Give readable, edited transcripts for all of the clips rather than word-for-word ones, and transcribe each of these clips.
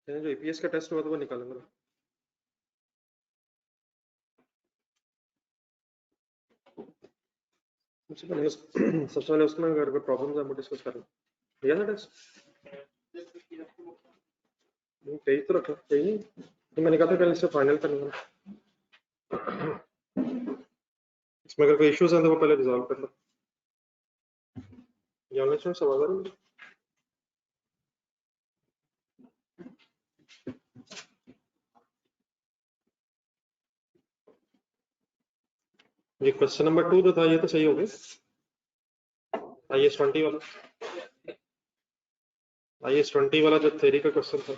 जो ईपीएस का टेस्ट हुआ था वो निकालेंगे। सबसे पहले उसमें अगर कोई प्रॉब्लम्स है वो डिस्कस कर लें। दिया था टेस्ट 23 तो रखा 23 नहीं तो मैंने कहा था कल इसे फाइनल करना। इसमें अगर कोई इश्यूज हैं तो वो पहले रिजॉल्व कर लो। जानना सवाल आ रहा है ये क्वेश्चन नंबर 2 जो था ये तो सही हो गया। IAS 20 वाला IAS 20 वाला जो थ्योरी का क्वेश्चन था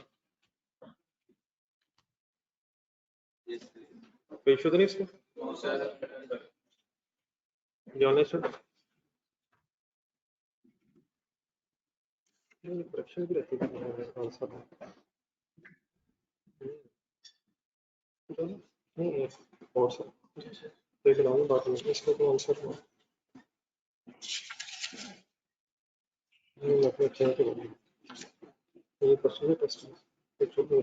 कोई इशू तो नहीं इसमें। जानना करेक्शन भी रहती है आंसर नहीं और सर देख रहा हूँ बात नहीं इसका तो आंसर नहीं अपने चेंज करूँगी ये क्वेश्चन टेस्ट है छोड़ दो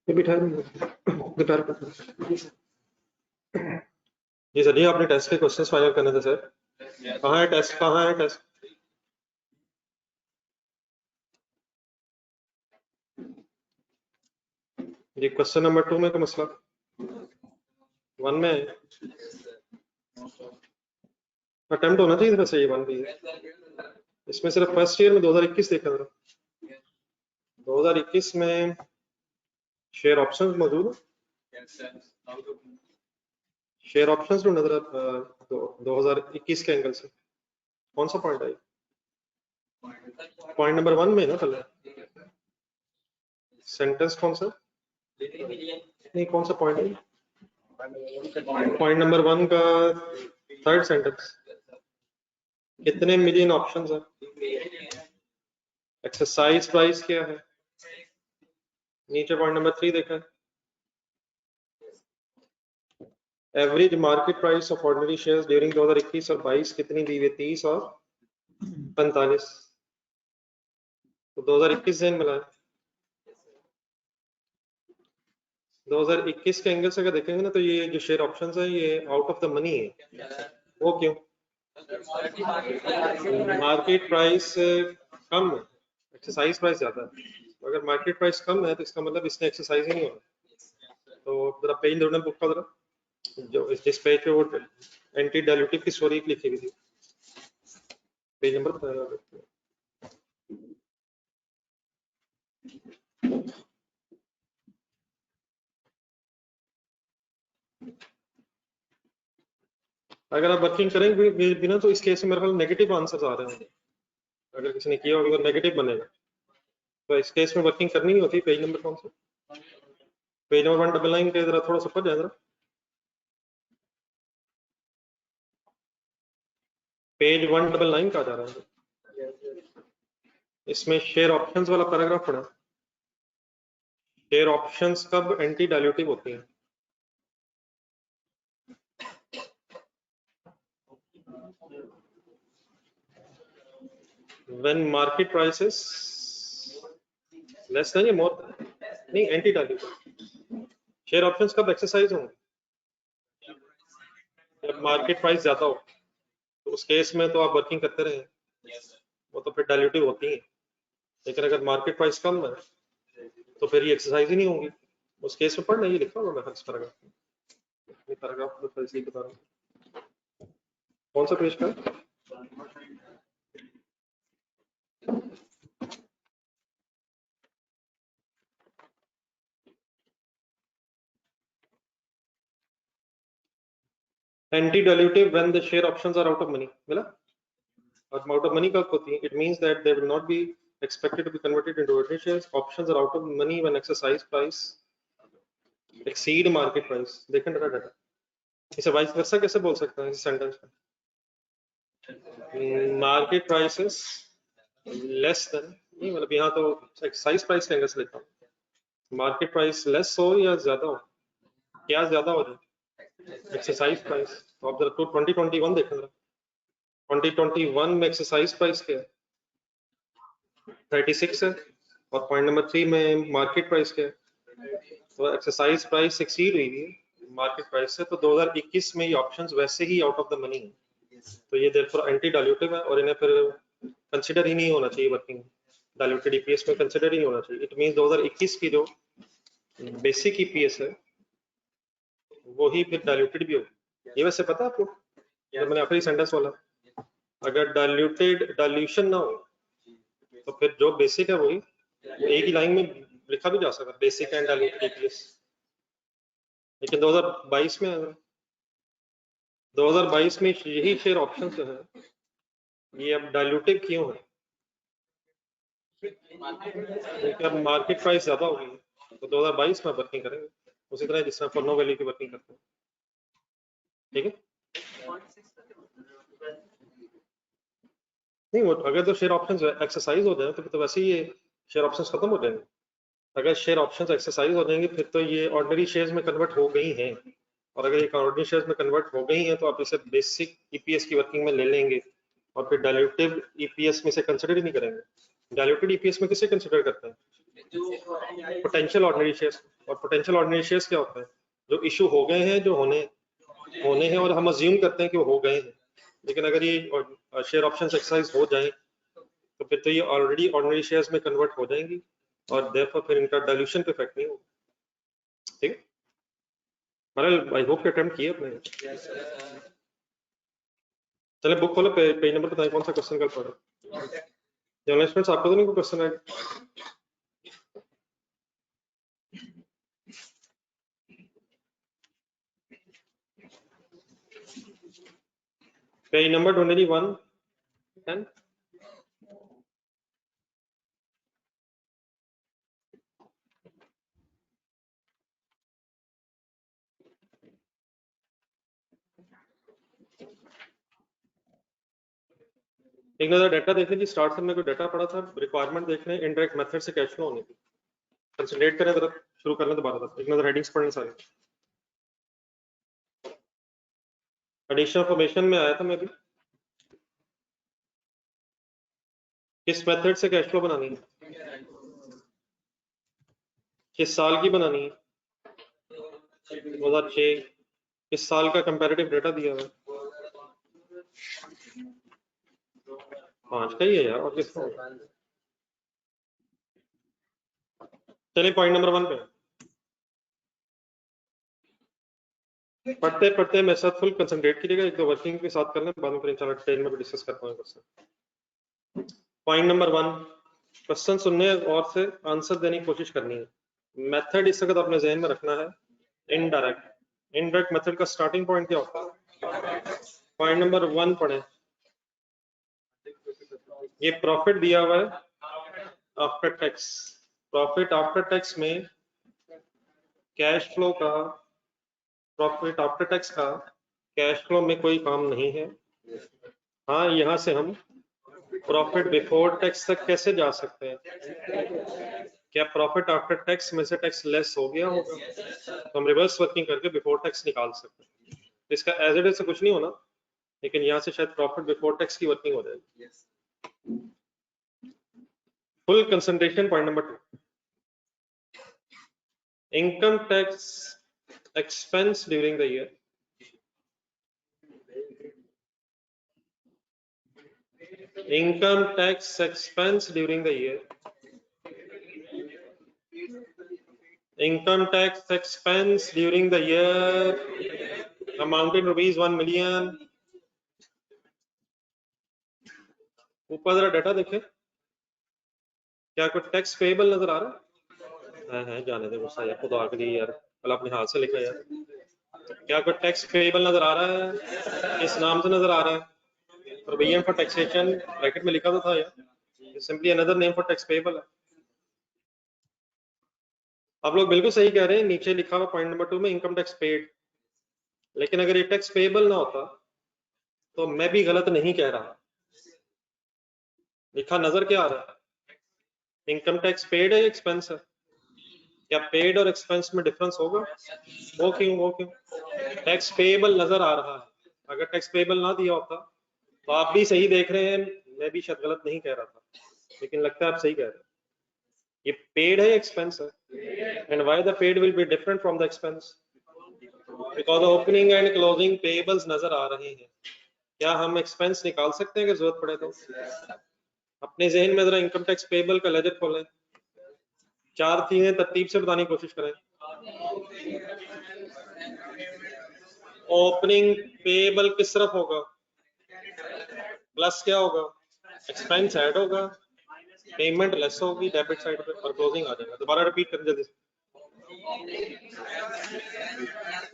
ये बिठा दोपहर का जी सर ये आपने टेस्ट के क्वेश्चंस फाइनल करने थे सर। कहाँ है टेस्ट कहाँ है टेस्ट ये क्वेश्चन नंबर 2 में का मसला 1 में अटेम्प्ट होना चाहिए वैसे ये 1 भी इसमें सिर्फ फर्स्ट ईयर में 2021 देखा था 2021 में शेयर ऑप्शंस मौजूद है शेयर ऑप्शंस ढूंढना जरा 2021 के एंगल से कौन सा पॉइंट है पॉइंट नंबर 1 में ना पहले सेंटेंस कौन सा नहीं कौन सा पॉइंट है पॉइंट नंबर 1 का थर्ड सेंटेंस कितने मिलियन ऑप्शंस है एक्सरसाइज प्राइस क्या है नीचे पॉइंट नंबर 3 देखा average market price of ordinary shares during 2021 और 22 कितनी दी हुई 30 और 45 तो 2021 से मिला 2021 के एंगल से अगर देखेंगे ना तो ये जो शेयर ऑप्शंस है ये आउट ऑफ द मनी है वो क्यों मार्केट प्राइस कम है एक्सरसाइज प्राइस ज्यादा है अगर मार्केट प्राइस कम है तो इसका मतलब इसने एक्सरसाइज ही नहीं होना तो जरा पेज ढूंढना बुक का जरा जो जिस पेज पे वो एंटी डाइल्यूटिव की स्टोरी लिखी हुई थी पेज नंबर अगर आप वर्किंग करेंगे बिना तो इस केस में मेरे ख्याल नेगेटिव आंसर्स आ रहे हैं अगर किसी ने किया होगा तो नेगेटिव बनेगा तो इस केस में वर्किंग करनी नहीं होती पेज नंबर कौन सा पेज नंबर 199 के जरा थोड़ा सा ऊपर जाए जरा पेज 199 का जा रहा है इसमें शेयर ऑप्शंस वाला पैराग्राफ पढ़ा शेयर ऑप्शंस कब एंटी डाइल्यूटिव होती हैं when market price is less than या more नहीं एंटी डाइल्यूटिव शेयर ऑप्शंस कब एक्सरसाइज होंगे जब मार्केट प्राइस ज्यादा हो तो उस केस में तो आप वर्किंग करते रहे वो तो फिर डाइल्यूटिव होती है लेकिन अगर मार्केट प्राइस कम है तो फिर ये एक्सरसाइज ही नहीं होंगी उस केस में पढ़ना ये लिखा होगा मैं पैराग्राफ तो सही बता रहा हूँ कौन सा पेज का anti dilutive when the share options are out of money मिला और आउट ऑफ मनी कब होती है it means that they will not be expected to be converted into ordinary shares options are out of money when exercise price exceed market price देखें data इसे vice versa कैसे बोल सकते हैं इस सेंटेंस में market price is less than नहीं मतलब यहाँ तो एक्सरसाइज प्राइस के एंगल से लेता हूँ मार्केट प्राइस लेस हो या ज्यादा हो क्या ज्यादा हो जाए एक्सरसाइज प्राइस तो आप जरा 2021 देखें 2021 में एक्सरसाइज प्राइस क्या है 36 है, और पॉइंट नंबर 3 में मार्केट प्राइस क्या है, तो एक्सरसाइज प्राइस एक्सीड हुई है मार्केट प्राइस से, तो 2021 में ये ऑप्शंस वैसे ही आउट ऑफ द मनी है, तो ये देयरफॉर एंटी डाइल्यूटिव है और इन्हें फिर कंसिडर ही नहीं होना चाहिए वर्किंग डाइल्यूटेड ईपीएस में, कंसिडर ही नहीं होना चाहिए। इट मींस 2021 की जो बेसिक ईपीएस है वो ही फिर डाइल्यूटेड भी होगी। ये वैसे पता है आपको, जब मैंने आखिरी सेंटेंस बोला, अगर डाइल्यूशन ना हो तो फिर जो बेसिक है वही एक ही लाइन में लिखा भी जा सकता है, बेसिक एंड डाइल्यूटेड ईपीएस। लेकिन 2022 में, अगर 2022 में यही शेयर ऑप्शन जो है ये अब डाइल्यूटिव क्यों है, क्योंकि अब मार्केट प्राइस ज्यादा होगी, तो 2022 में वर्किंग करेंगे उसी तरह जिस तरह फॉर नो वैल्यू की वर्किंग करते हैं। ठीक है, नहीं वो अगर तो शेयर ऑप्शंस एक्सरसाइज हो जाए तो फिर तो वैसे ही ये शेयर ऑप्शंस खत्म हो जाएंगे। अगर शेयर ऑप्शंस एक्सरसाइज हो जाएंगे फिर तो ये ऑर्डिनरी शेयर्स में कन्वर्ट हो गई हैं, और अगर ये ऑर्डिनरी शेयर्स में कन्वर्ट हो गई हैं तो आप इसे बेसिक ईपीएस की वर्किंग में ले लेंगे और फिर डाइल्यूटिव ईपीएस में से कंसिडर ही नहीं करेंगे। डाइल्यूटेड ईपीएस में किसे कंसिडर करते हैं, पोटेंशियल ऑर्डिनरी शेयर्स। और पोटेंशियल ऑर्डिनरी शेयर्स क्या होता है, जो इशू हो गए हैं, जो होने हैं और हम अज्यूम करते हैं कि वो हो गए हैं, लेकिन अगर ये शेयर ऑप्शंस एक्सरसाइज हो जाए तो फिर तो ये ऑलरेडी ऑर्डिनरी शेयर्स में कन्वर्ट हो जाएंगी और देयरफॉर फिर इनका डाइल्यूशन पे इफेक्ट नहीं होगा। ठीक है, आई होप कि अटेम्प्ट किए अपने। चले बुक खोलो, पेज नंबर बताएं कौन सा क्वेश्चन कल पढ़ा। जनरल स्टूडेंट्स आपको तो नहीं कोई क्वेश्चन है? Page number 21 10। एक नजर डाटा देख लीजिए, स्टार्ट से में कोई डाटा पड़ा था, रिक्वायरमेंट देख रहे हैं, इनडायरेक्ट मेथड से कैश फ्लो होनी थी, कंसंट्रेट करें जरा, शुरू करने दोबारा था, एक नजर हेडिंग्स पढ़ने सारे। एडिशनल फॉर्मेशन में आया था मैं भी, किस मेथड से कैश फ्लो बनानी है, किस साल की बनानी है, 2006, किस साल का कंपैरेटिव डाटा दिया हुआ है, 5 का ही है यार, और किसका होगा। चलिए पॉइंट नंबर 1 पे पढ़ते पढ़ते मेरे साथ फुल कंसंट्रेट कीजिएगा, एक दो वर्किंग के साथ कर लें, बाद में फिर इंशाल्लाह डिटेल में भी डिस्कस करते हैं क्वेश्चन। पॉइंट नंबर 1, क्वेश्चन सुनने और से आंसर देने की कोशिश करनी है। मेथड इस वक्त अपने जहन में रखना है, इनडायरेक्ट मेथड का स्टार्टिंग पॉइंट क्या होता है। पॉइंट नंबर 1 पढ़े, ये प्रॉफिट दिया हुआ है after tax, profit after tax में कैश फ्लो का, प्रॉफिट आफ्टर टैक्स का कैश फ्लो में कोई काम नहीं है। हाँ, यहाँ से हम प्रॉफिट बिफोर टैक्स तक कैसे जा सकते हैं, क्या प्रॉफिट आफ्टर टैक्स में से टैक्स लेस हो गया होगा, तो हम रिवर्स वर्किंग करके बिफोर टैक्स निकाल सकते हैं। इसका एज इट इज से कुछ नहीं होना, लेकिन यहाँ से शायद प्रॉफिट बिफोर टैक्स की वर्किंग हो जाएगी। Full concentration. Point number 2, income tax expense during the year, income tax expense during the year, income tax expense during the year amounting rupees 1 million। ऊपर जरा डाटा देखें, क्या कोई टैक्स पेएबल नजर आ रहा है? जाने दे गुस्सा यार, खुदा के लिए यार, कल अपने हाथ से लिखा यार। क्या कोई टैक्स पेएबल नजर आ रहा है, किस नाम से नजर आ रहा है? प्रोविजन फॉर टैक्सेशन ब्रैकेट में लिखा तो था यार, simply another name for tax payable है। आप लोग बिल्कुल सही कह रहे हैं, नीचे लिखा हुआ पॉइंट नंबर 2 में इनकम टैक्स पेड, लेकिन अगर ये टैक्स पेएबल ना होता तो मैं भी गलत नहीं कह रहा। लिखा नजर क्या आ रहा है, इनकम टैक्स पेड है, एक्सपेंस है? क्या पेड और एक्सपेंस में डिफरेंस होगा? वो क्यों? टैक्स पेएबल नजर आ रहा है, अगर टैक्स पेएबल ना दिया होता तो आप भी सही देख रहे हैं, मैं भी शायद गलत नहीं कह रहा था। लेकिन लगता है आप सही कह रहे हैं, ये पेड है एक्सपेंस है, and why the paid will be different from the expense, because opening and closing payables नजर आ रहे हैं। क्या हम एक्सपेंस निकाल सकते हैं अगर जरूरत पड़े तो? अपने जहन में जरा इनकम टैक्स पेबल का लेजर खोलें, चार चीजें तरतीब से बताने की कोशिश करें। ओपनिंग पेबल किस तरफ होगा? प्लस क्या होगा? एक्सपेंस ऐड होगा, पेमेंट लेस होगी डेबिट साइड पे, और क्लोजिंग आ जाएगा। दोबारा रिपीट करें जल्दी से।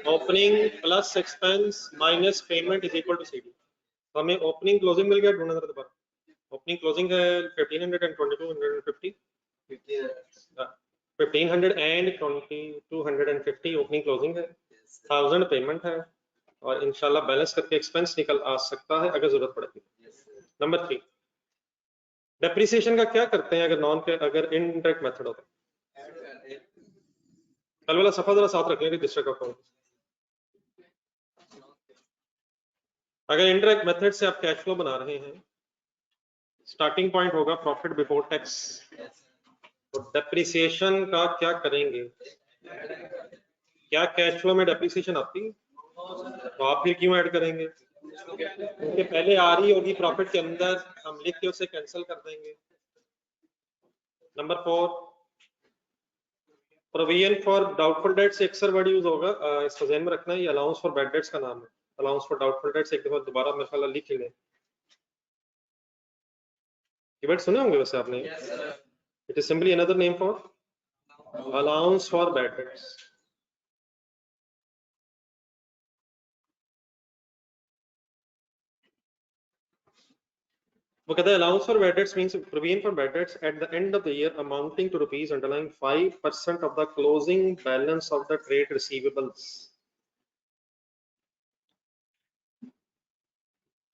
Opening plus expense minus payment is equal to CD. तो हमें ओपनिंग क्लोजिंग मिल गया, ढूंढना दोबारा। ओपनिंग क्लोजिंग है 1500 and 2250, 1500 and 2250 ओपनिंग क्लोजिंग है, 1000 पेमेंट है, और इंशाल्लाह बैलेंस करके एक्सपेंस निकल आ सकता है अगर जरूरत पड़ेगी। नंबर 3, डेप्रिसिएशन का क्या करते हैं अगर इनडायरेक्ट मेथड होता है? कल वाला सफा जरा साथ रख लेंगे डिस्ट्रिक्ट अकाउंट। अगर इनडायरेक्ट मेथड से आप कैश फ्लो बना रहे हैं, स्टार्टिंग पॉइंट होगा प्रॉफिट बिफोर टैक्स, तो डेप्रिसिएशन का क्या करेंगे? क्या कैश फ्लो में डेप्रिसिएशन आती है? तो आप फिर क्यों ऐड करेंगे? क्योंकि पहले आ रही होगी प्रॉफिट के अंदर, हम लिख के उसे कैंसिल कर देंगे। Number 4, provision for doubtful debts अक्सर वर्ड यूज होगा, इसको ध्यान में रखना है, ये अलाउंस फॉर बैड डेट्स का नाम है। अलाउंस फॉर डाउटफुल डेट्स एक दफा दोबारा मेरे ख्याल लिख लें, ये वर्ड सुने होंगे वैसे आपने। It is simply another name for allowance for bad debts. वो कहता है allowance for bad debts means provision for bad debts at the end of the year amounting to rupees underlying 5% of the closing balance of the trade receivables.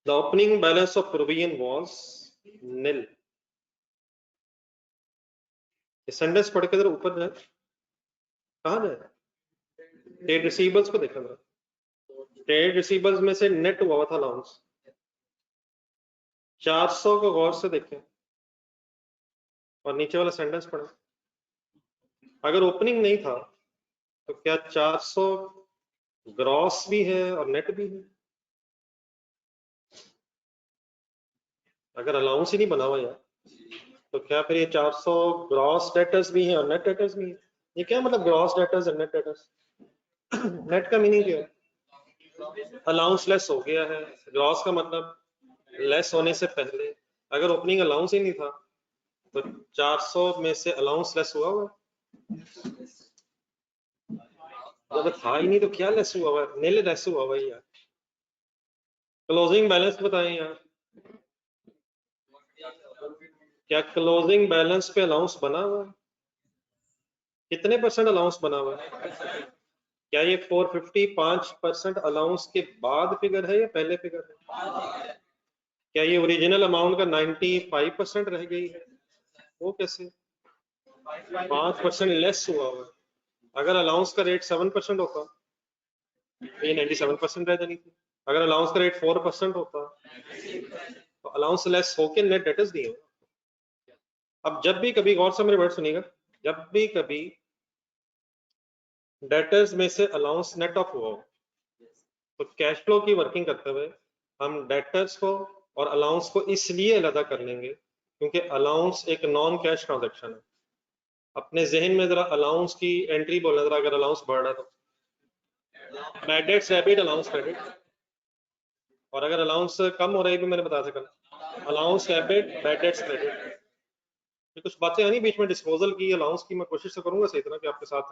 The opening balance of provision was nil. Sentence पढ़ के जरा ऊपर जाए, कहाँ जाए? Trade receivables को देखा जरा, ट्रेड रिसीवेबल्स में से नेट हुआ था अलाउंस 400 को गौर से देखें, और नीचे वाला सेंटेंस पढ़े। अगर ओपनिंग नहीं था तो क्या 400 ग्रॉस भी है और नेट भी है? अगर अलाउंस ही नहीं बना हुआ यार, तो क्या फिर ये 400 ग्रॉस डेटर्स भी है और नेट डेटर्स भी है? ये क्या मतलब ग्रॉस डेटर्स और नेट डेटर्स? नेट का मीनिंग क्या है? अलाउंस लेस हो गया है, ग्रॉस का मतलब लेस होने से पहले। अगर ओपनिंग अलाउंस ही नहीं था तो 400 में से अलाउंस लेस हुआ हुआ, अगर था ही नहीं तो क्या लेस हुआ हुआ? नील लेस हुआ हुआ यार। क्लोजिंग बैलेंस बताएं यार, क्या क्लोजिंग बैलेंस पे अलाउंस बना हुआ है? कितने परसेंट अलाउंस बना हुआ है? क्या ये 455% अलाउंस के बाद फिगर है या पहले फिगर है? क्या ये ओरिजिनल अमाउंट का 95% रह गई है? वो कैसे? 5% लेस हुआ हुआ। अगर अलाउंस का रेट 7% होता तो ये 97% रह जानी थी। अगर अलाउंस का रेट 4% होता तो अलाउंस लेस होके नेट डेटर्स दिए। अब जब भी कभी, गौर से मेरे वर्ड सुनिएगा, जब भी कभी डेटर्स में से अलाउंस नेट ऑफ हुआ हो तो कैश फ्लो की वर्किंग करते हुए हम डेटर्स को और अलाउंस को इसलिए अलग कर लेंगे क्योंकि अलाउंस एक नॉन कैश ट्रांजैक्शन है। अपने जहन में जरा अलाउंस की एंट्री बोलना जरा, अगर अलाउंस बढ़ रहा है तो bad debts debit, allowance credit, और अगर अलाउंस कम हो रही है भी मैंने बताया था allowance debit bad debts credit. ये कुछ बातें आनी बीच में डिस्पोजल की, अलाउंस की, मैं कोशिश तो करूंगा सही तरह कि आपके साथ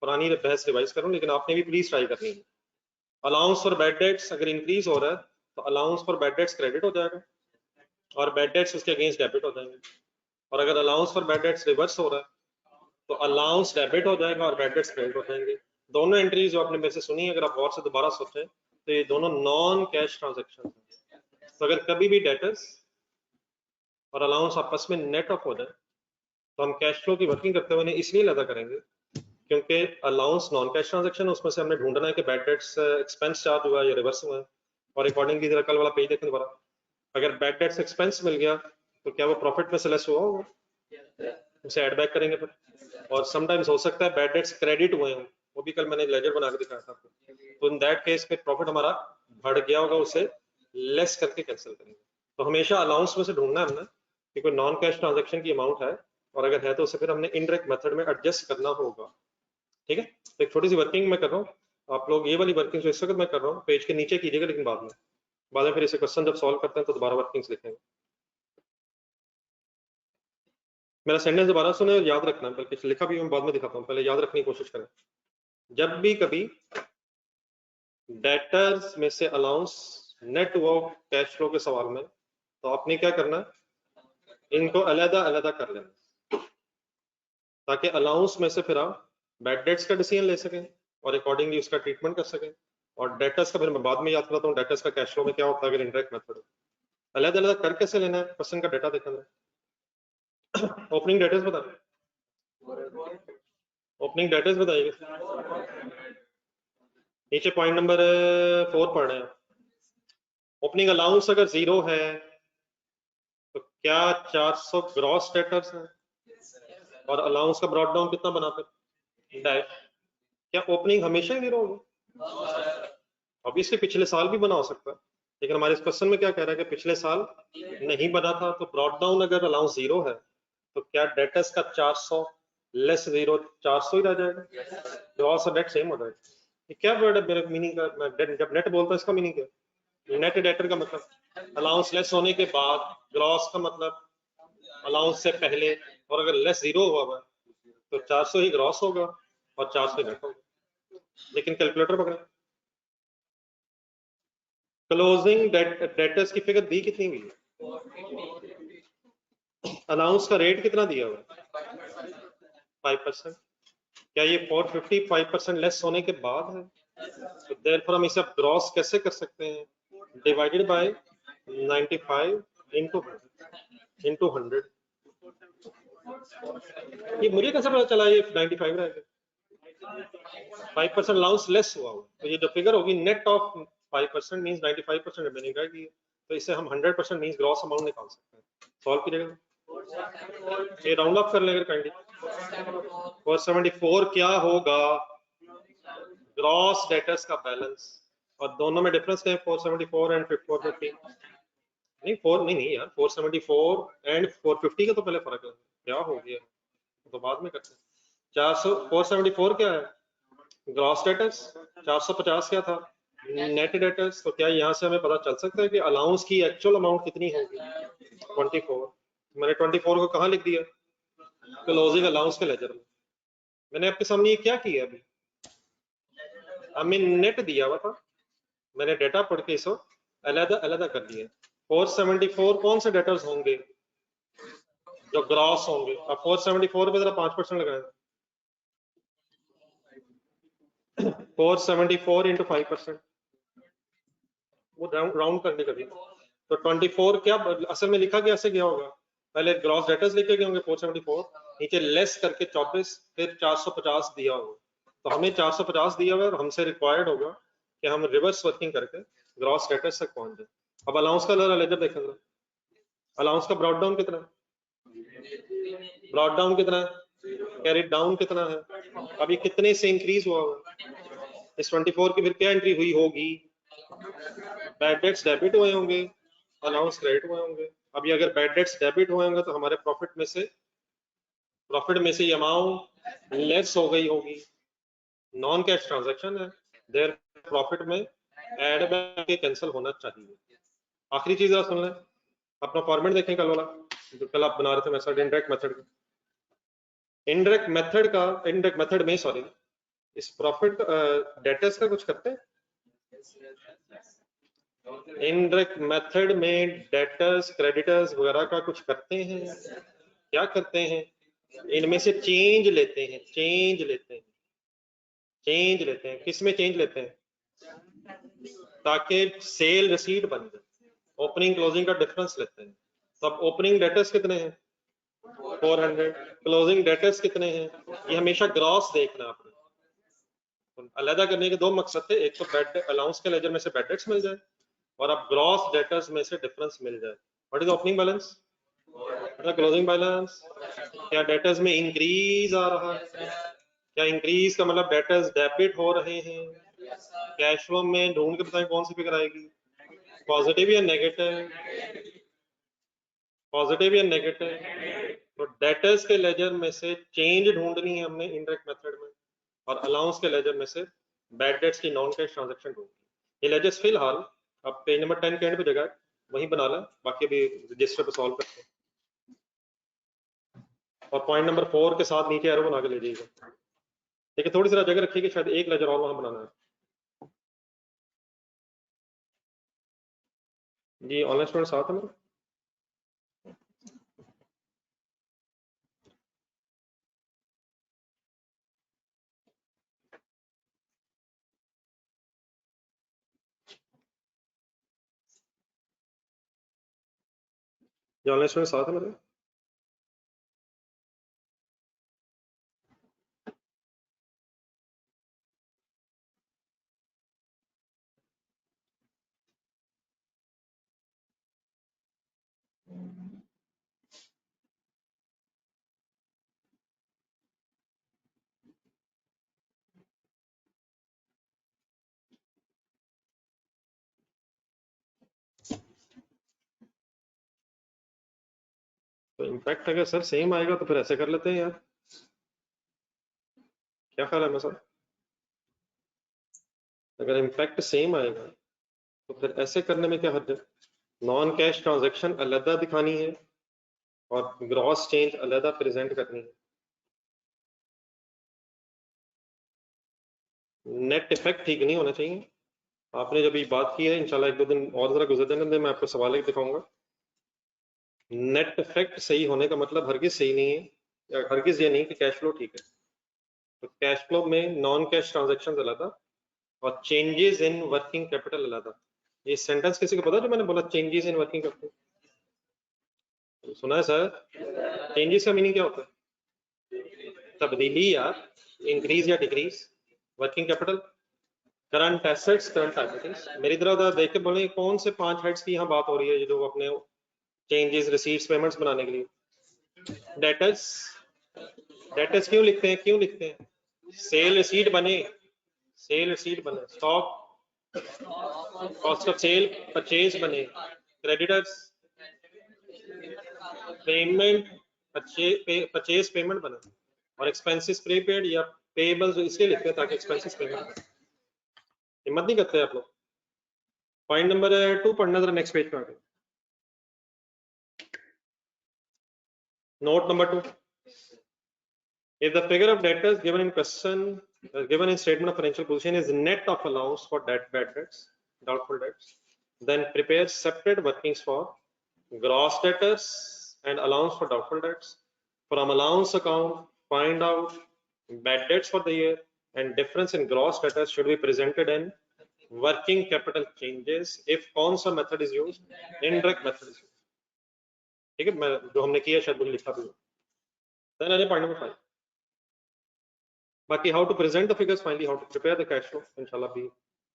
पुरानी बहस रिवाइज करूं, लेकिन आपने भी प्लीज ट्राई करनी है। अलाउंस फॉर बैड डेट्स अगर इंक्रीज हो रहा है तो allowance for bad debts credit हो जाएगा और बैड डेट्स उसके अगेंस्ट डेबिट हो जाएंगे, और अगर allowance for bad debts reverse हो रहा है तो अलाउंस डेबिट हो जाएगा और बैड डेट्स क्रेडिट हो जाएंगे। दोनों एंट्रीज जो आपने मेरे से सुनी, अगर आप और से दोबारा सोचें तो ये दोनों नॉन कैश ट्रांजेक्शन है। तो अगर कभी भी डेटर्स और अलाउंस आपस में नेट ऑफ हो जाए तो हम कैश फ्लो की वर्किंग करते हुए इसलिए लगा करेंगे क्योंकि अलाउंस नॉन कैश ट्रांजेक्शन, उसमें से हमने ढूंढना है कि बैड डेट्स एक्सपेंस चार्ज हुआ या रिवर्स हुआ है। और अकॉर्डिंगली जरा कल वाला पेज देखें दोबारा, अगर बैड डेट्स एक्सपेंस मिल गया तो क्या वो प्रॉफिट में से लेस हुआ होगा, उसे ऐड बैक करेंगे फिर। और समटाइम्स हो सकता है बैड डेट्स क्रेडिट हुए हों, वो भी कल मैंने लेजर बना के दिखाया था आपको, तो इन दैट केस में प्रॉफिट हमारा बढ़ गया होगा, उसे लेस करके कैंसिल करेंगे। तो हमेशा अलाउंस में से ढूंढना है हमने कि कोई नॉन कैश ट्रांजेक्शन की अमाउंट है, और अगर है तो उसे फिर हमने इनडायरेक्ट मेथड में एडजस्ट करना होगा। ठीक है, तो एक छोटी सी वर्किंग मैं कर रहा हूँ, आप लोग ये वाली वर्किंग जो इस वक्त मैं कर रहा हूँ पेज के नीचे कीजिएगा, लेकिन बाद में फिर इसे क्वेश्चन जब सॉल्व करते हैं तो दोबारा वर्किंग्स लिखेंगे। मेरा सेंटेंस दोबारा सुने और याद रखना, बल्कि लिखा भी मैं बाद में दिखाता हूँ, पहले याद रखने की कोशिश करें। जब भी कभी डेटर्स में से अलाउंस नेट हुआ कैश फ्लो के सवाल में, तो आपने क्या करना है, इनको अलग अलग कर लेना, ताकि अलाउंस में से फिर आप बैड डेट्स का डिसीजन ले सकें और अकॉर्डिंगली उसका ट्रीटमेंट कर सकें। और डेटर्स का फिर मैं बाद में याद कराता हूँ, डेटर्स का कैश फ्लो में क्या होता है अगर इनडायरेक्ट मेथड। अलग अलग कर कैसे लेना है, क्वेश्चन का डेटा देखना है। ओपनिंग डेटर्स बता, ओपनिंग डेटर्स बताइए, नीचे पॉइंट नंबर 4 पढ़ रहे हैं। ओपनिंग अलाउंस अगर 0 है तो क्या 400 ग्रॉस डेटर्स है, और अलाउंस का ब्रॉड डाउन कितना बना फिर डैश, क्या ओपनिंग हमेशा ही 0 होगा? ऑब्वियसली पिछले साल भी बना हो सकता है, लेकिन हमारे इस क्वेश्चन में क्या कह रहा है कि पिछले साल नहीं बना था, तो ब्रॉड डाउन अगर अलाउंस 0 है तो क्या डेटर्स का 400 लेस 0 400 ही रह जाएगा, ग्रॉस और नेट सेम हो जाएगा। ये क्या वर्ड है मेरे मीनिंग का, मैं जब नेट बोलता हूँ इसका मीनिंग क्या है? नेट डेटर का मतलब अलाउंस लेस होने के बाद, ग्रॉस का मतलब अलाउंस से पहले, और अगर लेस 0 हुआ हुआ तो 400 ही ग्रॉस होगा और 400 ही नेट होगा। लेकिन कैलकुलेटर पकड़े, क्लोजिंग डेटर्स की फिगर दी कितनी हुई है, अलाउंस का रेट कितना दिया हुआ है 5%, क्या ये 455% लेस होने के बाद है? तो देयरफॉर हम इसे ग्रॉस कैसे कर सकते हैं, डिवाइडेड बाय 95 इंटू 100। ये मुझे कैसे पता चला ये 95 रहेगा, 5% अलाउंस लेस हुआ हो, तो ये जो फिगर होगी नेट ऑफ 5% मींस 95% रिमेनिंग रहेगी, तो इसे हम 100% मींस ग्रॉस अमाउंट निकाल सकते हैं। सॉल्व कीजिएगा, ये राउंड ऑफ कर लेंगे काइंडली। 474 क्या होगा, ग्रॉस डेटर्स का बैलेंस, और दोनों में डिफरेंस क्या है 474 एंड 450, नहीं 4 नहीं यार 474 एंड 450 का तो पहले फर्क है, क्या हो गया तो बाद में करते हैं। 400 474 क्या है, ग्रॉस डेटर्स, 450 क्या था, नेट डेटर्स। तो क्या यहाँ से हमें पता चल सकता है कि अलाउंस की एक्चुअल अमाउंट कितनी होगी, 24। मैंने 24 को कहाँ लिख दिया, क्लोजिंग अलाउंस के लेजर में। मैंने आपके सामने ये क्या किया, अभी हमें नेट दिया हुआ था, मैंने डेटा पढ़ के इसको अलग अलग कर दिया। 474 कौन से डेटर्स होंगे जो ग्रॉस होंगे, अब 474 पे जरा 5% लगाए, 474 इंटू 5%, वो राउंड करने का भी। तो 24 क्या असल में लिखा कैसे गया होगा, पहले ग्रॉस डेटर्स लिखे गए होंगे 474, नीचे लेस करके 24, फिर 450 दिया होगा, तो हमें 450 दिया हुआ है और हमसे रिक्वायर्ड होगा कि हम रिवर्स वर्किंग करके ग्रॉस डेटर्स तक पहुंच जाए। अब अलाउंस का लेजर देखेंगे, अलाउंस का ब्रॉड डाउन कितना है, ब्रॉड डाउन कितना है, कैरी डाउन कितना है, अभी कितने से इंक्रीज हुआ होगा, इस 24 की फिर क्या एंट्री हुई होगी, बैड डेट्स डेबिट हुए होंगे, अलाउंस क्रेडिट हुए होंगे। अभी अगर बैड डेट्स डेबिट हुए होंगे तो हमारे प्रॉफिट में से ये अमाउंट लेस हो गई होगी, नॉन कैश ट्रांजैक्शन है, देयर प्रॉफिट में ऐड बैक के कैंसिल होना चाहिए। आखिरी चीज आप सुन लें, अपना फॉर्मेट देखें कल वाला जो कल आप बना रहे थे मेथड, इनडायरेक्ट मेथड में सॉरी इस प्रॉफिट डेटर्स का कुछ करते हैं, इनडायरेक्ट मेथड में डेटर्स क्रेडिटर्स वगैरह का कुछ करते हैं, क्या करते हैं, इनमें से चेंज लेते हैं, किस में चेंज लेते हैं, ताकि सेल रिसीट बन जाए, ओपनिंग क्लोजिंग का डिफरेंस लेते हैं। तो अब ओपनिंग डेटर्स कितने हैं 400, क्लोजिंग डेटर्स कितने हैं, ये हमेशा ग्रॉस देखना आपने। अलग करने के दो मकसद थे, एक तो बेड अलाउंस के लेजर में से बेड डेट्स मिल जाए, और अब ग्रॉस डेटर्स में से डिफरेंस मिल जाए। What is opening balance closing balance. क्या डेटर्स में इंक्रीज आ रहा है? क्या इंक्रीज का मतलब डेटर्स डेबिट हो रहे हैं? कैश फ्लो में ढूंढ के बताएं कौन सी फिगर आएगी, पॉजिटिव या नेगेटिव? पॉजिटिव या नेगेटिव? तो डेटर्स के लेजर में से चेंज ढूंढनी है हमने इनडायरेक्ट मेथड में, और अलाउंस के लेजर में से बैड डेट्स की नॉन कैश ट्रांजैक्शन ढूंढनी। ये लेजर्स फिलहाल अब पेज नंबर 10 के एंड पे जगह वहीं बना लें, बाकी भी रजिस्टर पे सॉल्व करते हैं। और पॉइंट नंबर 4 के साथ नीचे एरो बना के ले जाइएगा। लेकिन थोड़ी सी जगह रखिए कि शायद एक लेजर और वहां बनाना है। जी ऑनलाइन स्टूडेंट साथ है मेरे। जी ऑनलाइन स्टूडेंट साथ है मेरे। तो इम्पैक्ट अगर सर सेम आएगा तो फिर ऐसे कर लेते हैं यार, क्या ख्याल है मैं सर? अगर इम्पैक्ट सेम आएगा तो फिर ऐसे करने में क्या हर्ज है? नॉन कैश ट्रांजैक्शन अलग दिखानी है और ग्रॉस चेंज अलग प्रेजेंट करनी है। नेट इफेक्ट ठीक नहीं होना चाहिए। आपने जब ये बात की है, इंशाल्लाह एक दो दिन और जरा गुजर जाने दें, मैं आपको सवाल एक दिखाऊंगा। नेट इफेक्ट सही होने का मतलब हरगिज सही नहीं है, या हरगिज ये नहीं कि कैश फ्लो ठीक है। तो कैश फ्लो में नॉन कैश ट्रांजैक्शन अलग और चेंजेस इन वर्किंग कैपिटल अलग। ये सेंटेंस किसी को पता जो मैंने बोला चेंजेस इन वर्किंग कैपिटल? सुना है सर? चेंजेस का मीनिंग क्या होता है? तब्दीली या इंक्रीज या decrease. Working capital, current assets, current liabilities. मेरी तरह उधर देख के बोले कौन से 5 हेड्स की यहाँ बात हो रही है जो अपने चेंजेस रिसीट्स पेमेंट्स बनाने के लिए? डेटर्स। डेटर्स क्यों लिखते हैं, क्यों लिखते हैं? सेल रिसीट बने, सेल रिसीट बने। Stock, cost of sale, purchase बने। क्रेडिटर्स, पेमेंट, परचेज पेमेंट बने। और एक्सपेंसेस प्रीपेड या पेबल्स इसलिए लिखते हैं ताकि एक्सपेंसेस पेमेंट। हिम्मत नहीं करते आप लोग। पॉइंट नंबर 2 पढ़ना जरा नेक्स्ट पेज पे आके। Note number 2, if the figure of debtors given in question, given in statement of financial position is net of allowance for bad debts, doubtful debts, then prepare separate workings for gross debtors and allowance for doubtful debts. From allowance account, find out bad debts for the year, and difference in gross debtors should be presented in working capital changes if कौन सा method is used? Indirect method is used. ठीक है, मैं जो हमने किया शायद मुझे लिखा भी हो। Then आगे point number 5, बाकी how to present the figures, finally how to prepare the cash flow इंशाल्लाह भी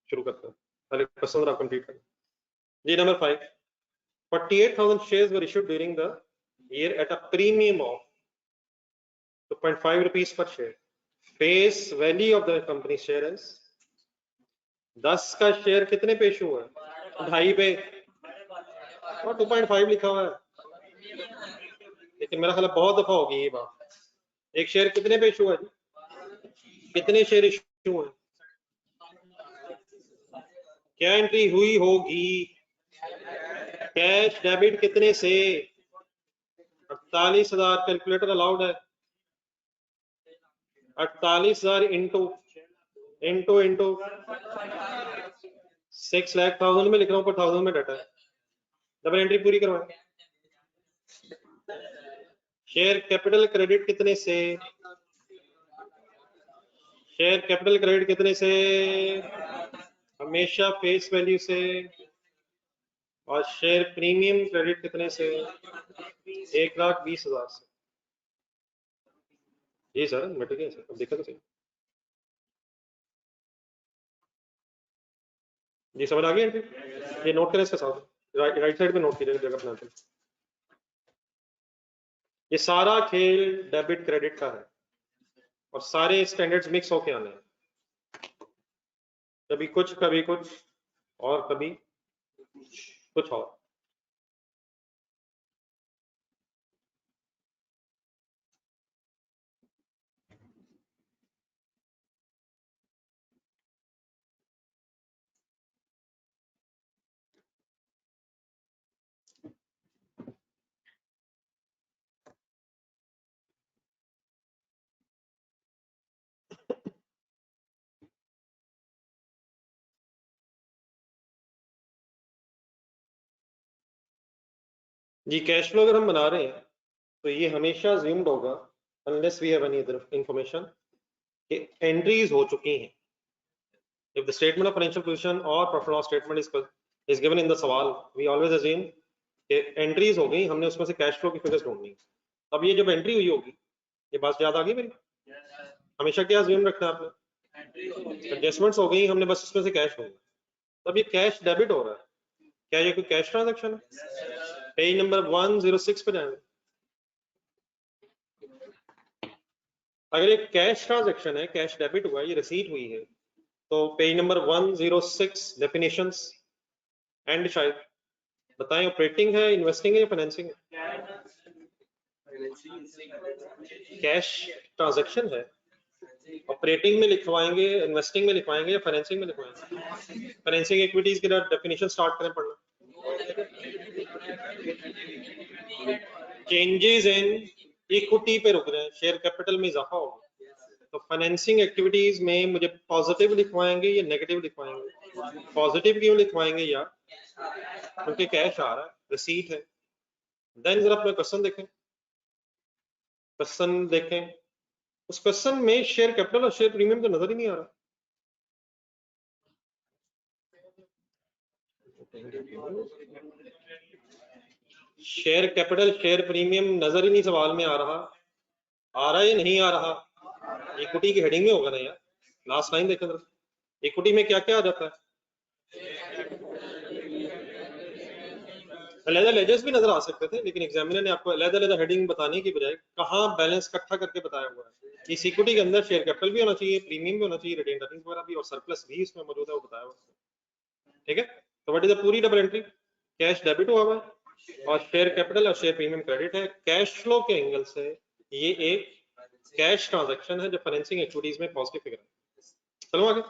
शुरू करते हैं। पहले क्वेश्चन आप कंप्लीट करें। जी number 5, 48,000 shares were issued during the year at a premium of 2.5 rupees per share. Face value of the company share is 10 का share कितने पे इशू हुआ है? 2.5 पे, और 2.5 लिखा हुआ है। लेकिन मेरा ख्याल बहुत दफा होगी ये बात। एक शेयर कितने पे इशू है? कितने शेयर इशू हुए? क्या एंट्री हुई होगी? कैश डेबिट कितने से? 48,000। कैलकुलेटर अलाउड है? 48,000 इंटू इंटू इंटू 6,00,000 में लिख रहा हूँ, पर 1000 में डाटा है। डबल एंट्री पूरी करवाएं। शेयर कैपिटल क्रेडिट कितने से? शेयर कैपिटल क्रेडिट कितने से? हमेशा फेस वैल्यू से। और शेयर प्रीमियम क्रेडिट कितने से? 1,20,000 से। जी सर मिट गया सर, अब देखा तो सही। जी समझ आ गई एंट्री? ये नोट करें इसके साथ, राइट साइड पे नोट कीजिएगा जगह बनाते हैं। ये सारा खेल डेबिट क्रेडिट का है और सारे स्टैंडर्ड्स मिक्स होके आने हैं, कभी कुछ और कभी कुछ और। जी कैश फ्लो अगर हम बना रहे हैं तो ये हमेशा ज्यूम्ड होगा unless we have any other information कि एंट्रीज हो चुकी हैं। If the statement of financial position और profit loss statement is given in the सवाल, वी ऑलवेज अज्यूम कि एंट्रीज हो गई, हमने उसमें से कैश फ्लो की फिगर्स ढूंढनी। अब ये जब एंट्री हुई होगी, ये बात याद आ गई मेरी? हमेशा क्या अज्यूम रखना है आपने? एडजस्टमेंट्स हो गई, हमने बस उसमें से कैश ढूंढना। तब ये कैश डेबिट हो रहा है, क्या ये कोई कैश ट्रांजैक्शन है? पेज नंबर 106 पे जाएंगे। अगर ये कैश ट्रांजैक्शन है, कैश डेबिट हुआ है, ये रिसीट हुई है, तो पेज नंबर 106 डेफिनेशंस एंड शायद बताएं ऑपरेटिंग है, इन्वेस्टिंग है या फाइनेंसिंग है? कैश ट्रांजैक्शन है, ऑपरेटिंग में लिखवाएंगे, इन्वेस्टिंग में लिखवाएंगे या फाइनेंसिंग में लिखवाएंगे? फाइनेंसिंग एक्टिविटीज के डेफिनेशन स्टार्ट करें पढ़ना। चेंजेस इन इक्विटी पे रुक रहे हैं, शेयर कैपिटल में इजाफा होगा, तो फाइनेंसिंग एक्टिविटीज में मुझे पॉजिटिव लिखवाएंगे या नेगेटिव लिखवाएंगे? पॉजिटिव क्यों लिखवाएंगे यार? क्योंकि कैश आ रहा है, रिसीट है। देन जरा अपना क्वेश्चन देखें, क्वेश्चन देखें, उस क्वेश्चन में शेयर कैपिटल और शेयर प्रीमियम तो नजर ही नहीं आ रहा। शेयर कैपिटल शेयर प्रीमियम नजर ही नहीं सवाल में आ रहा है या नहीं आ रहा? इक्विटी की हेडिंग में होगा ना यार। लास्ट लाइन देखें जरा, इक्विटी में क्या क्या आ जाता है? अलग लेजर्स भी नजर आ सकते थे, लेकिन एग्जामिनर ने आपको अलग हेडिंग बताने की बजाय कहाँ बैलेंस इकट्ठा करके बताया हुआ है। इस इक्विटी के अंदर शेयर कैपिटल भी होना चाहिए, प्रीमियम भी होना चाहिए, रिटेन्ड अर्निंग्स वगैरह भी, और सरप्लस भी इसमें मौजूद है, वो बताया हुआ है। ठीक है, तो व्हाट इज द पूरी डबल एंट्री? कैश डेबिट हुआ हुआ है और शेयर कैपिटल और शेयर प्रीमियम क्रेडिट है। कैश फ्लो के एंगल से ये एक कैश ट्रांजैक्शन है जो फाइनेंसिंग एक्टिविटीज में पॉजिटिव फिगर है। चलो आगे,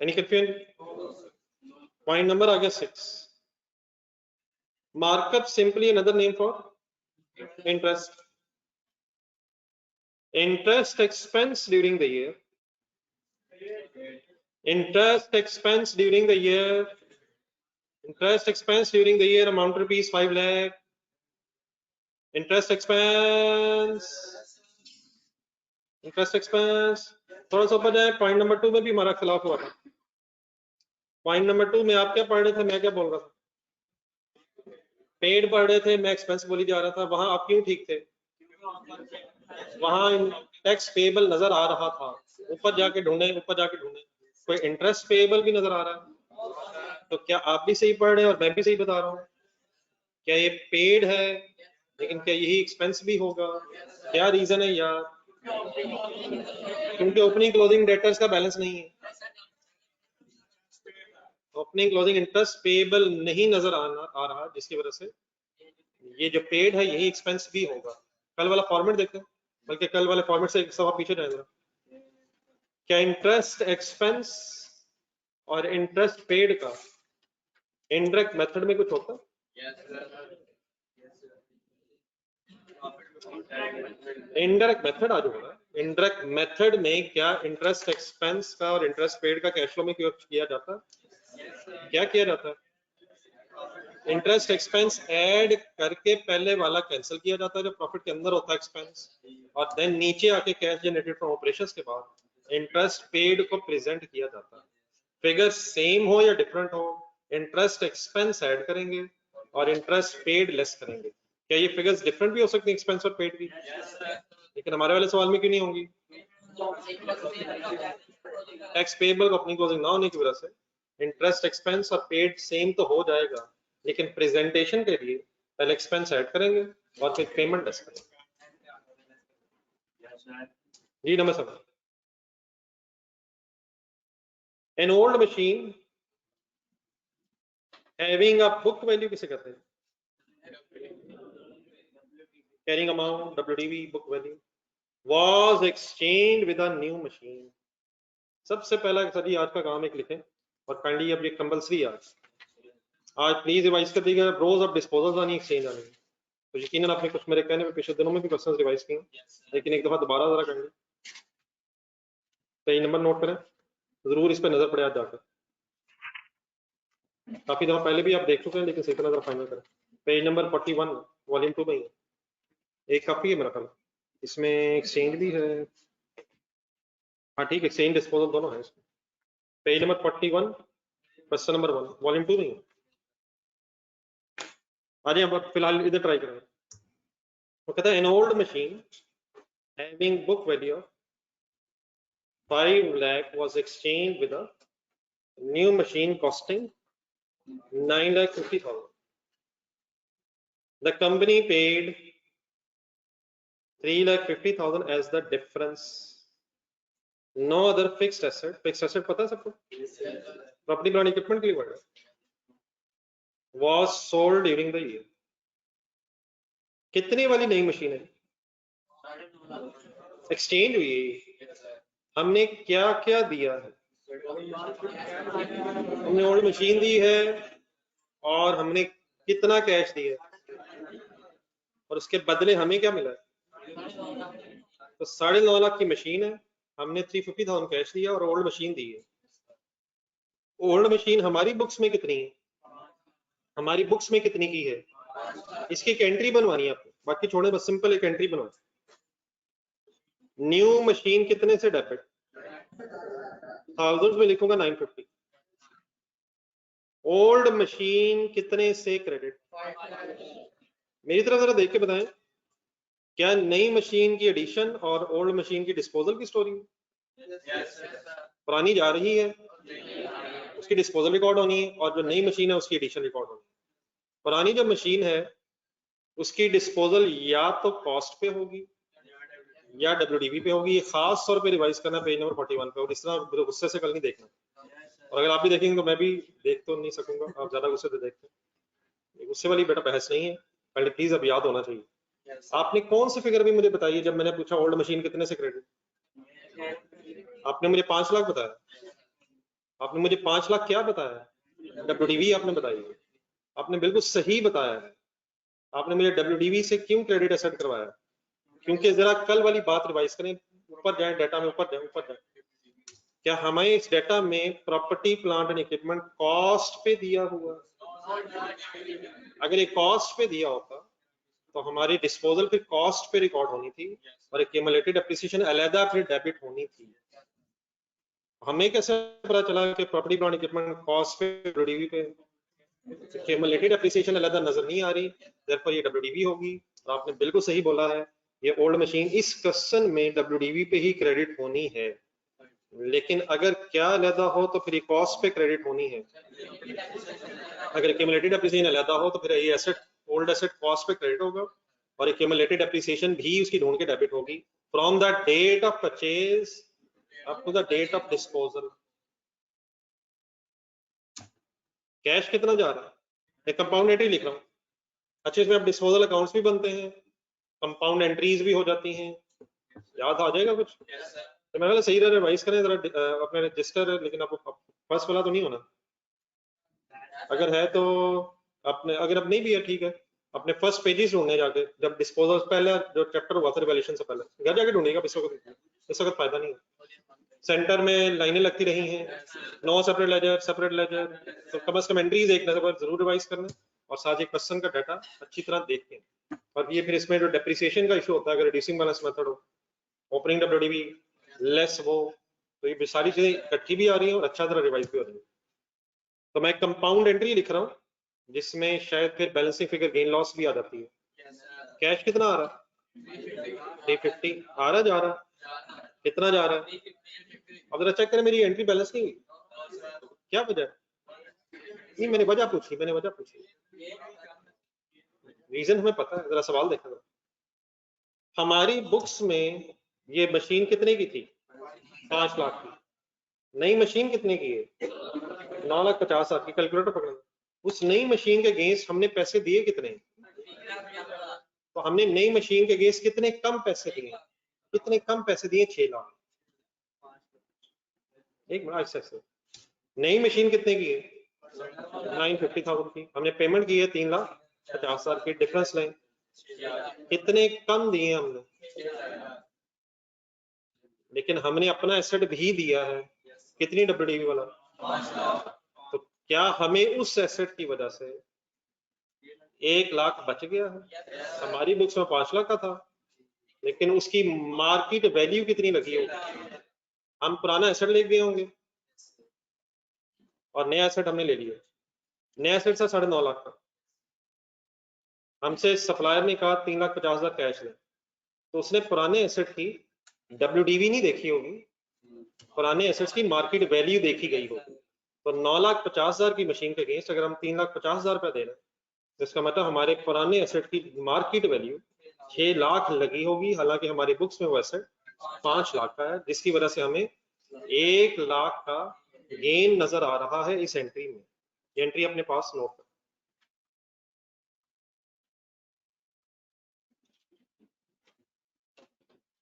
एनी कंफ्यूजन? पॉइंट नंबर आगे 6, markup simply another name for interest. Interest expense during the year, interest expense during the year, interest expense during the year amount rupees 5 lakh. Interest expense, interest expense थोड़ा सा ऊपर जाए, point number 2 में भी हमारा खिलाफ हुआ था। पॉइंट नंबर 2 में आप क्या पढ़ रहे थे, मैं क्या बोल रहा था? पेड पढ़ रहे थे, मैं एक्सपेंस बोली जा रहा था। वहां आप क्यों ठीक थे? वहां टैक्स पेबल नजर आ रहा था। ऊपर जाके ढूंढे, ऊपर जाके ढूंढे, कोई इंटरेस्ट पेबल भी नजर आ रहा है। तो क्या आप भी सही पढ़ रहे हैं और मैं भी सही बता रहा हूँ? क्या ये पेड है, लेकिन क्या यही एक्सपेंस भी होगा? क्या रीजन है यार? क्योंकि ओपनिंग क्लोजिंग डेटर्स का बैलेंस नहीं है, ओपनिंग क्लोजिंग इंटरेस्ट पेबल नहीं नजर आ रहा, जिसकी वजह से ये जो पेड है यही एक्सपेंस भी होगा। कल वाला फॉर्मेट देखते हैं, बल्कि कल वाले फॉर्मेट से एक सवाल पीछे जाएगा। क्या इंटरेस्ट एक्सपेंस और इंटरेस्ट पेड का इनडायरेक्ट मेथड में कुछ होता है? इनडायरेक्ट मेथड आज हो रहा है। इनडायरेक्ट मेथड में क्या इंटरेस्ट एक्सपेंस का और इंटरेस्ट पेड का कैश फ्लो में किया जाता है? क्या किया जाता है? इंटरेस्ट एक्सपेंस ऐड करके पहले वाला कैंसिल किया जाता है जो प्रॉफिट के अंदर होता है एक्सपेंस, और देन नीचे आके कैश जनरेटेड फ्रॉम ऑपरेशंस के बाद इंटरेस्ट पेड को प्रेजेंट किया जाता है। फिगर सेम हो या डिफरेंट हो, इंटरेस्ट एक्सपेंस ऐड करेंगे और इंटरेस्ट पेड लेस करेंगे। क्या ये फिगर्स डिफरेंट भी हो सकती हैं, एक्सपेंस और पेड भी? लेकिन हमारे वाले सवाल में क्यों नहीं होंगी? टैक्स पेबल को अपनी क्लोजिंग ना होने की वजह से इंटरेस्ट एक्सपेंस और पेड सेम तो हो जाएगा, लेकिन प्रेजेंटेशन के लिए पहले एक्सपेंस ऐड करेंगे और फिर पेमेंट डिस्क। जी नमस्कार। An old machine having a book value किसे कहते हैं? Carrying amount, WDV, book value, was exchanged with a new machine। सबसे पहला सर जी आज का काम एक लिखें और काइंडली अब ये कंपल्सरी आज प्लीज रिवाइज कर दीजिएगा। रोज अब डिस्पोजल्स आनी, एक्सचेंज आनी, तो यकीनन आपने कुछ मेरे कहने में पिछले दिनों में भी क्वेश्चंस रिवाइज किए, लेकिन एक दफा दोबारा जरा करेंगे। पेज नंबर नोट करें, जरूर इस पर नजर पड़े आज जाकर। काफी दफा पहले भी आप देख चुके हैं, लेकिन सही तरह जरा फाइनल करें। पेज नंबर 41 वॉल्यूम 2 में ही एक काफी है मेरा ख्याल, इसमें एक्सचेंज भी है। हाँ ठीक है, एक्सचेंज डिस्पोजल दोनों है इसमें। Page number 41 question number 1 volume 2 में ही। आज हम फिलहाल इधर ट्राई करेंगे। वो कहता है N old machine having book value of 5 lakh was exchanged with a new machine costing 9,50,000. The company paid 3,50,000 as the difference. No other fixed asset. Fixed asset पता है सबको? Property plant equipment के लिए word है। Was sold during the year. कितने वाली नई machine है? एक्सचेंज हुई है। हमने क्या क्या दिया है? हमने ओल्ड मशीन दी है और हमने कितना कैश दिया और उसके बदले हमें क्या मिला? तो 9.5 लाख की मशीन है, हमने 350,000 कैश दिया और ओल्ड मशीन दी है। ओल्ड मशीन हमारी बुक्स में कितनी है? हमारी बुक्स में कितनी की है? इसकी एक एंट्री बनवानी है आपको, बाकी छोड़े, बस सिंपल एक एंट्री बनवानी। न्यू मशीन कितने से डेबिट? थाउजेंड्स में लिखूंगा 950। ओल्ड मशीन कितने से क्रेडिट? मेरी तरफ जरा देख के बताएं, क्या नई मशीन की एडिशन और ओल्ड मशीन की डिस्पोजल की स्टोरी? पुरानी जा रही है, उसकी डिस्पोजल रिकॉर्ड होनी है, और जो नई मशीन है उसकी एडिशन रिकॉर्ड होनी है। पुरानी जो मशीन है उसकी डिस्पोजल या तो कॉस्ट पे होगी या WDV पे होगी। ये खास तौर पे रिवाइज करना पेज नंबर 41 पे, और इस तरह गुस्से से कल नहीं देखना। और अगर आप भी देखेंगे तो मैं भी देख तो नहीं सकूंगा, आप ज्यादा गुस्से से देखते हैं। गुस्से वाली बेटा बहस नहीं है, पहले प्लीज अब याद होना चाहिए। आपने कौन सी फिगर भी मुझे बताइए जब मैंने पूछा ओल्ड मशीन कितने से क्रेडिट? आपने मुझे 5 लाख बताया। आपने मुझे 5 लाख क्या बताया? WDV आपने बताई। आपने बिल्कुल सही बताया है। आपने मुझे WDV से क्यों क्रेडिट एसेट करवाया? क्योंकि जरा कल वाली बात रिवाइज करें, ऊपर जाए डेटा में, ऊपर जाए, ऊपर जाए। क्या हमें इस डेटा में property plant and equipment cost पे दिया हुआ? अगर ये कॉस्ट पे दिया होता तो हमारी डिस्पोजल फिर कॉस्ट पे रिकॉर्ड होनी थी और एक्यूमुलेटेड एप्रिसिएशन अलग फिर डेबिट होनी थी। हमें कैसे पता चला कि प्रॉपर्टी प्लांट इक्विपमेंट कॉस्ट पे WDV पे? एक्यूमुलेटेड एप्रिसिएशन अलग नजर नहीं आ रही, देयरफॉर ये WDV होगी। और आपने बिल्कुल सही बोला है, ये ओल्ड मशीन इस क्वेश्चन में WDV पे ही क्रेडिट होनी है, लेकिन अगर क्या अलहदा हो तो फिर कॉस्ट पे क्रेडिट होनी है। अगर एक्यूमुलेटेड एप्रिसिएशन अलहदा हो तो फिर ये एसेट, ओल्ड एसेट कॉस्ट पे क्रेडिट होगा और एक्यूमुलेटेड एप्रिसिएशन भी उसकी ढूंढ के डेबिट होगी from the date of purchase up to the date of disposal. Cash कितना जा रहा है? एक कंपाउंड एंट्री लिख रहा हूँ। अच्छा, इसमें अब डिस्पोजल अकाउंट्स भी बनते हैं, कंपाउंड एंट्रीज भी हो जाती हैं। याद आ जाएगा कुछ? तो मैं सही रहा, रिवाइज करें जरा अपने रजिस्टर, लेकिन आपको फर्स्ट वाला तो नहीं होना। अगर है तो अपने, अगर अब नहीं भी है ठीक है, अपने फर्स्ट पेजेस ढूंढने जाके, जब डिस्पोजल पहले जो चैप्टर हुआ था रिवैल्यूएशन से पहले, घर जाके ढूंढेगा। इस वक्त फायदा नहीं है। सेंटर में लाइनें लगती रही हैं, no separate ledger, separate ledger, तो कम से कम एंट्रीज एक नजर जरूर रिवाइज करना और साथ ही क्वेश्चन का डाटा अच्छी तरह देख के। और ये फिर इसमें जो डेप्रिसिएशन का इशू होता है, अगर रिड्यूसिंग बैलेंस मेथड हो, ओपनिंग WDV लेस वो, तो ये सारी चीजें इकट्ठी भी आ रही है और अच्छा तरह रिवाइज भी हो रही है। तो मैं कंपाउंड एंट्री लिख रहा हूँ जिसमें शायद फिर बैलेंसिंग फिगर गेन लॉस भी आ जाती है। कैश कितना आ रहा? 350 आ रहा, जा रहा? कितना जा रहा है? अब जरा चेक करें, मेरी एंट्री बैलेंस नहीं हुई, क्या वजह? नहीं, मैंने वजह पूछी, मैंने वजह पूछी। रीजन हमें पता है, जरा सवाल देखा था। हमारी बुक्स में ये मशीन कितने की थी? 5 लाख की। नई मशीन कितने की है? 9,50,000 की। कैलकुलेटर पकड़ना। उस नई मशीन के अगेंस्ट हमने पैसे दिए कितने? तो हमने नई मशीन के अगेंस्ट कितने कम पैसे दिए? कितने कम पैसे दिए? 6 लाख। एक मिनट, ऐसे नई मशीन कितने की है? 950,000 की। हमने पेमेंट की है 3,50,000 की। डिफरेंस लें, कितने कम दिए हमने? लेकिन हमने अपना एसेट भी दिया है, कितनी डब्ल्यूडीवी वाला? तो क्या हमें उस एसेट की वजह से 1 लाख बच गया है? हमारी बुक्स में 5 लाख का था, लेकिन उसकी मार्केट वैल्यू कितनी लगी होगी? हम पुराना एसेट ले गए होंगे और नया एसेट हमने ले लिया। नया एसेट था 9.5 लाख का। हमसे सप्लायर ने कहा 3,50,000 कैश लें, तो उसने पुराने एसेट की डब्ल्यूडीवी नहीं देखी होगी, पुराने एसेट्स की मार्केट वैल्यू देखी गई होगी। तो 9,50,000 की मशीन के अगेंस्ट अगर हम 3,50,000 रुपया दे रहे हैं, तो इसका मतलब हमारे पुराने एसेट की मार्केट वैल्यू 6 लाख लगी होगी, हालांकि हमारी बुक्स में वो एसेट 5 लाख का है, जिसकी वजह से हमें 1 लाख का गेन नजर आ रहा है इस एंट्री में। एंट्री अपने पास नोट कर।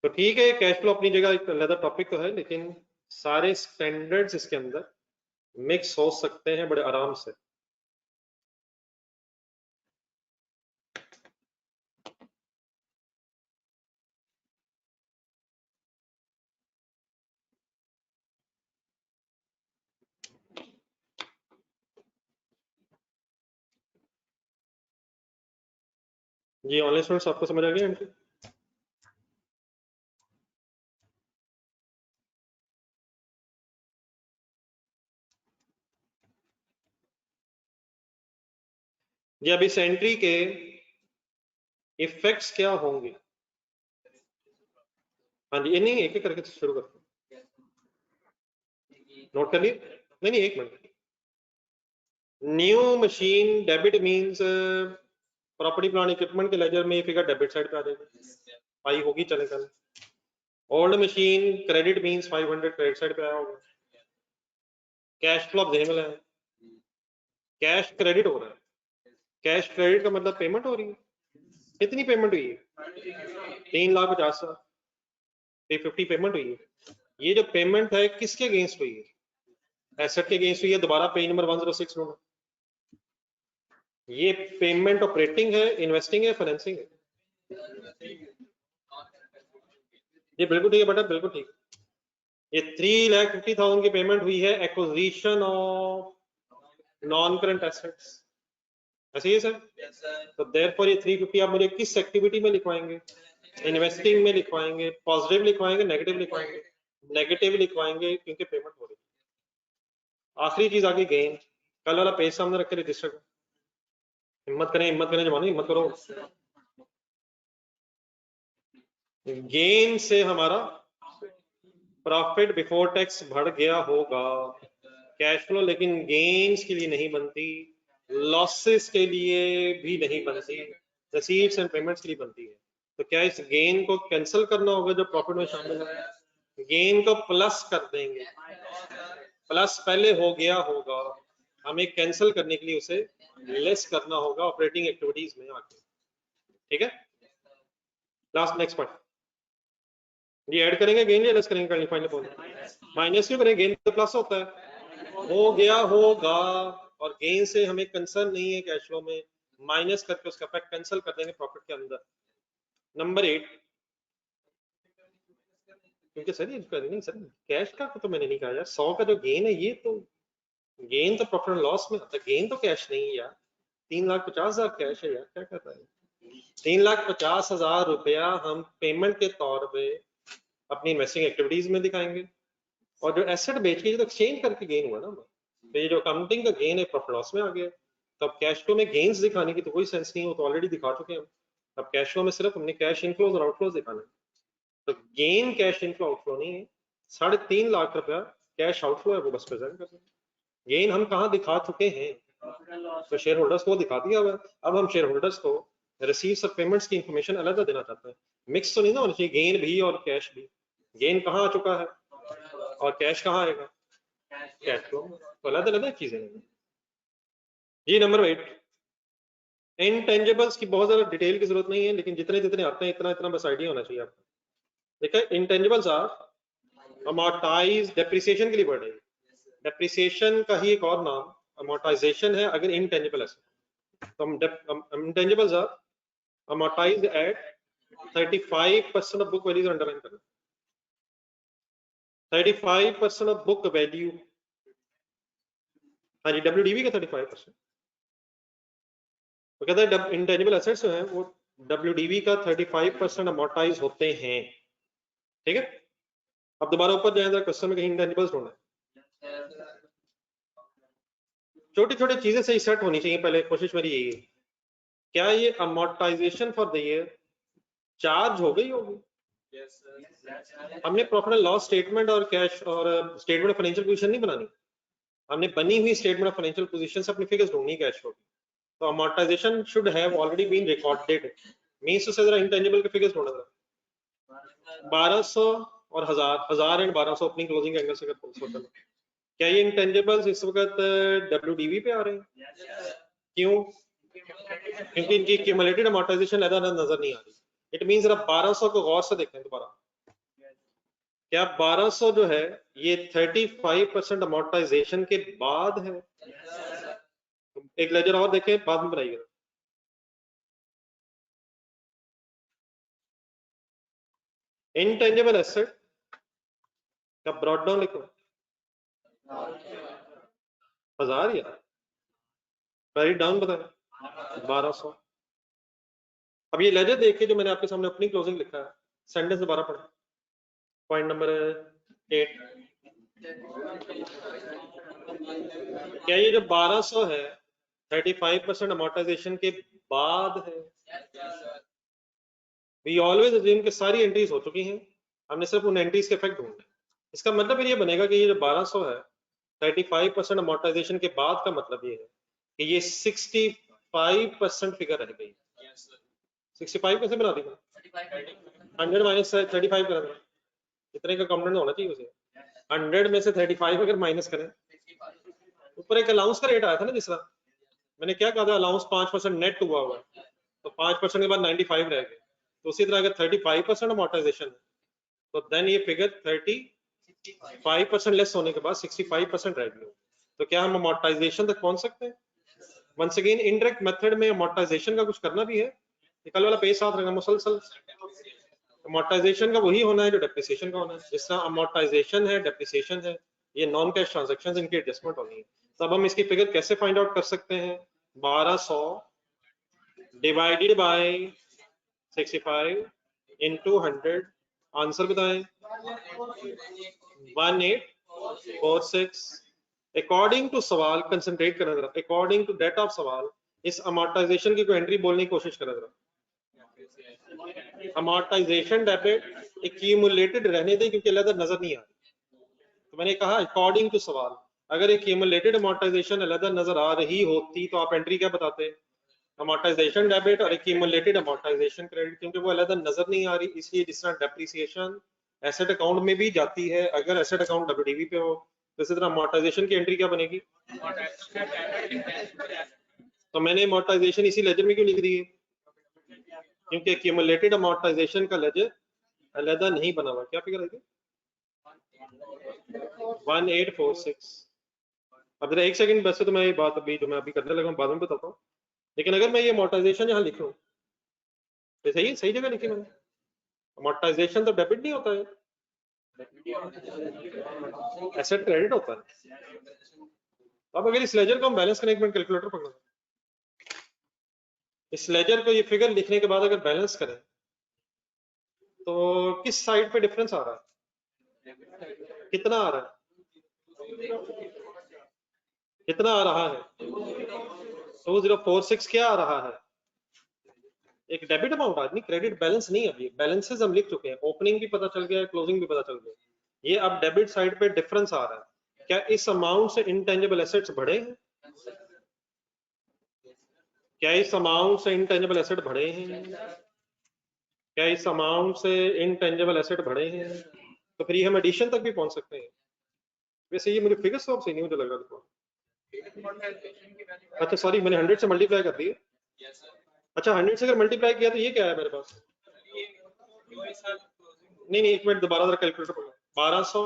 तो ठीक है, कैश फ्लो अपनी जगह एक अलग टॉपिक तो है, लेकिन सारे स्टैंडर्ड्स इसके अंदर मिक्स हो सकते हैं बड़े आराम से। जी ऑनलाइन स्टूडेंट्स, आपको समझ आ गया एंट्री? जी अब इस एंट्री के इफेक्ट्स क्या होंगे? हाँ जी, ये नहीं एक एक करके शुरू करते हैं। नोट कर लिए? नहीं नहीं, एक minute. New machine debit means property plant equipment के लेजर में ये फिगर डेबिट साइड पे आ जाएगी, आई होगी चले कल। Old machine credit means 500 credit side पे आया होगा। कैश फ्लो देने वाला है, कैश क्रेडिट हो रहा है। कैश क्रेडिट का मतलब पेमेंट हो रही है। कितनी पेमेंट हुई है? 3,50,000। 350 पेमेंट हुई है। ये जो पेमेंट है किसके अगेंस्ट हुई है? एसेट के अगेंस्ट हुई है। दोबारा पेज नंबर 106 ढूंढो। ये पेमेंट ऑपरेटिंग है, इन्वेस्टिंग है, फाइनेंसिंग है? ये बिल्कुल ठीक है बेटा, बिल्कुल ठीक है। ये 3,50,000 की पेमेंट हुई है acquisition of non current assets, ऐसे ही है सर? तो देयरफॉर ये 350 आप मुझे किस एक्टिविटी में लिखवाएंगे? इन्वेस्टिंग में लिखवाएंगे, पॉजिटिव लिखवाएंगे, नेगेटिव लिखवाएंगे? नेगेटिव लिखवाएंगे क्योंकि पेमेंट हो रही है। आखिरी चीज आगे गेन। कल वाला पेज सामने रख के रजिस्टर करो। हिम्मत करें जमाने, हिम्मत करो। गेन से हमारा प्रॉफिट बिफोर टैक्स बढ़ गया होगा, कैश फ्लो लेकिन गेन्स के लिए नहीं बनती, लॉसेस के लिए भी नहीं बनती, रिसीट्स एंड पेमेंट्स के लिए बनती है। तो क्या इस गेन को कैंसिल करना होगा जो प्रॉफिट में शामिल है? गेन को प्लस कर देंगे, प्लस पहले हो गया होगा, हमें कैंसिल करने के लिए उसे लेस करना होगा ऑपरेटिंग एक्टिविटीज में आके। ठीक है, लास्ट नेक्स्ट पॉइंट। ये ऐड करेंगे गेन या लेस करेंगे? फाइनल माइनस क्यों करेंगे? गेन तो प्लस होता है। हो गया होगा, और गेन से हमें कंसर्न नहीं है कैश फ्लो में, माइनस करके उसका इफेक्ट कैंसिल कर देंगे प्रॉफिट के अंदर। नंबर 8, क्योंकि सर ये नहीं सर, कैश का तो मैंने नहीं कहा यार, 100 का जो गेन है ये तो गेन तो प्रॉफिट एंड लॉस में आता है, गेन तो कैश नहीं है यार। 3,50,000 कैश है यार, क्या कर रहा है? 3,50,000 रुपया हम पेमेंट के तौर पे अपनी इन्वेस्टिंग एक्टिविटीज में दिखाएंगे, और जो एसेट बेच के जो एक्सचेंज करके गेन हुआ ना, तो ये जो अकाउंटिंग का गेन है प्रॉफिट लॉस में आ गया। तो अब कैश फ्लो में गेन्स दिखाने की तो कोई सेंस नहीं हो, तो ऑलरेडी दिखा चुके हैं हम। अब कैश फ्लो में सिर्फ हमने कैश इनफ्लोज और आउटफ्लोज दिखाना है। तो गेन कैश इनफ्लो आउटफ्लो नहीं है, 3.5 लाख रुपया कैश आउटफ्लो है, वो बस प्रेजेंट कर देंगे। गेन हम कहाँ दिखा चुके हैं? तो शेयर होल्डर्स को दिखा दिया हुआ है। अब हम शेयर होल्डर्स को रिसीव्स और पेमेंट्स की इंफॉर्मेशन अलग देना चाहते हैं। मिक्स तो नहीं ना होना चाहिए, गेन भी और कैश भी। गेन कहाँ आ चुका है और कैश कहाँ आएगा, कैश फ्लो, तो अलग अलग चीजें हैं। ये नंबर 8, इंटेंजिबल्स की बहुत ज्यादा डिटेल की जरूरत नहीं है, लेकिन जितने जितने आते हैं इतना इतना बस आइडिया होना चाहिए आपको। देखिए इंटेंजिबल्स आर अमोर्टाइज, डेप्रिसिएशन के लिए वर्ड है, डेप्रिसिएशन का ही एक और नाम अमोर्टाइजेशन है अगर इंटेंजिबल एसेट। तो intangibles are amortised at 35% of book value underline करना, 35% ऑफ बुक वैल्यू। हाँ जी, WDV का 35%। तो कहते हैं इंटेंजिबल एसेट्स जो हैं वो WDV का 35% अमोर्टाइज होते हैं। ठीक है, अब दोबारा ऊपर जाए जरा, क्वेश्चन में कहीं इंटेंजिबल्स ढूंढना है। छोटी छोटी चीजें सही सेट होनी चाहिए पहले, कोशिश मेरी यही है। क्या ये amortisation for the year charge हो गई होगी? हमने प्रॉफिट एंड लॉस स्टेटमेंट और कैश और स्टेटमेंट ऑफ फाइनेंशियल पोजीशन नहीं बनानी, हमने बनी हुई स्टेटमेंट ऑफ फाइनेंशियल पोजीशन से अपनी फिगर्स ढूंढनी कैश फ्लो की। तो amortisation should have already been recorded, means से जरा इंटेंजिबल के फिगर्स ढूंढना जरा। 1200 और 1000 एंड 1200 अपनी क्लोजिंग एंगल से अगर क्या ये इंटेंजिबल्स इस वक्त WDV पे आ रहे हैं? क्यों? क्योंकि इनकी क्यूमुलेटेड अमोर्टाइजेशन नजर नहीं आ रही। इट मींस जरा 1200 को गौर से देखें दोबारा। क्या 1200 जो है ये 35% अमोर्टाइजेशन के बाद है? एक लेजर और देखें, बाद में बनाइएगा। इंटेंजिबल एसेट का ब्रॉड डाउन लिखो 1000 या वेरी डाउन बताए 1200। अब ये लेजर देखिए जो मैंने आपके सामने अपनी क्लोजिंग लिखा है, सेंटेंस दोबारा पढ़े, पॉइंट नंबर 8। क्या ये जो 1200 है 35% अमोर्टाइजेशन के बाद है? वी ऑलवेज अज्यूम कि सारी एंट्रीज हो चुकी हैं, हमने सिर्फ उन एंट्रीज के इफेक्ट ढूंढने। इसका मतलब फिर ये बनेगा कि ये जो 1200 है 35% अमोर्टाइजेशन के बाद का मतलब ये है कि ये 65% फिगर रह गई। 65 कैसे बना दी? 100 माइनस 35 कर देना, इतने का कॉम्पोनेंट होना चाहिए उसे। 100 में से 35 अगर माइनस करें, ऊपर एक अलाउंस का रेट आया था ना, जिस तरह मैंने क्या कहा था, अलाउंस 5% नेट हुआ हुआ है, तो 5% के बाद 95 रह गए। तो उसी तरह अगर 35% अमोर्टाइजेशन है तो देन ये फिगर 35% लेस होने के बाद 65% रह गई। तो क्या हम अमोर्टाइजेशन तक पहुंच सकते हैं? वंस अगेन इनडायरेक्ट मेथड में अमोर्टाइजेशन का कुछ करना भी है, कल वाला पेज साथ रखना, मुसलसल अमोर्टाइजेशन का वही होना है जो डेप्रिसिएशन का होना है। जिस तरह अमोर्टाइजेशन है, डेप्रिसिएशन है, ये नॉन कैश ट्रांजैक्शंस, इनकी एडजस्टमेंट होनी है। तो अब हम इसकी फिगर कैसे फाइंड आउट कर सकते हैं? 1200 डिवाइडेड बाय 65 इनटू 100, आंसर बताएं 1846। अकॉर्डिंग टू सवाल कंसंट्रेट करना जरा, अकॉर्डिंग टू डेटा ऑफ सवाल इस अमोर्टाइजेशन की कोई एंट्री बोलने की कोशिश करें जरा। अमोर्टाइजेशन डेबिट एक्यूमुलेटेड रहने दें क्योंकि अलग नजर नहीं आ रही। तो मैंने कहा अकॉर्डिंग टू सवाल, अगर एक्यूमुलेटेड अमोर्टाइजेशन अलग नजर आ रही होती तो आप एंट्री क्या बताते? अमोर्टाइजेशन डेबिट और एक्यूमुलेटेड अमोर्टाइजेशन क्रेडिट, क्योंकि वो अलग नजर नहीं आ रही, इसलिए जिस तरह डेप्रिसिएशन एसेट अकाउंट में भी जाती है, अगर एसेट अकाउंट WDV पे हो, तो इसी तरह अमोर्टाइजेशन की एंट्री क्या बनेगी? तो मैंने अमोर्टाइजेशन इसी लेजर में क्यों लिख दी है? क्योंकि एक्यूमुलेटेड अमोर्टाइजेशन का लेजर अलग नहीं बना हुआ। क्या फिगर है? 1846। अब जरा एक सेकंड, वैसे तो मैं ये बात अभी जो मैं अभी करने लगा हूं बाद में बताता हूँ, लेकिन अगर मैं ये अमोर्टाइजेशन यहाँ लिखूं तो सही जगह लिखी मैंने। अमोर्टाइजेशन तो डेबिट नहीं होता है, एसेट क्रेडिट होता है। अब अगर इस लेजर को हम बैलेंस करने, एक मिनट कैलकुलेटर पकड़ना, इस लेजर को ये फिगर लिखने के बाद अगर बैलेंस करें तो किस साइड पे डिफरेंस आ रहा है? कितना आ रहा है? कितना आ रहा है? 2046 क्या आ रहा है? एक डेबिट अमाउंट आदमी, क्रेडिट बैलेंस नहीं। अभी बैलेंसेस हम लिख चुके हैं, ओपनिंग भी पता चल गया, क्लोजिंग भी पता चल गया, ये अब डेबिट साइड पे डिफरेंस आ रहा है। क्या इस अमाउंट से इंटेंजिबल एसेट्स बढ़े हैं? क्या इस अमाउंट से इंटेंजिबल एसेट बढ़े हैं? क्या इस अमाउंट से इंटेंजिबल एसेट बढ़े हैं? तो फिर ये हम एडिशन तक भी पहुंच सकते हैं। वैसे ये मुझे फिगर्स तो सही नहीं मुझे लग रहा। अच्छा सॉरी, मैंने 100 से मल्टीप्लाई कर दिए। अच्छा 100 से अगर मल्टीप्लाई किया तो ये क्या है मेरे पास? नहीं एक मिनट दोबारा जरा कैलकुलेटर पढ़ो। 1200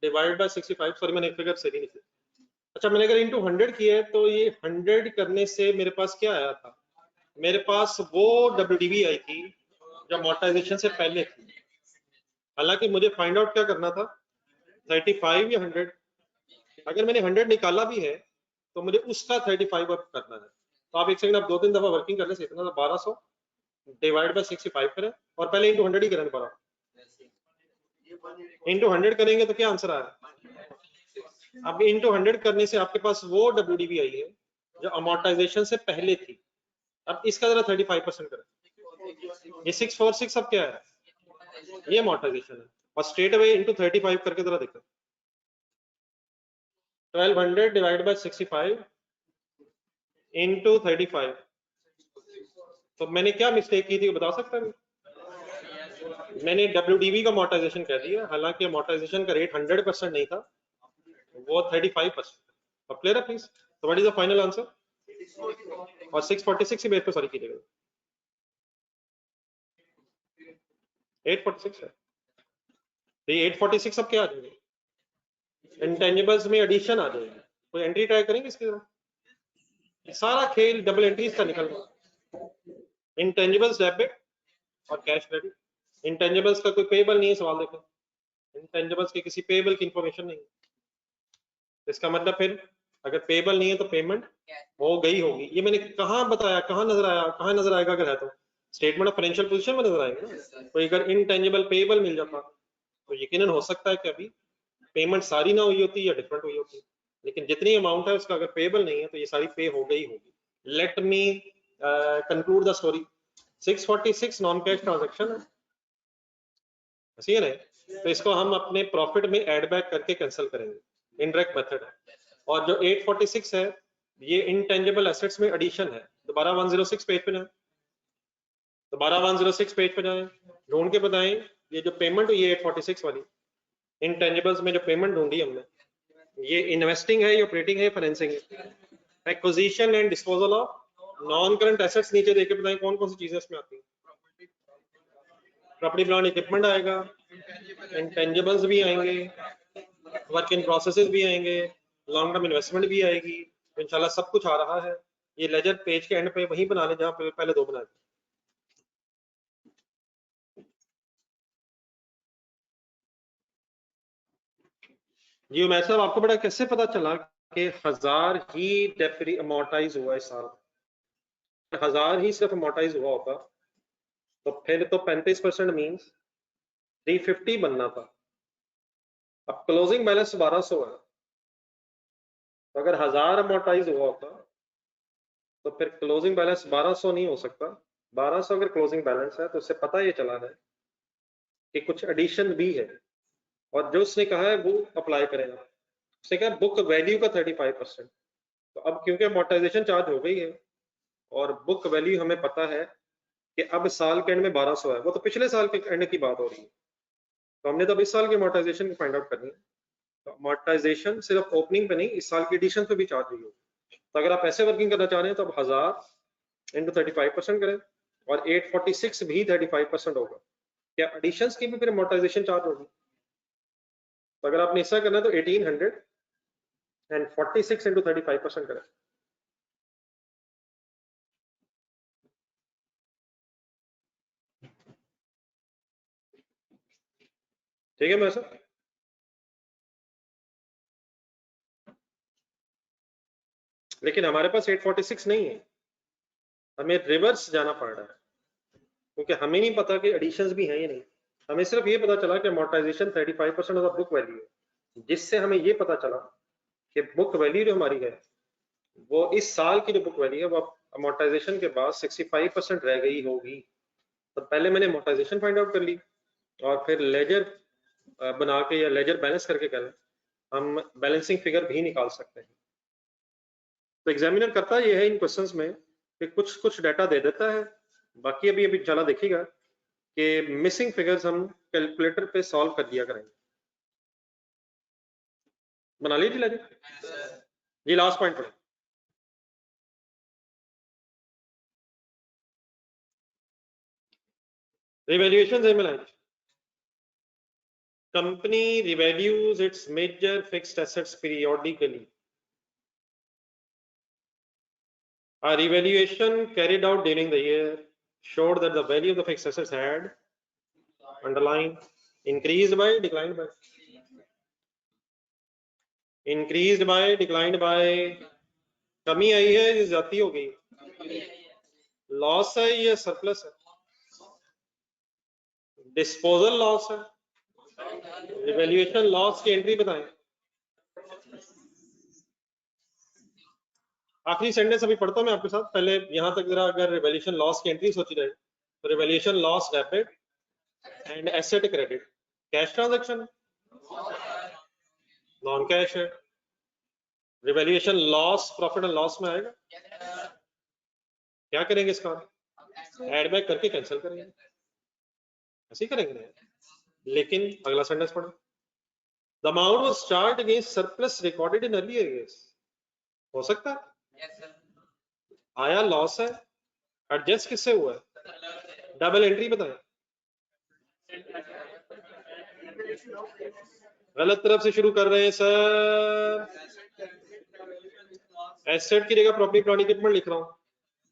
डिवाइड बाय 65, सॉरी मैंने फिगर सही नहीं किया। अच्छा मैंने अगर इनटू 100 किया है तो ये 100 करने से मेरे पास क्या आया था? मेरे पास वो WDV आई थी जो अमोर्टाइजेशन से पहले थी। हालांकि मुझे फाइंड आउट क्या करना था, 35 या 100। अगर मैंने 100 निकाला भी है तो मुझे उसका 35 अब करना है। तो आप एक सेकंड, आप 2-3 दफा वर्किंग करने से इतना 1200 डिवाइड बाय 65 करें और पहले इंटू 100 ही करें दोबारा। इंटू 100 करेंगे तो क्या आंसर आया? अब इंटू 100 करने से आपके पास वो WDV आई है जो अमोर्टाइजेशन से पहले थी। अब इसका जरा 35% करें। ये 646 अब क्या है? ये अमोर्टाइजेशन है। और स्ट्रेट अवे इंटू 35 करके जरा देखो। 1200 डिवाइड बाय 65 इंटू 35। तो मैंने क्या मिस्टेक की थी बता सकता हूँ? मैंने WDV का अमोर्टाइजेशन कह दिया, हालांकि अमोर्टाइजेशन का रेट 100% नहीं था, वो 35%। अब क्लियर है प्लीज? तो what is the final answer? और 646 की बेस पे सॉरी कीजिएगा, 846 है। तो ये 846 अब क्या आ जाएगा? इंटेंजिबल्स में एडिशन आ जाएगी। कोई एंट्री ट्राई करेंगे इसकी तरफ? सारा खेल डबल एंट्रीज का निकल रहा। इंटेंजिबल्स डेबिट और कैश क्रेडिट। इंटेंजिबल्स का कोई पेबल नहीं है, सवाल देखो। इंटेंजिबल्स की किसी पेबल की इंफॉर्मेशन नहीं है। इसका मतलब फिर अगर पेबल नहीं है तो पेमेंट हो गई होगी। ये मैंने कहाँ बताया, कहाँ नजर आया, कहाँ नजर आएगा अगर है तो? स्टेटमेंट ऑफ फाइनेंशियल पोजीशन में नजर आएगा ना। तो अगर इनटेंजिबल पेबल मिल जाता तो यकीनन हो सकता है कि अभी पेमेंट सारी ना हुई होती या डिफरेंट हुई होती, लेकिन जितनी अमाउंट है उसका अगर पेबल नहीं है तो ये सारी पे हो गई होगी। Let me conclude the story. 646 non cash transaction है, ऐसी है ना? तो इसको हम अपने प्रॉफिट में ऐड बैक करके कैंसिल करेंगे, इनडायरेक्ट मेथड है। और जो 846 है ये इनटेंजिबल एसेट्स में एडिशन है। दोबारा 106 पेज पे जाए, दोबारा 106 पेज पे जाए, ढूंढ के बताएं ये जो पेमेंट हुई है 846 वाली इनटेंजिबल्स में, जो पेमेंट ढूंढी हमने, ये इन्वेस्टिंग है, ये ऑपरेटिंग है, फाइनेंसिंग है। Acquisition and disposal of non current assets नीचे देके बताएं कौन कौन सी चीजें इसमें आती हैं। प्रॉपर्टी प्लांट इक्विपमेंट आएगा, इंटेंजिबल्स भी आएंगे, वर्क इन प्रोसेसेस भी आएंगे, लॉन्ग टर्म इन्वेस्टमेंट भी आएगी। इंशाल्लाह सब कुछ आ रहा है। ये लेजर पेज के एंड पे वहीं बना ले जहां पे पहले दो बनाए थे। जी उमैर साहब, आपको बड़ा कैसे पता चला कि 1000 ही डेप्री अमोर्टाइज हुआ इस साल? 1000 ही सिर्फ अमोर्टाइज हुआ होता तो फिर तो 35% मीन्स 350 बनना था। अब क्लोजिंग बैलेंस 1200 है, तो अगर 1000 अमोर्टाइज हुआ होता तो फिर क्लोजिंग बैलेंस 1200 नहीं हो सकता। 1200 अगर क्लोजिंग बैलेंस है तो उससे पता ये चला है कि कुछ एडिशन भी है, और जो उसने कहा है वो अप्लाई करेगा। उसने कहा बुक वैल्यू का 35%। तो अब क्योंकि अमोर्टाइजेशन चार्ज हो गई है और बुक वैल्यू हमें पता है कि अब साल के एंड में 1200 है, वो तो पिछले साल के एंड की बात हो रही है, तो हमने तो अब इस साल की अमोर्टाइजेशन फाइंड आउट करनी है। तो अमोर्टाइजेशन सिर्फ ओपनिंग पे नहीं, इस साल की एडिशन पे भी चार्ज हुई होगी। तो अगर आप ऐसे वर्किंग करना चाह रहे हैं तो अब 1000 इंटू 35% करें और 846 भी 35% होगा। क्या एडिशंस की भी फिर अमोर्टाइजेशन चार्ज होगी? तो अगर आपने ऐसा करना है तो 1846 इंटू 35% करें। ठीक है मैं सर, लेकिन हमारे पास 846 नहीं है, हमें रिवर्स जाना पड़ रहा है क्योंकि हमें नहीं पता कि एडिशंस भी हैं या नहीं। हमें सिर्फ ये पता चला कि अमोर्टाइजेशन 35% ऑफ बुक वैल्यू है, जिससे हमें ये पता चला कि बुक वैल्यू जो हमारी है वो इस साल की जो बुक वैल्यू है वो अमोर्टाइजेशन के बाद 65% रह गई होगी। तो पहले मैंने अमोर्टाइजेशन फाइंड आउट कर ली और फिर लेजर बना के या लेजर बैलेंस करके करें, हम बैलेंसिंग फिगर भी निकाल सकते हैं। तो एग्जामिनर करता ये है इन क्वेश्चंस में कि कुछ डाटा दे देता है, बाकी अभी इंशाल्लाह देखिएगा कि मिसिंग फिगर्स हम कैलकुलेटर पे सॉल्व कर दिया करेंगे। बना लीजिए लगे जी, लास्ट पॉइंट पढ़े। रिवैल्यूएशन से मिलाएं। Company revalues its major fixed assets periodically. A revaluation carried out during the year showed that the value of the fixed assets had underlined increased by, declined by, increased by, declined by, कमी आई है या ज्यादा हो गई, loss है या surplus है, disposal loss है, रिवैल्यूएशन लॉस की एंट्री बताएं। आखिरी सेंटेंस अभी पढ़ता हूं मैं आपके साथ, पहले यहां तक जरा अगर रिवैल्यूएशन लॉस की एंट्री सोची रहे तो revaluation loss debit and asset credit cash transaction non cash है, revaluation loss profit and loss में आएगा। क्या करेंगे इसका, एड बैक करके कैंसिल करेंगे, ऐसे ही करेंगे ना। लेकिन अगला सेंटेंस पढ़ो, the amount was charged against surplus recorded in earlier years. हो सकता है आया लॉस है, एडजस्ट किससे हुआ है, डबल एंट्री बताएं। गलत तरफ से शुरू कर रहे हैं सर, एसेट की जगह प्रॉपर्टी प्लांट इक्विपमेंट लिख रहा हूं,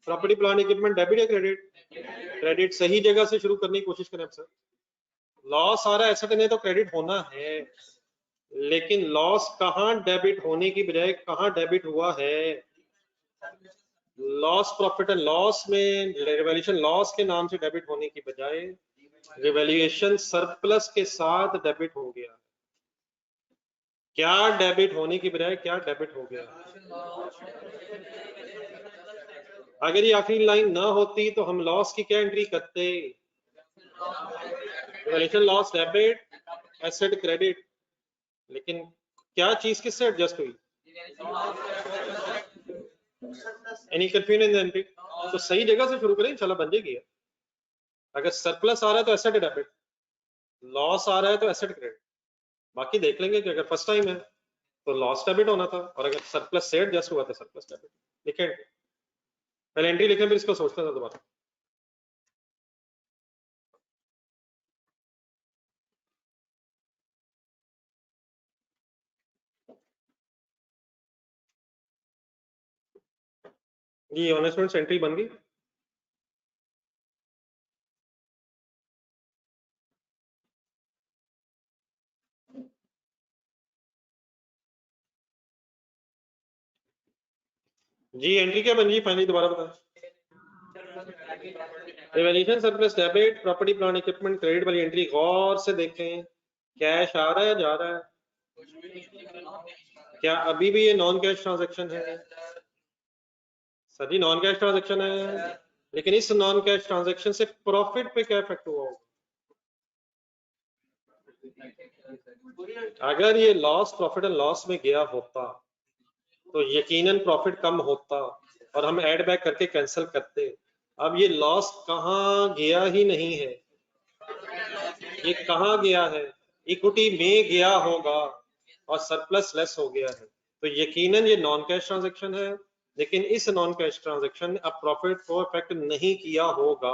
प्रॉपर्टी प्लांट इक्विपमेंट डेबिट या क्रेडिट, क्रेडिट सही जगह से शुरू करने की कोशिश करें सर। लॉस आ रहा है एसेट में तो क्रेडिट होना है, लेकिन लॉस कहां डेबिट होने की बजाय कहां डेबिट हुआ है, लॉस प्रॉफिट एंड लॉस में रिवैल्यूएशन लॉस के नाम से डेबिट होने की बजाय रिवैल्यूएशन सरप्लस के साथ डेबिट हो गया। क्या डेबिट होने की बजाय क्या डेबिट हो गया। अगर ये आखिरी लाइन ना होती तो हम लॉस की क्या एंट्री करते, revaluation loss debit asset credit, लेकिन क्या चीज किससे एडजस्ट हुई, एनी कंफ्यूजन इन एंट्री। तो सही जगह से शुरू करें इंशाल्लाह बन जाएगी। अगर सरप्लस आ रहा है तो एसेट डेबिट, लॉस आ रहा है तो एसेट क्रेडिट, बाकी देख लेंगे कि अगर फर्स्ट टाइम है तो लॉस डेबिट होना था, और अगर सरप्लस से एडजस्ट हुआ तो सरप्लस डेबिट। लिखे पहले एंट्री लिखें, फिर इसको सोचते हैं दोबारा। जी ऑनेस्टमेंट एंट्री बन गई। जी एंट्री क्या बन गई फाइनली, दोबारा बताएं। Revaluation surplus debit property plant equipment credit वाली एंट्री गौर से देखें, कैश आ रहा है जा रहा है, क्या अभी भी ये नॉन कैश ट्रांजैक्शन है, सर जी नॉन कैश ट्रांजैक्शन है, लेकिन इस नॉन कैश ट्रांजैक्शन से प्रॉफिट पे क्या इफेक्ट हुआ होगा। अगर ये लॉस प्रॉफिट एंड लॉस में गया होता तो यकीनन प्रॉफिट कम होता और हम ऐड बैक करके कैंसिल करते। अब ये लॉस कहाँ गया ही नहीं है, ये कहाँ गया है, इक्विटी में गया होगा और सरप्लस लेस हो गया है, तो यकीनन ये नॉन कैश ट्रांजैक्शन है। लेकिन इस नॉन कैश ट्रांजैक्शन ने अब प्रॉफिट को इफेक्ट नहीं किया होगा,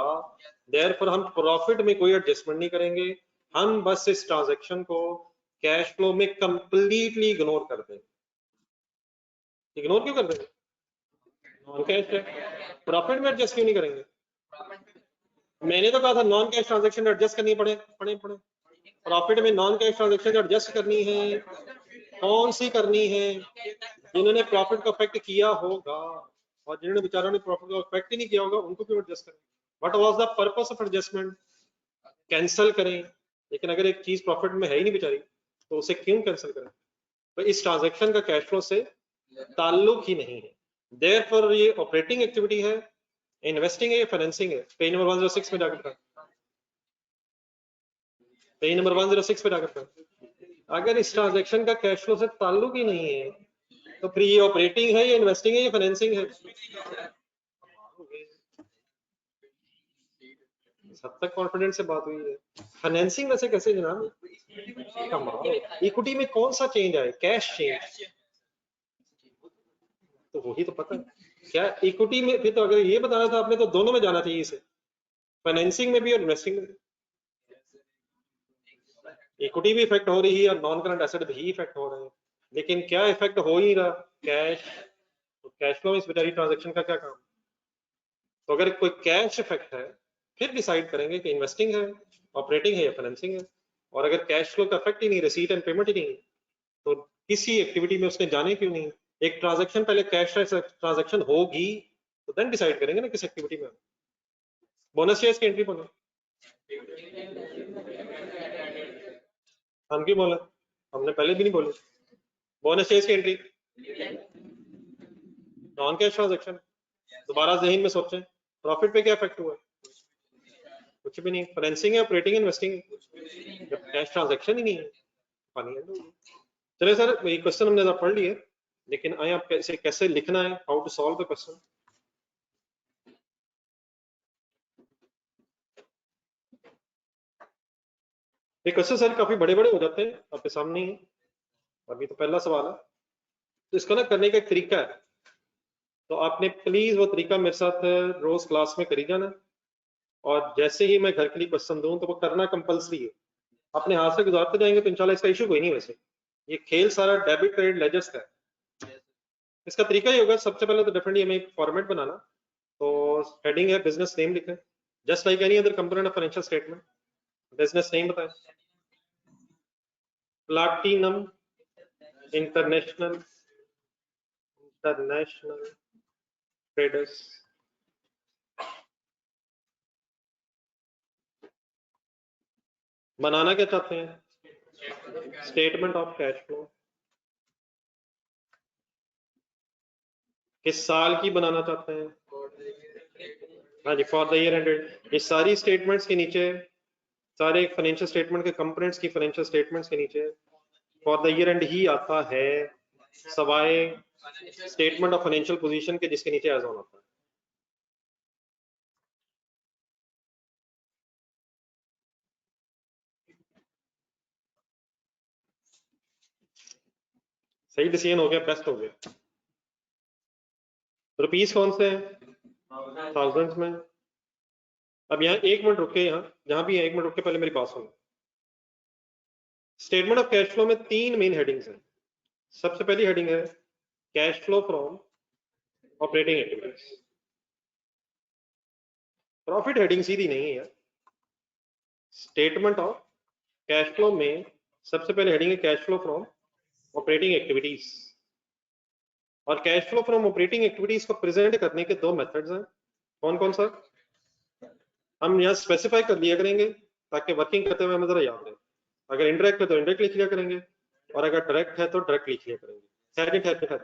देयरफॉर हम प्रॉफिट में कोई एडजस्टमेंट नहीं करेंगे, हम बस इस ट्रांजैक्शन को कैश फ्लो में कंप्लीटली इग्नोर कर देंगे। इग्नोर क्यों कर देंगे, नॉन कैश है, प्रॉफिट में एडजस्ट क्यों नहीं करेंगे। मैंने तो कहा था नॉन कैश ट्रांजैक्शन एडजस्ट करनी पड़े, प्रॉफिट में नॉन कैश ट्रांजैक्शन एडजस्ट करनी है, कौन सी करनी है, जिन्होंने प्रॉफिट को अफेक्ट किया होगा, और जिन्होंने बेचारों ने प्रॉफिट को अफेक्ट ही नहीं किया होगा उनको क्यों एडजस्ट करें। What was the purpose of adjustment, cancel करें, लेकिन अगर एक चीज प्रॉफिट में है ही नहीं बेचारी तो उसे क्यों कैंसिल करें। तो इस ट्रांजैक्शन का कैश फ्लो से ताल्लुक ही नहीं है, देयरफॉर ये ऑपरेटिंग एक्टिविटी है, इन्वेस्टिंग है, फाइनेंसिंग है। पेज नंबर 106 में जाकर पेज नंबर 106 पे जाकर अगर इस ट्रांजैक्शन का कैश फ्लो से ताल्लुक ही नहीं है तो फिर ये ऑपरेटिंग है, ये इन्वेस्टिंग है, ये फाइनेंसिंग है। हद तक कॉन्फिडेंस से बात हुई है। फाइनेंसिंग में से कैसे जनाब? कमाल, इक्विटी में कौन सा चेंज आए? कैश चेंज, तो वही तो पता है क्या इक्विटी में। फिर तो अगर ये बताना था आपने तो दोनों में जाना चाहिए इसे, फाइनेंसिंग में भी और इन्वेस्टिंग में भी। इक्विटी भी इफेक्ट हो रही है और नॉन करंट एसेट भी इफेक्ट हो रहे हैं, लेकिन क्या इफेक्ट हो ही रहा? कैश। तो कैश फ्लो में इस बेचारी ट्रांजेक्शन का क्या काम? तो अगर कोई कैश इफेक्ट है फिर डिसाइड करेंगे कि इन्वेस्टिंग है, ऑपरेटिंग है या फाइनेंसिंग है। और अगर कैश फ्लो का इफेक्ट ही नहीं, रिसीट एंड पेमेंट ही नहीं, तो किसी एक्टिविटी में उसने जाने क्यों नहीं? एक ट्रांजेक्शन पहले कैश ट्रांजेक्शन होगी तो देन डिसाइड करेंगे ना किस एक्टिविटी में। बोनस शेयर्स की एंट्री बोलो, हम क्यों बोले? हमने पहले भी नहीं बोले। बोनस शेयर्स की एंट्री नॉन कैश ट्रांजेक्शन, दोबारा जहन में सोचें प्रॉफिट पे क्या इफेक्ट हुआ? कुछ भी नहीं। फाइनेंसिंग है, ऑपरेटिंग, इन्वेस्टिंग, जब कैश ट्रांजेक्शन ही नहीं है पानी है। चलिए सर, ये क्वेश्चन हमने पढ़ लिए, लेकिन आए आप कैसे कैसे लिखना है, how to solve the question. ये क्वेश्चन सर काफी बड़े बड़े हो जाते हैं, आपके सामने ही है। अभी तो पहला सवाल है, तो इसको ना करने का एक तरीका है, तो आपने प्लीज वो तरीका मेरे साथ रोज क्लास में करी जाना, और जैसे ही मैं घर के लिए क्वेश्चन दूं तो वो करना कंपल्सरी है। अपने हाथ से गुजारते जाएंगे तो इंशाल्लाह इसका इशू कोई नहीं। वैसे ये खेल सारा डेबिट क्रेडिट लेजर्स का है। इसका तरीका ही होगा, सबसे पहले तो डेफिनेटली हमें एक फॉर्मेट बनाना। तो हेडिंग है बिजनेस नेम लिखें, just like any other component of financial statement. Business name बताएं, प्लाटिनम इंटरनेशनल ट्रेडर्स। बनाना क्या चाहते हैं? Statement of cash flow. किस साल की बनाना चाहते हैं? हाँ जी, फॉर द ईयर एंडेड। ये सारी स्टेटमेंट्स के नीचे, सारे फाइनेंशियल स्टेटमेंट के कंपोनेंट्स की फाइनेंशियल स्टेटमेंट्स के नीचे for the year and he आता है, सवाए स्टेटमेंट ऑफ फाइनेंशियल पोजीशन के जिसके नीचे एज ऑन आता है। सही डिसीजन हो गया, बेस्ट हो गया। रुपीस कौन से हैं? थाउजेंड्स में। अब यहाँ एक मिनट रुके, यहाँ जहां भी है एक मिनट रुके, पहले मेरी बात सुनो। स्टेटमेंट ऑफ कैश फ्लो में तीन मेन हेडिंग्स हैं। सबसे पहली हेडिंग है cash flow from operating activities. Profit heading सीधी नहीं है। स्टेटमेंट ऑफ कैश फ्लो में सबसे पहले हेडिंग है cash flow from operating activities. और cash flow from operating activities को प्रेजेंट करने के दो मेथड्स हैं। कौन कौन सा? हम यहाँ स्पेसिफाई कर लिया करेंगे ताकि वर्किंग करते हुए हमें जरा याद रहे। अगर इनडायरेक्ट है तो इनडायरेक्ट लिख लिया करेंगे, और अगर डायरेक्ट है तो डायरेक्ट लिख लिया करेंगे।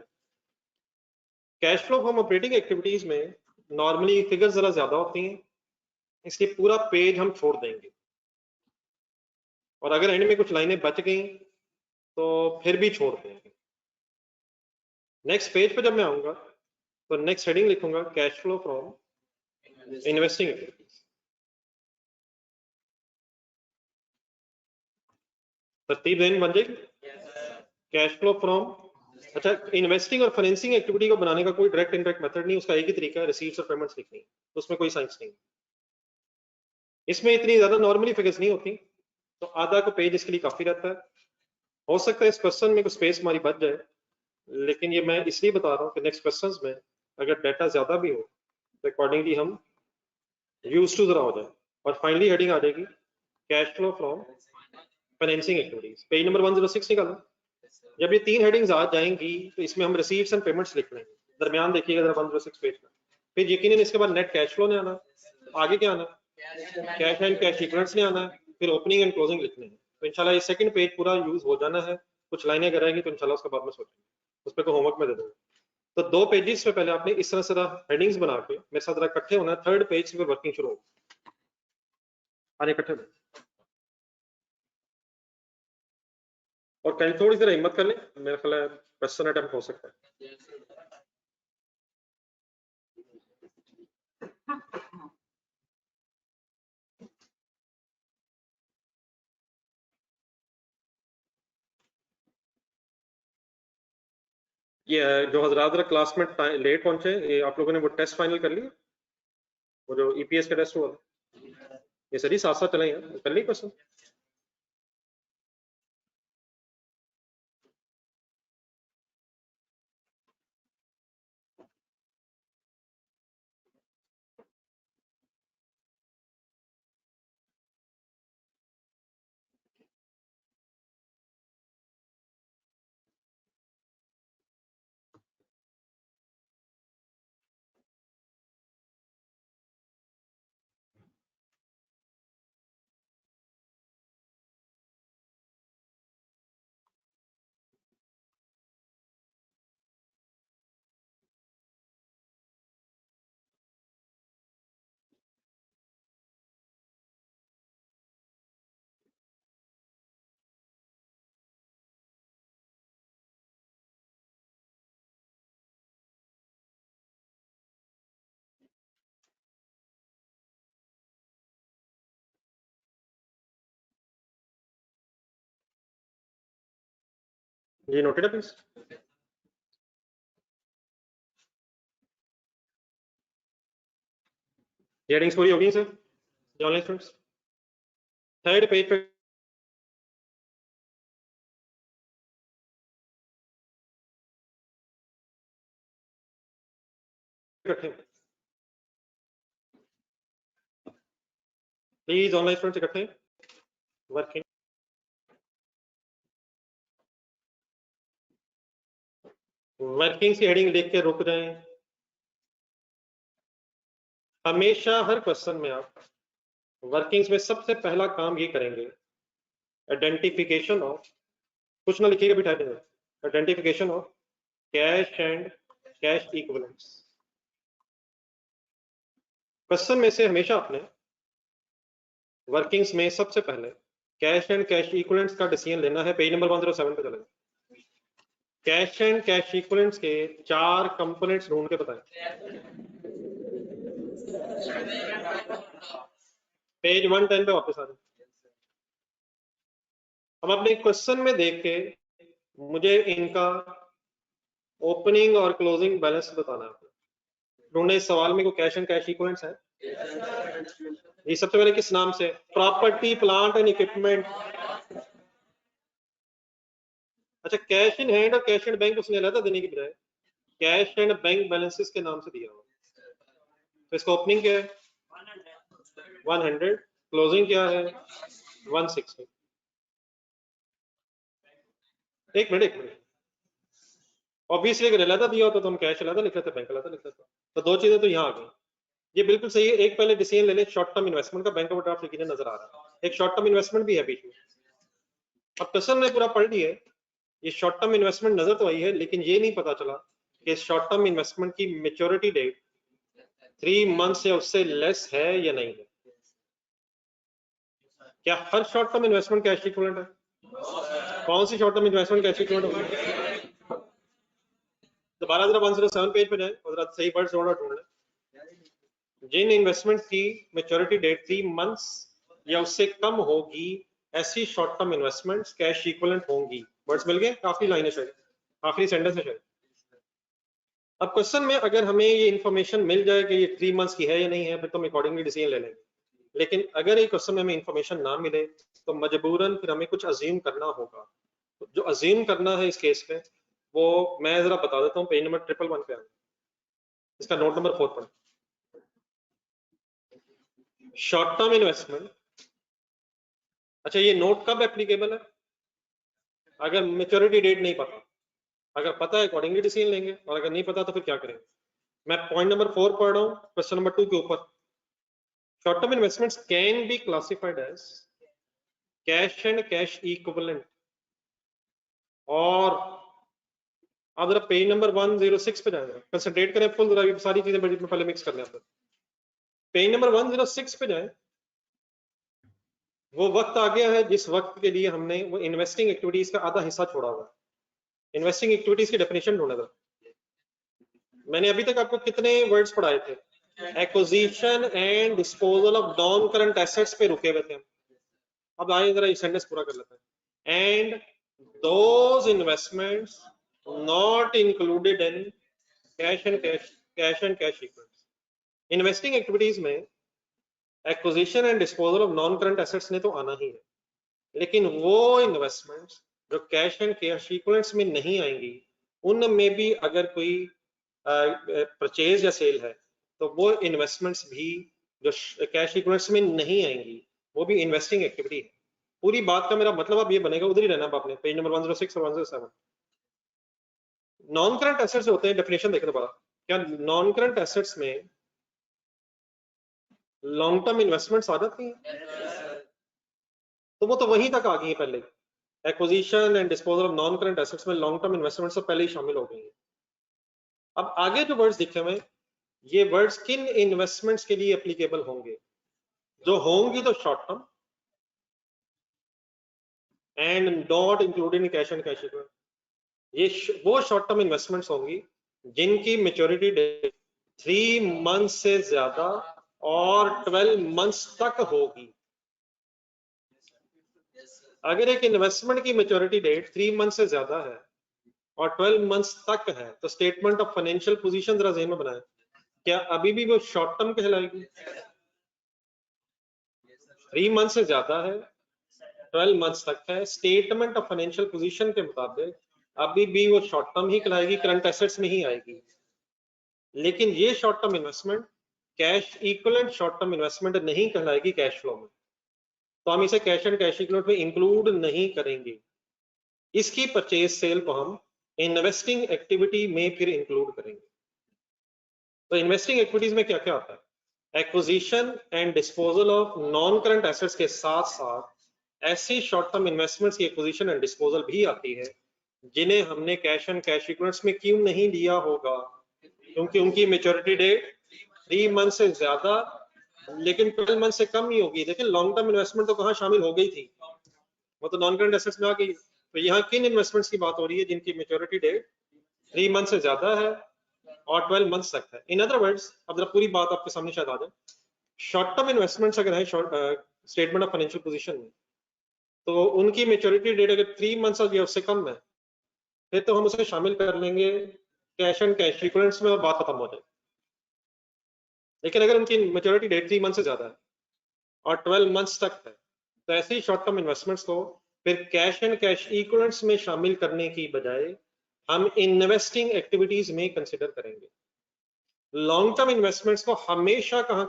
Cash flow from operating activities में नॉर्मली फिगर जरा ज्यादा होती हैं, इसलिए पूरा पेज हम छोड़ देंगे, और अगर एंड में कुछ लाइनें बच गई तो फिर भी छोड़ देंगे। नेक्स्ट पेज पे जब मैं आऊंगा तो नेक्स्ट हेडिंग लिखूंगा cash flow from investing activities. तरतीब देन बन जाएगी। कैश फ्लो फ्रॉम, अच्छा, इन्वेस्टिंग और फाइनेंसिंग एक्टिविटी को बनाने का कोई डायरेक्ट इनडायरेक्ट मेथड नहीं, उसका एक ही तरीका है, रिसीट्स और पेमेंट्स लिखनी, तो उसमें कोई साइंस नहीं। इसमें इतनी ज्यादा नॉर्मली फिगर्स नहीं होती, तो आधा को पेज इसके लिए काफी रहता है। हो सकता है इस क्वेश्चन में कुछ स्पेस हमारी बच जाए, लेकिन ये मैं इसलिए बता रहा हूँ कि नेक्स्ट क्वेश्चंस में अगर डाटा ज्यादा भी हो तो अकॉर्डिंगली हम यूज टू जरा हो जाए। और फाइनली हेडिंग आ जाएगी cash flow from financing activities. Page number 106 निकालो। जब ये तीन हेडिंग्स आ जाएंगी तो इसमें हम रिसीट्स एंड पेमेंट्स लिख लेंगे। दरमियान देखिएगा जरा 106 पेज में। फिर यकीनन इसके बाद नेट कैश फ्लो ने आना, आगे क्या आना? कैश एंड कैश इक्विवेलेंट्स ने आना है, फिर ओपनिंग एंड क्लोजिंग लिखने हैं। तो इंशाल्लाह ये सेकंड पेज पूरा यूज हो जाना है। कुछ लाइनें अगर रहेंगी तो इंशाल्लाह उसके बाद में सोचेंगे, उस पर कोई होमवर्क में दे दूंगा। तो दो पेजेस में पहले आपने इस तरह से हेडिंग्स बना के मेरे साथ इकट्ठे होना है, थर्ड पेज पे वर्किंग शुरू होगी। आने इकट्ठे में, और कहीं थोड़ी सी हिम्मत कर लें, मेरा ख्याल है क्वेश्चन अटेम्प्ट हो सकता है। ये जो हजरात क्लास में लेट पहुंचे, ये आप लोगों ने वो टेस्ट फाइनल कर लिया, वो जो ईपीएस का टेस्ट हुआ, ये सही साथ साथ चले हैं, कर ली क्वेश्चन? जी नोटेड है प्लीज। हेडिंग्स पूरी होगी sir online students? Third page पे इकट्ठे प्लीज, ऑनलाइन स्टूडेंट्स इकट्ठे वर्किंग। वर्किंग्स की हेडिंग देख के रुक जाएं। हमेशा हर क्वेश्चन में आप वर्किंग्स में सबसे पहला काम ये करेंगे, आइडेंटिफिकेशन ऑफ, कुछ ना लिखिएगा भी type, identification of cash and cash equivalents. Question में से हमेशा आपने वर्किंग्स में सबसे पहले कैश एंड कैश इक्विवेलेंट्स का डिसीजन लेना है। पेज नंबर 107 पे चलेगा। कैश एंड कैश इक्विवेलेंट्स के 4 कंपोनेंट्स ढूंढ के बताएं। पेज 110 पे वापस आ जाए। अब अपने क्वेश्चन में देख के मुझे इनका ओपनिंग और क्लोजिंग बैलेंस बताना है। ढूंढने इस सवाल में को कैश एंड कैश इक्विवेलेंट्स है। ये सबसे पहले किस नाम से? Property, plant and equipment. अच्छा, कैश इन हैंड और कैश इन बैंक उसने अलग देने की बजाय कैश एंड बैंक बैलेंसेस के नाम से दिया हुआ। तो इसका ओपनिंग क्या है? 100, क्लोजिंग क्या है? 160। एक मिनट, ऑब्वियसली अगर अलग दिया होता तो हम कैश अलग लिख लेते, बैंक अलग लिख लेते। तो दो चीजें तो यहाँ आ गई। ये बिल्कुल सही है। एक पहले डिसीजन ले लें शॉर्ट टर्म इन्वेस्टमेंट का, बैंक ओवरड्राफ्ट लिखने नजर आ रहा है, एक शॉर्ट टर्म इन्वेस्टमेंट भी है बीच में। अब क्वेश्चन में पूरा पढ़ लिए, ये शॉर्ट टर्म इन्वेस्टमेंट नजर तो आई है, लेकिन ये नहीं पता चला कि शॉर्ट टर्म इन्वेस्टमेंट की मेच्योरिटी डेट 3 मंथ्स या उससे लेस है या नहीं है। क्या हर short term investment cash equivalent है? कौन सी short term investment cash equivalent होगी? दोबारा जरा 107 पेज पे जाए और जरा सही वर्ड ढूंढ लें। जिन इन्वेस्टमेंट की मेच्योरिटी डेट 3 मंथ्स या उससे कम होगी, ऐसी short term investments cash equivalent होंगी। वर्ड्स मिल गए? काफी लाइन है शायद, आखिरी सेंटेंस है शायद। अब क्वेश्चन में अगर हमें ये इन्फॉर्मेशन मिल जाए कि ये 3 मंथ्स की है या नहीं है, फिर तो हम अकॉर्डिंगली डिसीजन ले लेंगे। लेकिन अगर ये क्वेश्चन में हमें इन्फॉर्मेशन ना मिले तो मजबूरन फिर हमें कुछ अज्यूम करना होगा। तो जो अज्यूम करना है इस केस में, वो मैं जरा बता देता हूँ। पेज नंबर 111 पे आए, इसका नोट नंबर 4 पर। Short term investment. अच्छा, ये नोट कब एप्लीकेबल है? अगर मेच्योरिटी डेट नहीं पता, अगर पता है अकॉर्डिंगली डिसीजन लेंगे, और अगर नहीं पता तो फिर क्या करेंगे। मैं पॉइंट नंबर 4 पढ़ रहा हूँ क्वेश्चन नंबर 2 के ऊपर। Short term investments can be classified as cash and cash equivalent. और आप जरा पेज नंबर 106 पे जाएंगे, कंसंट्रेट करें फुल, जरा सारी चीजें बड़ी पहले मिक्स कर लें। पेज नंबर 106 पे जाएं। वो वक्त आ गया है जिस वक्त के लिए हमने वो इन्वेस्टिंग एक्टिविटीज का आधा हिस्सा छोड़ा हुआ है। इन्वेस्टिंग एक्टिविटीज की डेफिनेशन ढूंढा था। मैंने अभी तक आपको कितने वर्ड्स पढ़ाए थे? Acquisition and disposal of non current assets पे रुके हुए थे हम। अब आए जरा ये सेंटेंस पूरा कर लेते हैं। And those investments not included in cash and cash equivalents. Investing activities में acquisition and disposal of non current assets ने तो आना ही है, लेकिन वो इन्वेस्टमेंट्स जो कैश एंड कैश इक्विवेलेंट्स में नहीं आएंगी, उनमें भी अगर कोई परचेज या सेल है तो वो इन्वेस्टमेंट्स भी जो कैश इक्विवेलेंट्स में नहीं आएंगी वो भी इन्वेस्टिंग एक्टिविटी है। पूरी बात का मेरा मतलब अब ये बनेगा, उधर ही रहना आपने, पेज नंबर 106 और 107। नॉन करंट एसेट्स होते हैं, डेफिनेशन देखने पड़ा क्या नॉन करंट एसेट्स में लॉन्ग टर्म इन्वेस्टमेंट्स आ जाती हैं, तो वो तो वहीं तक आ गई है पहले। Acquisition and disposal of non current assets में लॉन्ग टर्म इन्वेस्टमेंट्स तो पहले ही शामिल हो गई है। अब आगे जो वर्ड्स दिखे हुए, ये वर्ड्स किन इन्वेस्टमेंट्स के लिए एप्लीकेबल होंगे? जो होंगी तो short term and not included in cash and cash equivalent. ये वो शॉर्ट टर्म इन्वेस्टमेंट्स होंगी जिनकी मैच्योरिटी डेट 3 मंथ से ज्यादा और 12 मंथ्स तक होगी। अगर एक इन्वेस्टमेंट की मैच्योरिटी डेट 3 मंथ से ज्यादा है और 12 मंथ्स तक है तो स्टेटमेंट ऑफ फाइनेंशियल पोजीशन जरा ज़हन में बनाएं, क्या अभी भी वो शॉर्ट टर्म कहलाएगी? 3 मंथ से ज्यादा है, 12 मंथ्स तक है, स्टेटमेंट ऑफ फाइनेंशियल पोजीशन के मुताबिक अभी भी वो शॉर्ट टर्म ही कहलाएगी, करंट एसेट्स में ही आएगी। लेकिन ये short term investment cash equivalent short term investment नहीं कहलाएगी कैश फ्लो में, तो हम इसे कैश एंड कैश इक्विवेलेंट में इंक्लूड नहीं करेंगे। इसकी परचेज सेल को हम इन्वेस्टिंग एक्टिविटी में फिर इंक्लूड करेंगे। तो इन्वेस्टिंग एक्टिविटीज में क्या क्या आता है? Acquisition and disposal of non current assets के साथ साथ ऐसी शॉर्ट टर्म इन्वेस्टमेंट्स की एक्विजिशन एंड डिस्पोजल भी आती है जिन्हें हमने कैश एंड कैश इक्विवेलेंट्स में क्यों नहीं लिया होगा, क्योंकि उनकी मैच्योरिटी डेट 3 मंथ से ज्यादा लेकिन 12 मंथ से कम ही होगी। लेकिन लॉन्ग टर्म इन्वेस्टमेंट तो कहाँ शामिल हो गई थी, वो तो नॉन करंट एसेट्स में आ गई। तो यहाँ किन इन्वेस्टमेंट्स की बात हो रही है जिनकी मैच्योरिटी डेट 3 मंथ से ज्यादा है और 12 मंथ्स तक है? इन अदर वर्ड्स, अब जरा पूरी बात आपके सामने शायद आ जाए, शॉर्ट टर्म इन्वेस्टमेंट्स अगर है स्टेटमेंट ऑफ फाइनेंशियल पोजीशन में, तो उनकी मैच्योरिटी डेट अगर 3 मंथ्स या उससे कम है फिर तो हम उसे शामिल कर लेंगे कैश एंड कैश इक्विवेलेंट्स में और बात खत्म हो जाए। लेकिन अगर उनकी मैच्योरिटी डेट 3 मंथ से ज्यादा है और 12 मंथ्स तक है तो ऐसे ही शॉर्ट टर्म इन्वेस्टमेंट्स को फिर कैश एंड कैश इक्विवेलेंट्स में शामिल करने की बजाय हम इन्वेस्टिंग एक्टिविटीज में कंसिडर करेंगे। लॉन्ग टर्म इन्वेस्टमेंट्स को हमेशा कहां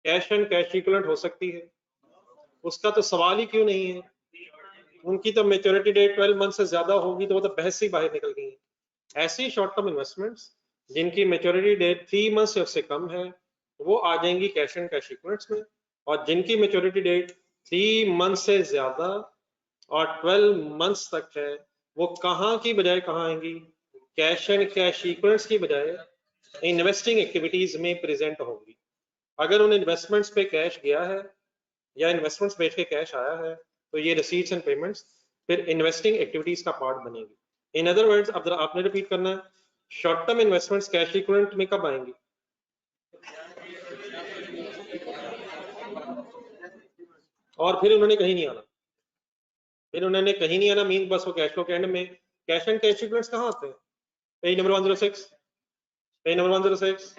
कैश एंड कैश इक्विवेलेंट हो सकती है, उसका तो सवाल ही क्यों नहीं है। उनकी तो मैच्योरिटी डेट 12 मंथ से ज्यादा होगी तो वो तो बहस से ही बाहर निकल गई है। ऐसी शॉर्ट टर्म इन्वेस्टमेंट्स जिनकी मैच्योरिटी डेट 3 मंथ से उससे कम है वो आ जाएंगी कैश एंड कैश इक्विवेलेंट्स में, और जिनकी मैच्योरिटी डेट 3 मंथ से ज्यादा और 12 मंथ्स तक है वो कहाँ की बजाय कहाँ आएंगी? कैश एंड कैश इक्विवेलेंट्स की बजाय इन्वेस्टिंग एक्टिविटीज में प्रेजेंट होंगी। अगर उन इन्वेस्टमेंट्स पे कैश गया है या इन्वेस्टमेंट्स बेच के कैश आया है तो ये रिसीट्स एंड पेमेंट्स फिर इन्वेस्टिंग एक्टिविटीज का पार्ट बनेगी। इन अदर वर्ड्स, अब आपने रिपीट करना है, short term investments cash equivalent में कब आएंगी? और फिर उन्होंने कहीं नहीं आना, फिर उन्होंने कहीं नहीं आना मीन बस वो कैश फ्लो के एंड में कैश एंड कैश इक्विवेलेंट्स कहाँ आते हैं? Page number 106, page number 106,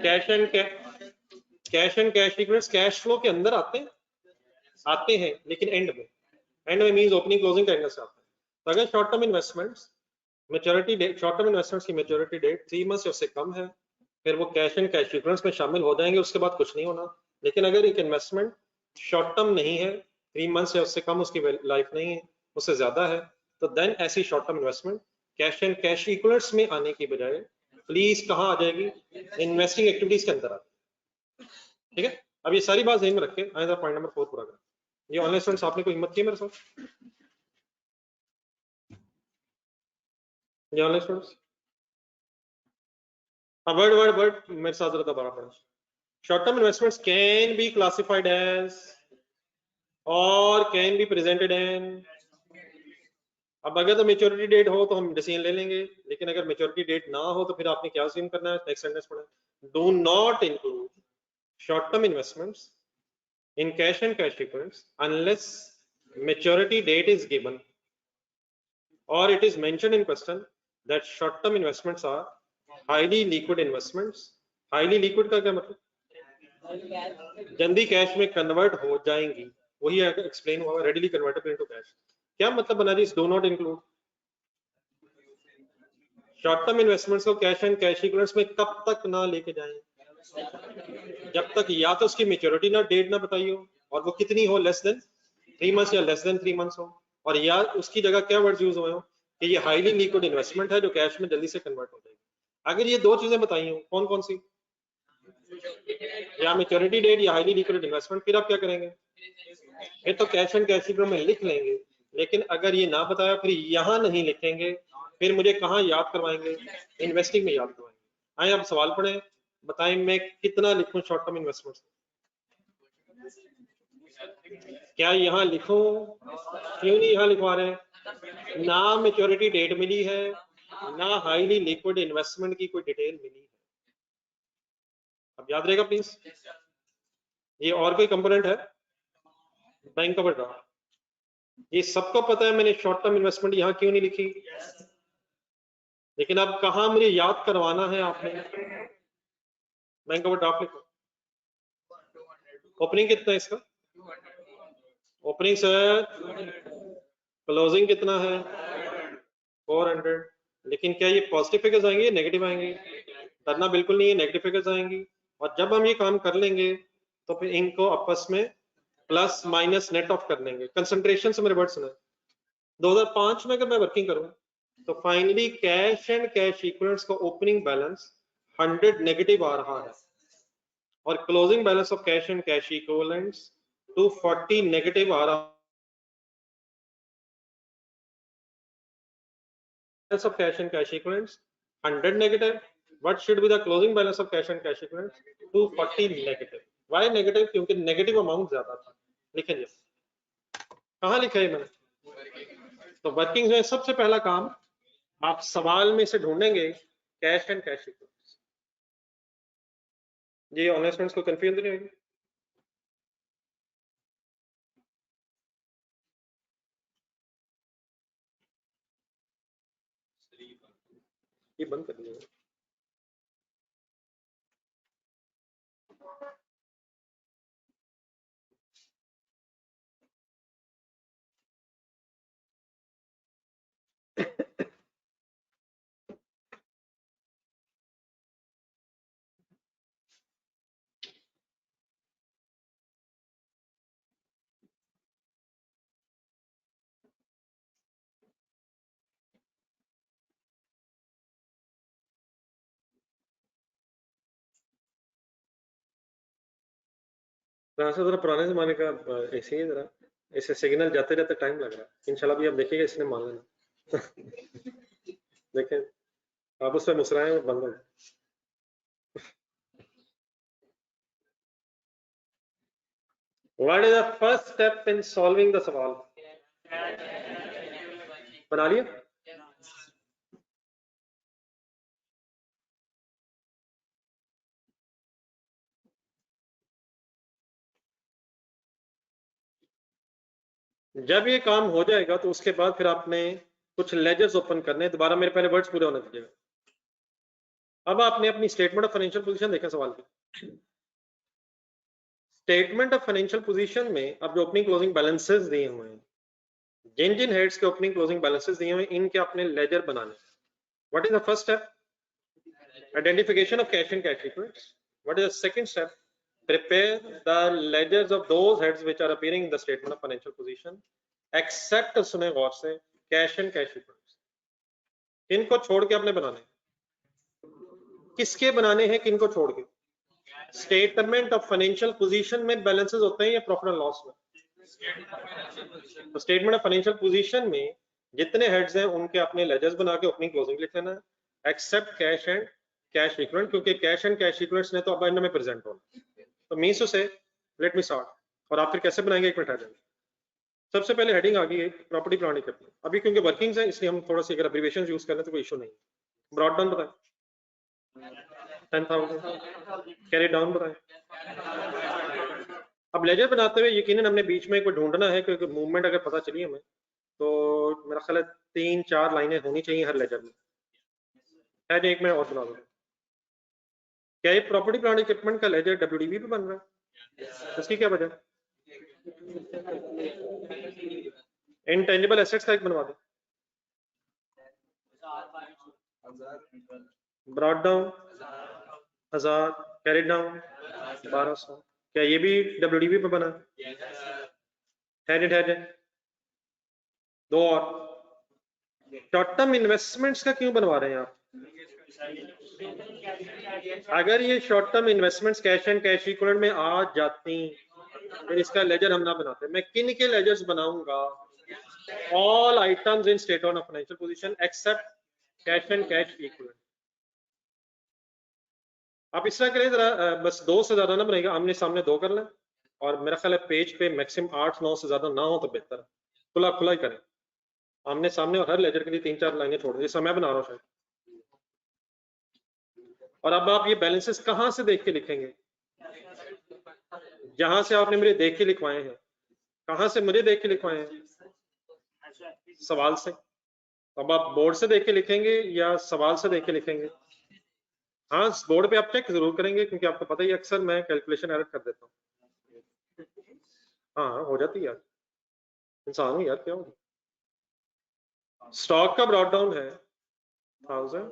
cash and cash equivalents cash flow के अंदर आते हैं लेकिन एंड में मींस ओपनिंग क्लोजिंग का एंगल से आते हैं। तो अगर short term investments maturity date short term investments की मैच्योरिटी डेट 3 मंथ से उससे कम है फिर वो कैश एंड कैश इक्विवेलेंट्स में शामिल हो जाएंगे, उसके बाद कुछ नहीं होना। लेकिन अगर एक इन्वेस्टमेंट शॉर्ट टर्म नहीं है, 3 मंथ से उससे कम उसकी लाइफ नहीं है, उससे ज्यादा है, तो देन ऐसी short term investment cash and cash equivalents में आने की बजाय प्लीज कहाँ आ जाएगी? इन्वेस्टिंग एक्टिविटीज के अंदर आती। ठीक है, अब ये सारी बात ध्यान में रख के आए पॉइंट नंबर 4 पूरा करें। ये ऑनलाइन स्टूडेंट्स आपने कोई हिम्मत की मेरे साथ? ये ऑनलाइन स्टूडेंट्स वर्ड मेरे साथ जरा दोबारा पढ़ो। Short term investments can be classified as और कैन बी प्रेजेंटेड इन। अब अगर तो मेच्योरिटी डेट हो तो हम डिसीजन ले लेंगे, लेकिन अगर मेच्योरिटी डेट ना हो तो फिर आपने क्या अज्यूम करना है? नेक्स्ट सेंटेंस पढ़ें, do not include short term investments in cash and cash equivalents unless maturity date is given or it is mentioned in question that short term investments are highly liquid investments. highly liquid का क्या मतलब? जल्दी cash में convert हो जाएंगी, वही explain हुआ, readily convertible into cash. क्या मतलब बना जी? do not include short term investments को कैश एंड कैश इक्विवेलेंट्स में कब तक ना लेके जाएं? जब तक या तो उसकी मेच्योरिटी ना डेट ना बताई हो और वो कितनी हो, लेस देन 3 मंथ्स या लेस देन 3 मंथ्स हो, और या उसकी जगह क्या वर्ड्स यूज हुए हो कि ये हाईली लिक्विड इन्वेस्टमेंट है जो कैश में जल्दी से कन्वर्ट हो जाएगी. अगर ये दो चीजें बताई हो, कौन कौन सी? या मेच्योरिटी डेट या हाईली लिक्विड इन्वेस्टमेंट, फिर आप क्या करेंगे? फिर तो कैश एंड कैश इक्विवेलेंट में लिख लेंगे. लेकिन अगर ये ना बताया फिर यहाँ नहीं लिखेंगे, फिर मुझे कहाँ याद करवाएंगे? इन्वेस्टिंग में याद करवाएंगे. आइए आप सवाल पढ़ें, बताएं मैं कितना लिखूं शॉर्ट टर्म इन्वेस्टमेंट्स? क्या यहाँ लिखूं? क्यों नहीं यहाँ लिखवा रहे? ना मेच्योरिटी डेट मिली है, ना हाईली लिक्विड इन्वेस्टमेंट की कोई डिटेल मिली है. अब याद रहेगा प्लीज. ये और कोई कंपोनेंट है? Bank overdraft. ये सबको पता है, मैंने शॉर्ट टर्म इन्वेस्टमेंट यहाँ क्यों नहीं लिखी? लेकिन अब कहाँ मुझे याद करवाना है आपने? बैंक ओवरड्राफ्ट लिखो. ओपनिंग कितना है इसका? ओपनिंग सर, क्लोजिंग कितना है? 400. लेकिन क्या ये पॉजिटिव फिगर्स आएंगे, नेगेटिव आएंगे? डरना बिल्कुल नहीं है, नेगेटिव फिगर्स आएंगी. और जब हम ये काम कर लेंगे तो फिर इनको आपस में प्लस माइनस नेट ऑफ कर लेंगे. कंसंट्रेशन से मेरे वर्ड सुना. 2005 में अगर मैं वर्किंग करूं तो finally cash and cash equivalents का ओपनिंग बैलेंस 100 नेगेटिव आ रहा है और closing balance of cash and cash equivalents 240 negative आ रहा है. Balance of cash and cash equivalents 100 negative. What should be the closing balance of cash and cash equivalents? 240 negative. Why negative? क्योंकि negative amount ज्यादा था. लिखें जी. कहाँ लिखा है मैंने? तो वर्किंग में सबसे पहला काम आप सवाल में से ढूंढेंगे कैश एंड कैश इक्विवेलेंट्स. ये ऑनलाइन स्टूडेंट्स को कंफ्यूजन नहीं होगी? ये बंद कर दीजिएगा. से जरा पुराने जमाने का ऐसे ही जरा ऐसे सिग्नल जाते जाते टाइम लग रहा है. इंशाल्लाह भी आप देखिएगा, इसने मान लेना. देखें आप उस पर मुस्कुराएं और बंद हो. What is the first step in solving the सवाल? बना लिया? जब ये काम हो जाएगा तो उसके बाद फिर आपने कुछ लेजर्स ओपन करने. दोबारा मेरे पहले वर्ड्स पूरे होने दीजिएगा. अब आपने अपनी स्टेटमेंट ऑफ फाइनेंशियल पोजीशन देखा सवाल की. स्टेटमेंट ऑफ फाइनेंशियल पोजीशन में अब जो ओपनिंग क्लोजिंग बैलेंसेस दिए हुए हैं, जिन जिन हेड्स के ओपनिंग क्लोजिंग बैलेंसेस दिए हुए हैं, इनके अपने लेजर बनाने. What is the first step? Identification of cash and cash equivalents. What is the second step? Prepare the ledgers of those heads which are appearing in the statement of financial position, except सुने गौर से cash and cash equivalents. किनको छोड़ के आपने बनाने? किसके बनाने हैं, किनको छोड़ के? स्टेटमेंट ऑफ फाइनेंशियल पोजीशन में बैलेंसेस होते हैं या प्रॉफिट एंड लॉस में? तो स्टेटमेंट ऑफ फाइनेंशियल पोजीशन में जितने हेड्स हैं उनके अपने लेजर्स बना के ओपनिंग क्लोजिंग लिख लेना, except cash and cash equivalent, क्योंकि कैश एंड कैश इक्विवेलेंट्स ने तो अब एंड में प्रेजेंट होना. तो मीन्स टू से लेट मी स्टार्ट. और आप फिर कैसे बनाएंगे, एक मिनट आ जाएंगे. सबसे पहले हेडिंग आ गई है प्रॉपर्टी प्लांट इक्विपमेंट. अभी क्योंकि वर्किंग्स है इसलिए हम थोड़ा सी अगर एब्रिविएशन यूज कर लें तो कोई इशू नहीं. ब्रॉड डाउन बताएं. 10,000. कैरी डाउन बताएं. अब लेजर बनाते हुए यकीनन हमने बीच में कोई ढूंढना है, क्योंकि मूवमेंट अगर पता चली हमें तो मेरा ख्याल है 3-4 लाइनें होनी चाहिए हर लेजर में। शायद एक मैं और बना दूँ। क्या ये प्रॉपर्टी प्लांट इक्विपमेंट का लेजर डब्ल्यूडीवी पे बन रहा है? इसकी क्या वजह? इनटेंजिबल एसेट्स का एक बनवा दो। Brought down 1000, carry down 1200। क्या ये भी डब्ल्यूडीवी पे बना? है। दो और शॉर्ट टर्म इन्वेस्टमेंट्स का क्यों बनवा रहे हैं आप? अगर ये short term investments cash and cash equivalent में आ जाती फिर इसका लेजर हम ना बनाते। मैं किन के लेजर्स बनाऊंगा? All items in state on financial position except cash and cash equivalent. आप इस तरह करें जरा, बस 2 से ज्यादा ना बनेगा, आमने सामने 2 कर लें, और मेरा ख्याल है पेज पे मैक्सिमम 8-9 से ज्यादा ना हो तो बेहतर है। खुला खुला ही करें आमने सामने, और हर लेजर के लिए 3-4 लाइनें छोड़ दें, जैसा मैं बना रहा हूँ शायद। और अब आप ये बैलेंसेस कहाँ से देख के लिखेंगे? जहां से आपने मुझे देख के लिखवाए हैं। कहाँ से मुझे देख के लिखवाए हैं? सवाल से। अब आप बोर्ड से देख के लिखेंगे या सवाल से देख के लिखेंगे? हाँ, बोर्ड पे आप चेक जरूर करेंगे, क्योंकि आपको पता ही अक्सर मैं कैलकुलेशन एरर कर देता हूँ। हाँ हो जाती है यार, इंसान हूँ यार, क्या हो? स्टॉक का ब्रॉड डाउन है 1000।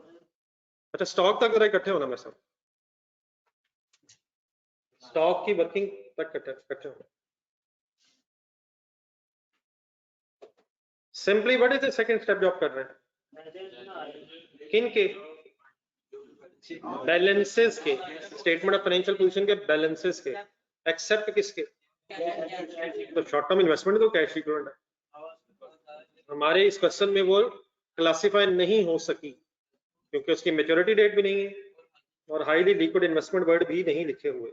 अच्छा, स्टॉक तक जरा इकट्ठे होना मेरे साथ, स्टॉक की वर्किंग तक इकट्ठे होना। Simply what is the second step जो आप कर रहे हैं? किन के? बैलेंसेस के, स्टेटमेंट ऑफ फाइनेंशियल पोजीशन के बैलेंसेस के, एक्सेप्ट किसके? तो शॉर्ट टर्म इन्वेस्टमेंट तो कैश इक्विवेलेंट है। हमारे इस क्वेश्चन में वो क्लासिफाई नहीं हो सकी, क्योंकि उसकी मैच्योरिटी डेट भी नहीं है और हाईली लिक्विड इन्वेस्टमेंट वर्ड भी नहीं लिखे हुए।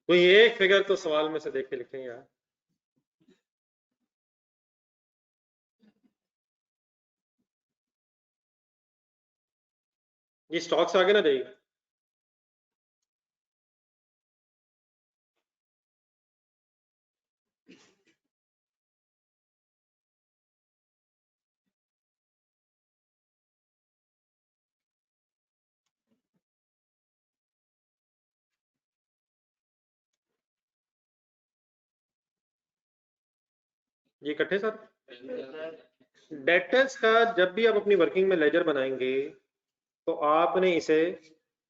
तो ये एक फिगर तो सवाल में से देख के लिखें यार। ये स्टॉक से आगे ना जाइए। ये इकट्ठे सर। डेटर्स का जब भी आप अपनी वर्किंग में लेजर बनाएंगे तो आपने इसे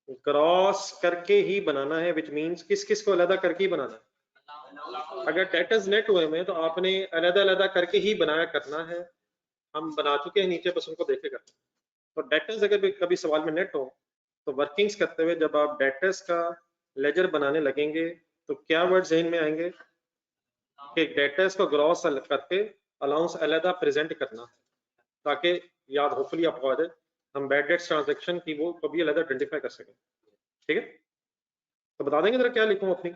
क्रॉस करके ही बनाना है, विच मींस किस किस को अलग करके ही बनाना है। अगर डेटर्स नेट हुए में तो आपने अलग अलग करके ही बनाया करना है। हम बना चुके हैं नीचे, बस उनको देखे करना। तो डेटर्स अगर कभी सवाल में नेट हो तो वर्किंग्स करते हुए जब आप डेटर्स का लेजर बनाने लगेंगे तो क्या वर्ड जहन में आएंगे कि डेटर्स को ग्रॉस करके अलाउंस अलग प्रेजेंट करना, ताकि याद होपफुली आपको आ जाए, हम बैड डेट्स ट्रांजैक्शन की वो कभी अलग आइडेंटिफाई कर सकें। ठीक है, तो बता देंगे जरा क्या लिखूं अपनी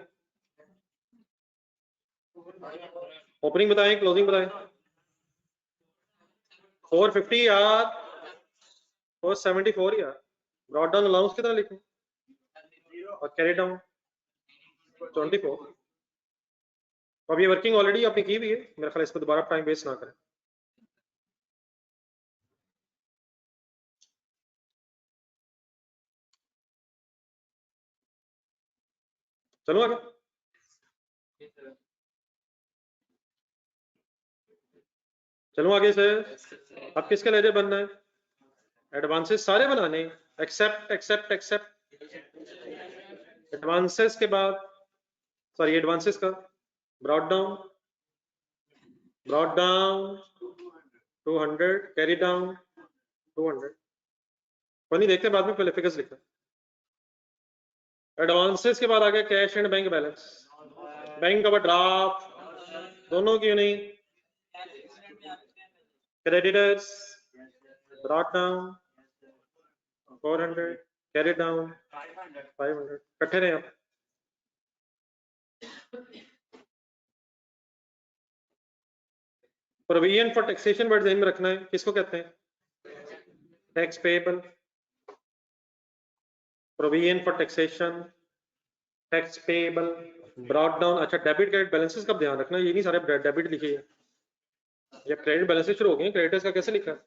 ओपनिंग बताएं, क्लोजिंग बताएं। 450 यार, 474 यार। ब्रॉड डाउन अलाउंस कितना लिखूं और कैरी डाउन 24। तो अब ये वर्किंग ऑलरेडी आपने की हुई है, मेरा ख्याल इसको दोबारा टाइम वेस्ट ना करें। चलो आगे। चलो आगे से। अब किसके लेजर बनना है? एडवांसेस सारे बनाने, एक्सेप्ट एक्सेप्ट एक्सेप्ट। एडवांसेस के बाद, सॉरी एडवांसेस का ब्रॉड डाउन 200, कैरी डाउन 200। कोई नहीं, देखते बाद में, पहले फिगर्स लिखते। एडवांसेस के बाद आ गया cash and bank balance, bank overdraft दोनों क्यों नहीं? Creditors brought down 400, carry down 500। इकट्ठे रहे आप। प्रोविजन फॉर टैक्सेशन वर्ड ध्यान में रखना है, किसको कहते हैं? Tax payable, provision for taxation, tax payable, brought down. अच्छा, डेबिट क्रेडिट बैलेंसेस का ध्यान रखना, ये नहीं सारे डेबिट लिखे हैं, जब क्रेडिट बैलेंसेस शुरू हो गए, क्रेडिटर्स का कैसे लिखा है?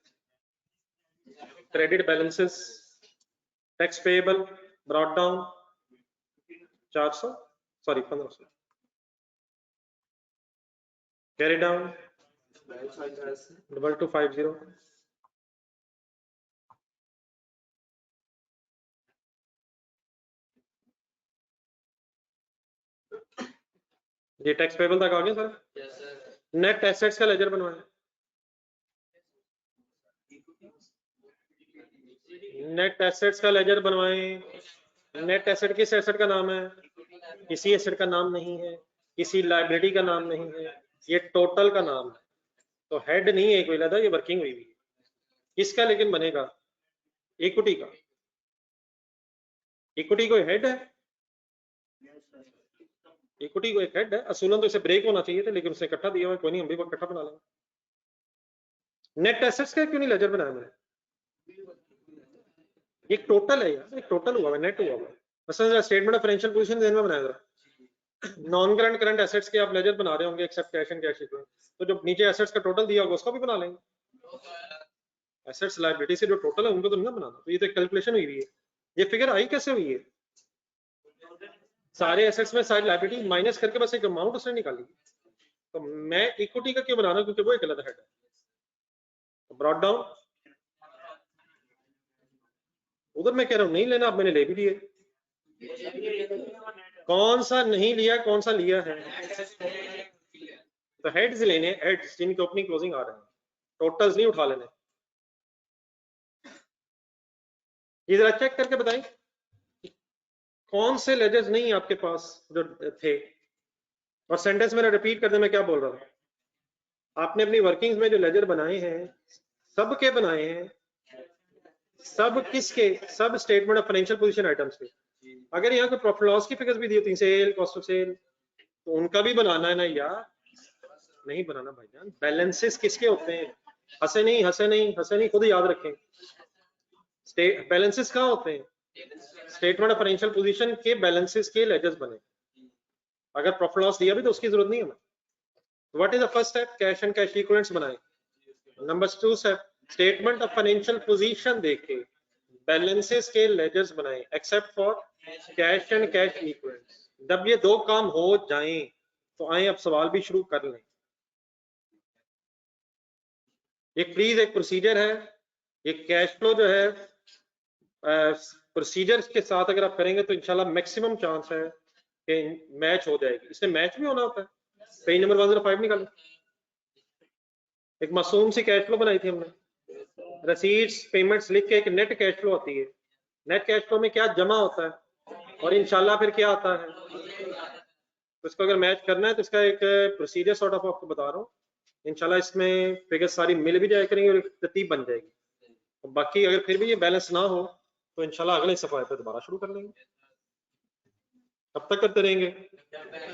Credit balances, tax payable, brought down 400 sorry 1500, carry down 2250, ये टैक्स पेएबल तक आ गए सर। नेट एसेट्स का लेजर बनवाएं, नेट एसेट्स का लेजर बनवाएं। नेट एसेट किस एसेट का नाम है? किसी एसेट का नाम नहीं है, किसी लाइबिलिटी का नाम नहीं है, ये टोटल का नाम है। तो हेड नहीं है कोई लगा, ये वर्किंग हुई है। किसका लेकिन बनेगा? इक्विटी का। इक्विटी कोई हेड है? इक्विटी को एक हेड है, असूलन तो इसे ब्रेक होना चाहिए था, लेकिन उसने इकट्ठा दिया हुआ, कोई नहीं, हम भी इकट्ठा बना लेंगे। नेट एसेट्स का क्यों नहीं लेजर बनाया मैंने? एक टोटल है यार, एक टोटल हुआ है, नेट हुआ है। मसलन statement of financial position then में बनाया जरा। नॉन करंट करंट एसेट्स के आप लेजर बना रहे होंगे except cash and cash equivalent, तो जो नीचे एसेट्स का टोटल दिया होगा उसका भी बना लेंगे। एसेट्स लायबिलिटी से जो टोटल है उनको तो नहीं बनाना। तो ये तो कैलकुलेशन हुई है। ये फिगर आई कैसे हुई है? सारे एसेट्स में सारी लायबिलिटी माइनस करके बस एक अमाउंट उसने निकाली। तो मैं इक्विटी का क्यों बना रहा हूं? क्योंकि वो एक अलग हेड है। तो ब्रॉट डाउन उधर मैं कह रहा हूं नहीं लेना, अब मैंने ले भी लिए। कौन सा नहीं लिया, कौन सा लिया है? तो हेड्स लेने, हेड्स जिनकी ओपनिंग क्लोजिंग आ रहे हैं, टोटल्स नहीं उठा लेने। ये जरा चेक करके बताएं कौन से लेजर्स नहीं आपके पास जो थे। और सेंटेंस मेरा रिपीट कर दे मैं क्या बोल रहा था। आपने अपनी वर्किंग्स में जो लेजर बनाए हैं, सब के बनाए हैं, सब किसके? सब statement of financial position items के। अगर यहाँ कोई प्रॉफिट लॉस की फिगर्स भी दी होती, सेल, कॉस्ट ऑफ सेल, तो उनका भी बनाना है ना यार? नहीं बनाना भाईजान। बैलेंसेस किसके होते हैं? हंसे नहीं, हंसे नहीं, हंसे नहीं, खुद याद रखें। बैलेंसेस कहाँ होते हैं? स्टेटमेंट ऑफ फाइनेंशियल पोजीशन के बैलेंसेस के लेजर्स बने। अगर प्रॉफिट लॉस दिया भी तो उसकी जरूरत नहीं है हमें। What is the first step? Cash and cash equivalents बनाए। Number 2 step, statement of financial position देखे बैलेंसेस के लेजर्स बनाए except for cash and cash equivalents. जब ये दो काम हो जाएं तो आए अब सवाल भी शुरू कर लें। ये प्लीज एक प्रोसीजर है, ये कैश फ्लो जो है प्रोसीजर के साथ अगर आप करेंगे तो इंशाल्लाह मैक्सिमम चांस है कि मैच हो जाएगी। इससे मैच भी होना होता है। पेज नंबर 105 निकालो। एक मासूम सी कैश फ्लो बनाई थी हमने, रसीट्स पेमेंट्स लिख के एक नेट कैश फ्लो आती है। नेट कैश फ्लो में क्या जमा होता है और इंशाल्लाह फिर क्या आता है, तो इसको अगर मैच करना है तो इसका एक प्रोसीजर सॉर्ट ऑफ आपको बता रहा हूँ। इंशाल्लाह इसमें फिगर सारी मिल भी जाया करेंगे और एक तरतीब बन जाएगी। और बाकी अगर फिर भी ये बैलेंस ना हो तो इंशाल्लाह अगले सफाए पे दोबारा शुरू कर लेंगे। कब तक करते रहेंगे?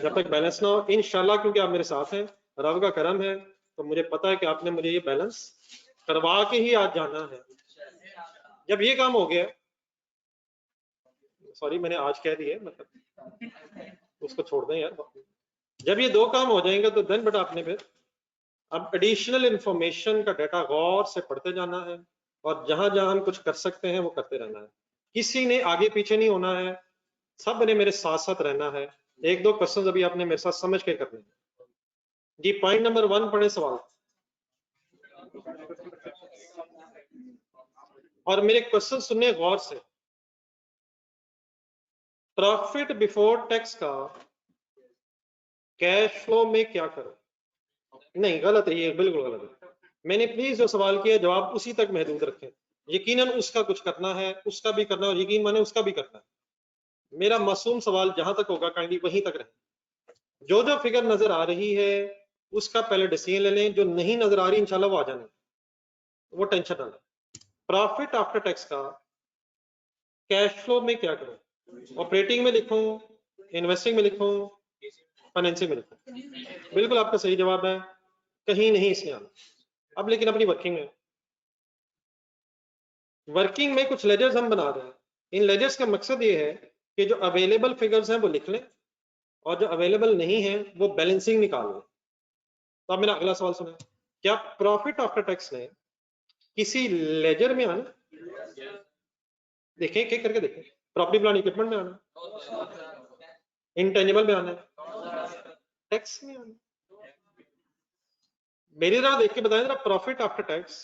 जब तक बैलेंस ना हो इंशाल्लाह, क्योंकि आप मेरे साथ हैं, रब का करम है, तो मुझे पता है कि आपने मुझे ये बैलेंस करवा के ही आज जाना है। जब ये काम हो गया, सॉरी मैंने आज कह दिया, मतलब उसको छोड़ दें यार। जब ये दो काम हो जाएंगे तो देन बेटा आपने फिर अब एडिशनल इंफॉर्मेशन का डाटा गौर से पढ़ते जाना है और जहां जहां हम कुछ कर सकते हैं वो करते रहना है। किसी ने आगे पीछे नहीं होना है, सब ने मेरे साथ साथ रहना है। एक दो क्वेश्चन अभी आपने मेरे साथ समझ के करने हैं जी। पॉइंट नंबर 1 पढ़े सवाल, और मेरे क्वेश्चन सुनने गौर से। प्रॉफिट बिफोर टैक्स का कैश फ्लो में क्या करो? नहीं गलत है, ये बिल्कुल गलत है। मैंने प्लीज जो सवाल किया जवाब उसी तक महदूद रखें। यकीनन उसका कुछ करना है, उसका भी करना है, और यकीन माने उसका भी करना है। मेरा मासूम सवाल जहां तक होगा काइंडली वहीं तक रहे। जो जो फिगर नजर आ रही है उसका पहले डिसीजन ले लें, जो नहीं नजर आ रही इंशाल्लाह वो आ जाने, वो टेंशन ना लें। प्रॉफिट आफ्टर टैक्स का कैश फ्लो में क्या करो? ऑपरेटिंग में लिखूं, इन्वेस्टिंग में लिखूं, फाइनेंसिंग में लिखूं? बिल्कुल आपका सही जवाब है कहीं नहीं इसमें आना। अब लेकिन अपनी वर्किंग में, वर्किंग में कुछ लेजर्स हम बना रहे हैं। इन लेजर्स का मकसद ये है कि जो अवेलेबल फिगर्स हैं वो लिख लें और जो अवेलेबल नहीं है वो बैलेंसिंग निकाल लें। तो अब मेरा अगला सवाल सुना, क्या प्रॉफिट आफ्टर टैक्स ने किसी लेजर में आना? देखें, एक करके देखें। प्रॉपर्टी प्लांट इक्विपमेंट में आना, इंटेंजिबल में आना, टैक्स में आना। मेरी तरह देख के बताएं जरा, प्रॉफिट आफ्टर टैक्स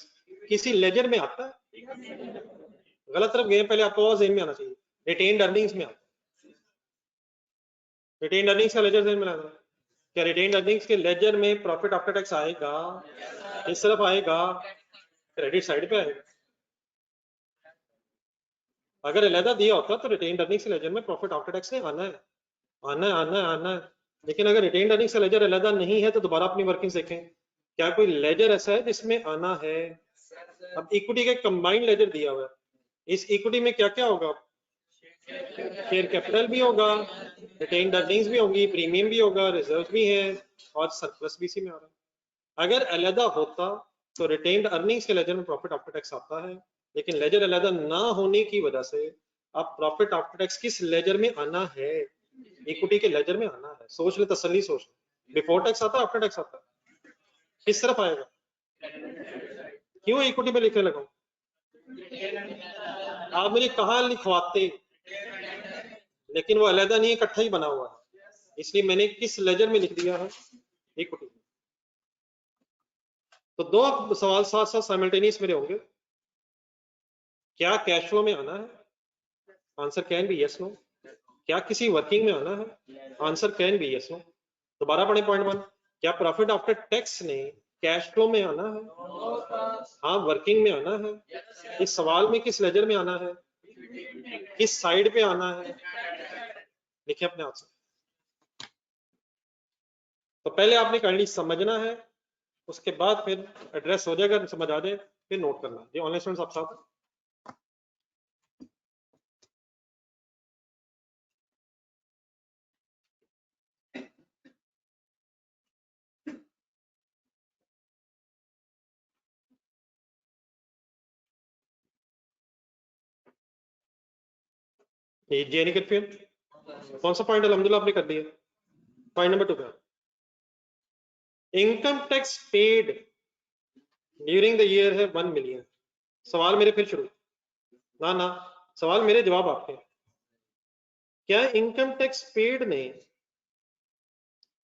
किसी लेजर में आता है? गलत तरफ गए, पहले आपको और ज़हन में आना चाहिए। रिटेन्ड अर्निंग्स में आता है। रिटेन्ड अर्निंग्स का लेजर ज़हन में लाना है। क्या रिटेन्ड अर्निंग्स के लेजर में प्रॉफिट आफ्टर टैक्स आएगा? इस तरफ आएगा, क्रेडिट साइड पे आएगा। अगर अलहदा दिया होता तो रिटेन्ड अर्निंग्स के लेजर में प्रॉफिट आफ्टर टैक्स ने आना है, आना है, आना है, आना है। लेकिन अगर रिटेन्ड अर्निंग्स का लेजर अलहदा नहीं है तो दोबारा अपनी वर्किंग्स देखें, क्या कोई लेजर ऐसा है जिसमें आना है? अब इक्विटी का कंबाइंड लेजर दिया हुआ है, इस इक्विटी में क्या क्या होगा? शेयर कैपिटल भी होगा, रिटेन्ड अर्निंग्स भी होंगी, प्रीमियम भी होगा, रिजर्व भी है और सरप्लस भी इसी में आ रहा है। अगर अलहदा होता तो रिटेन्ड अर्निंग्स के लेजर में प्रॉफिट आफ्टर टैक्स आता है, लेकिन लेजर अलहदा ना होने की वजह से अब प्रॉफिट आफ्टर टैक्स किस लेजर में आना है? इक्विटी के लेजर में आना है। सोच ले, तसल्ली सोच ले। बिफोर टैक्स आता है, आफ्टर टैक्स आता है? किस तरफ आएगा? क्यों इक्विटी में लिखने लगा? आप मुझे कहा लिखवाते, लेकिन वो अलहदा नहीं, इकट्ठा ही बना हुआ है, इसलिए मैंने किस लेजर में लिख दिया है? इक्विटी। तो दो सवाल साथ साथ साइमल्टेनियस मेरे होंगे। क्या कैश फ्लो में आना है? Answer can be yes no. क्या किसी वर्किंग में आना है? Answer can be yes no. दोबारा पढ़े पॉइंट 1। क्या प्रॉफिट आफ्टर टैक्स ने कैश फ्लो में आना है? हाँ, वर्किंग में आना है। इस सवाल में किस लेजर में आना है? किस साइड पे आना है? लिखिए अपने आप से। तो पहले आपने काइंडली समझना है, उसके बाद फिर एड्रेस हो जाएगा, समझ आ जाए फिर नोट करना। ये ऑनलाइन स्टूडेंट्स आप साथ। ये जे नहीं कंफ्यूज। कौन सा पॉइंट अल्हम्दुलिल्लाह आपने कर दिया? पॉइंट नंबर 2 पे income tax paid during the year है 1 मिलियन। सवाल मेरे फिर शुरू, ना ना, सवाल मेरे जवाब आपके। क्या इनकम टैक्स पेड ने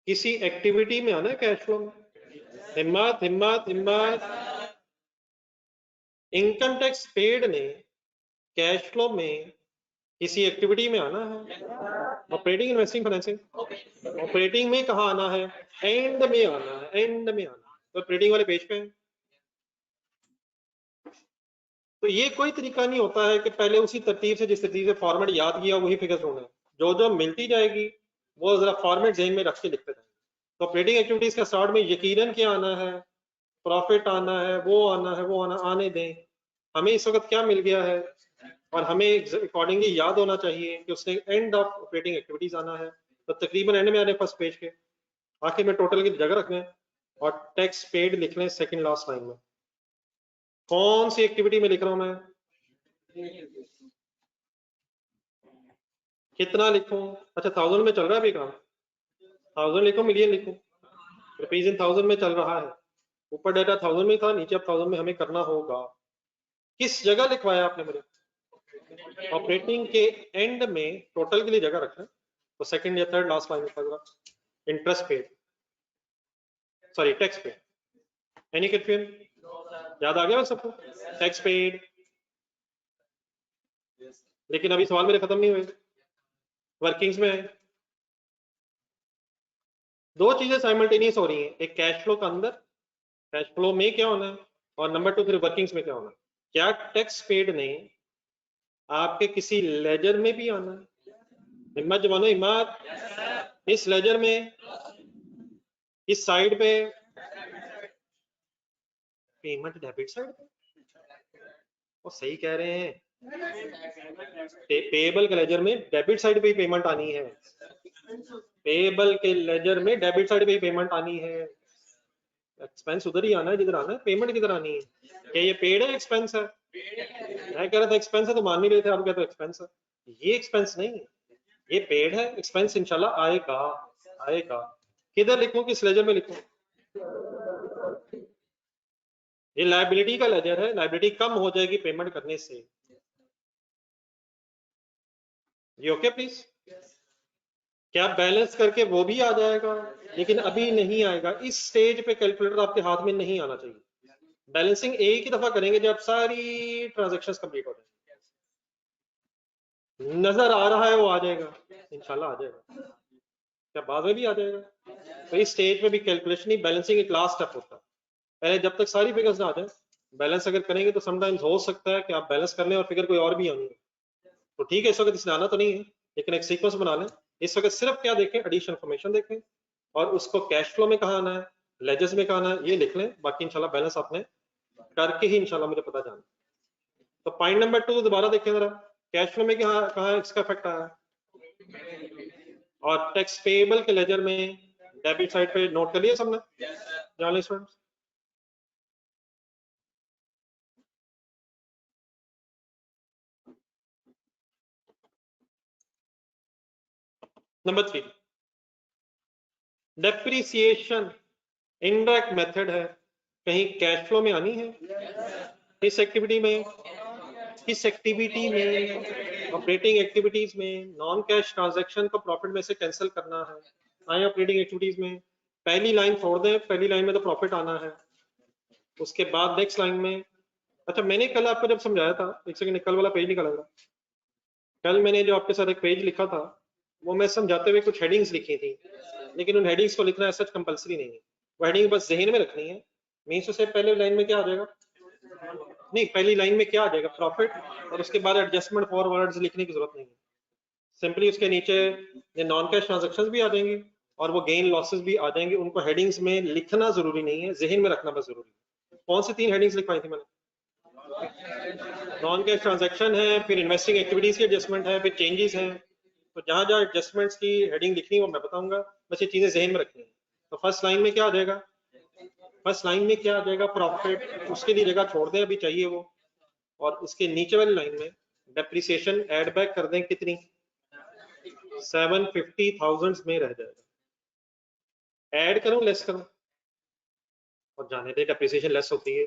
किसी एक्टिविटी में आना है कैश फ्लो में? हिम्मत हिम्मत हिम्मत। इनकम टैक्स पेड ने कैश फ्लो में किसी एक्टिविटी में आना है? Operating, investing, financing. ऑपरेटिंग में कहाँ आना है? एंड में आना है, एंड में आना है। तो ऑपरेटिंग वाले पेज पे है। तो ये कोई तरीका नहीं होता है कि पहले उसी तरतीब से, जिस तरतीब से फॉर्मेट याद किया वही फिगर ढूंढे। जो जो मिलती जाएगी वो जरा फॉर्मेट ज़हन में रख के लिखते जाएंगे। तो ऑपरेटिंग एक्टिविटीज का स्टार्ट में यकीनन क्या आना है? प्रॉफिट आना है, वो आना है, वो आने दें। हमें इस वक्त क्या मिल गया है और हमें अकॉर्डिंगली याद होना चाहिए कि उसने एंड ऑफ ऑपरेटिंग एक्टिविटीज आना है। तो तकरीबन एंड में आने फर्स्ट पेज के, आखिर में टोटल की जगह रख लें और टैक्स पेड लिख लें सेकंड लास्ट लाइन में। कौन सी एक्टिविटी में लिख रहा हूं मैं? कितना लिखूं? अच्छा, 1000 में चल रहा है अभी काम। 1000 लिखूं, मिलियन लिखूं? रुपीज इन 1000 में चल रहा है। ऊपर डाटा 1000 में था, नीचे अब 1000 में हमें करना होगा। किस जगह लिखवाया आपने मुझे? ऑपरेटिंग के एंड में टोटल के लिए जगह रखना, तो सेकंड या थर्ड लास्ट लाइन में interest paid, sorry tax paid. Any confusion? याद आ गया सबको? Tax paid. लेकिन अभी सवाल मेरे खत्म नहीं हुए, वर्किंग्स में है। दो चीजें साइमल्टेनियस हो रही हैं, एक कैश फ्लो का अंदर, कैश फ्लो में क्या होना है, और नंबर 2 फिर वर्किंग्स में क्या होना है। क्या टैक्स पेड ने आपके किसी लेजर में भी आना है? हिम्मत जवानो, हिम्मत। इस लेजर में, इस साइड पे, पेमेंट डेबिट साइड पे। वो सही कह रहे हैं, पेएबल के लेजर में डेबिट साइड पे ही पेमेंट आनी है। पेएबल के लेजर में डेबिट साइड पे ही पेमेंट आनी है। एक्सपेंस उधर ही आना है जिधर आना है, पेमेंट किधर आनी है? क्या ये पेड है एक्सपेंस है? मैं कह रहा था एक्सपेंस है तो मान नहीं रहे थे, आप कहते हो एक्सपेंस है। ये एक्सपेंस नहीं है, ये पेड है। एक्सपेंस इंशाल्लाह आएगा, आएगा। किधर लिखूं, किस लेजर में लिखूं? ये लायबिलिटी का लेजर है, लायबिलिटी कम हो जाएगी पेमेंट करने से। ये ओके प्लीज? क्या बैलेंस करके वो भी आ जाएगा, लेकिन अभी नहीं आएगा। इस स्टेज पे कैलकुलेटर आपके हाथ में नहीं आना चाहिए। बैलेंसिंग एक ही दफा करेंगे जब सारी ट्रांजैक्शंस कंप्लीट हो जाए। नजर आ रहा है वो आ जाएगा, इंशाल्लाह आ जाएगा। क्या बाद में भी आ जाएगा? तो इस स्टेज पे भी कैलकुलेशन ही, बैलेंसिंग एक लास्ट स्टेप होता है। पहले जब तक सारी फिगर्स ना आ जाए, बैलेंस अगर करेंगे तो समटाइम्स हो सकता है कि आप बैलेंस कर लें और फिगर कोई और भी आनी है। तो ठीक है, इस वक्त इसने आना तो नहीं है, लेकिन एक सीक्वेंस बना लें। इस वक्त सिर्फ क्या देखें, एडिशन इन्फॉर्मेशन देखें, और उसको कैश फ्लो में कहाँ आना है, लेजर्स में कहाँ आना है, ये लिख लें। बाकी इंशाल्लाह बैलेंस आपने करके ही इंशाल्लाह मुझे पता जाना। तो पॉइंट नंबर 2 दोबारा देखें जरा, कैश फ्लो में कहाँ कहाँ इसका इफेक्ट आया है, और टैक्स पेएबल के लेजर में डेबिट साइड पे नोट कर लिया सबने journalist friends? Number 3, depreciation indirect method है, कहीं कैश फ्लो में आनी है? किस एक्टिविटी में? किस एक्टिविटी में? ऑपरेटिंग एक्टिविटीज में। नॉन कैश ट्रांजैक्शन को प्रॉफिट में से कैंसिल करना है, आए ऑपरेटिंग एक्टिविटीज में। पहली लाइन छोड़ दें, पहली लाइन में तो प्रॉफिट आना है। उसके बाद नेक्स्ट लाइन में, अच्छा मैंने कल आपको जब समझाया था, एक सेकंड कल वाला पेज निकाला था, कल मैंने जो आपके साथ एक पेज लिखा था, वो मैं समझाते हुए कुछ हेडिंग्स लिखी थी, लेकिन उन हेडिंग्स को लिखना सच कंपलसरी नहीं है। वो हेडिंग बस जहन में रखनी है। मीन्स से पहले लाइन में क्या आ जाएगा, नहीं पहली लाइन में क्या आ जाएगा, प्रॉफिट, और उसके बाद एडजस्टमेंट फॉरवर्ड्स लिखने की जरूरत नहीं है। सिंपली उसके नीचे ये नॉन कैश ट्रांजेक्शन भी आ जाएंगी और वो गेन लॉसेस भी आ जाएंगे। उनको हेडिंग्स में लिखना जरूरी नहीं है, जहन में रखना बस जरूरी है। कौन सी 3 हेडिंग्स लिखवाई थी मैंने? नॉन कैश ट्रांजैक्शन है, फिर इन्वेस्टिंग एक्टिविटीज की एडजस्टमेंट है, फिर चेंजेस हैं। तो जहां जहां एडजस्टमेंट्स की हेडिंग लिखनी है वो मैं बताऊंगा, बस ये चीजें जहन में रखनी है। तो फर्स्ट लाइन में क्या आ जाएगा, फर्स्ट लाइन में क्या आ जाएगा, प्रॉफिट, उसके लिए जगह छोड़ दें अभी चाहिए वो। और उसके नीचे वाली लाइन में डेप्रिसिएशन ऐड बैक कर दें, कितनी, 750,000 में रह जाएगा। ऐड करूं लेस करूं? और जाने दे, डेप्रिसिएशन लेस होती है।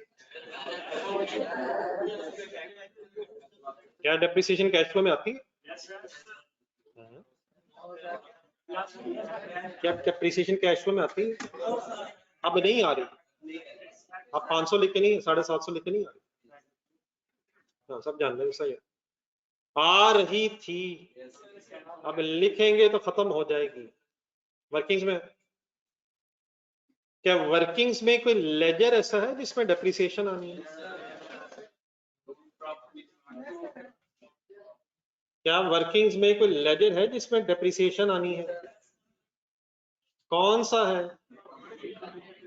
क्या डेप्रिसिएशन कैश फ्लो में आती है? हाँ। क्या डेप्रिसिएशन कैश फ्लो में आती है? अब नहीं आ रही। अब 500 लिख के नहीं, 750 लिख के नहीं आ रही। हाँ, सब जानते हैं सही है। आ रही थी, अब लिखेंगे तो खत्म हो जाएगी। वर्किंग्स में, क्या वर्किंग्स में कोई लेजर ऐसा है जिसमें डेप्रिसिएशन आनी है? क्या वर्किंग्स में कोई लेजर है जिसमें डेप्रिसिएशन आनी है? कौन सा है?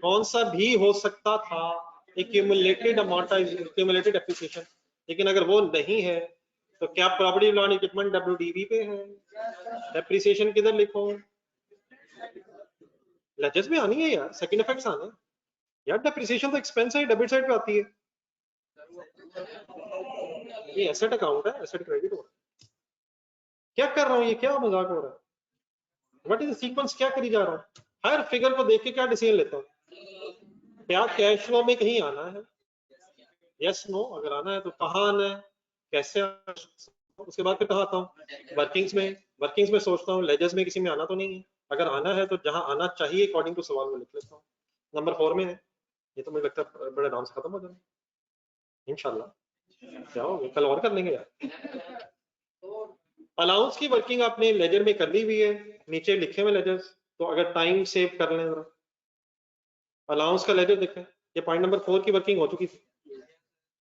कौन सा भी हो सकता था, एक्यूमुलेटेड अमाउंटाइज, एक्यूमुलेटेड डेप्रिसिएशन। लेकिन अगर वो नहीं है तो क्या प्रॉपर्टी प्लांट इक्विपमेंट WDV पे है? डेप्रिसिएशन किधर लिखो? लेजर्स में आनी है यार, सेकंड इफेक्ट्स आने हैं। यार डेप्रिसिएशन तो एक्सपेंस है, डेबिट साइड पे आती है। ये एसेट अकाउंट है, एसेट क्रेडिट हो रहा है। क्या कर रहा हूँ, ये क्या मजाक हो रहा है? व्हाट इज द सीक्वेंस, क्या करी जा रहा हूँ? हर फिगर को देख के क्या डिसीजन लेता हूँ? क्या कैश फ्लो में कहीं आना है? यस नो, अगर आना है तो कहाँ आना है, कैसे आना है? उसके बाद फिर कहाँ आता हूँ, वर्किंग्स में। वर्किंग्स में सोचता हूँ लेजर्स में किसी में आना तो नहीं है। अगर आना है तो जहाँ आना चाहिए अकॉर्डिंग टू सवाल में लिख लेता हूँ। नंबर 4 में है। ये तो मुझे लगता है बड़े आराम से खत्म हो जाए इंशाल्लाह। क्या हो गया, कल और कर लेंगे यार। अलाउंस की वर्किंग आपने लेजर में कर ली हुई है, नीचे लिखे हुए लेजर्स। तो अगर टाइम सेव कर लें जरा, अलाउंस का लेजर देखें। ये पॉइंट नंबर 4 की वर्किंग हो चुकी थी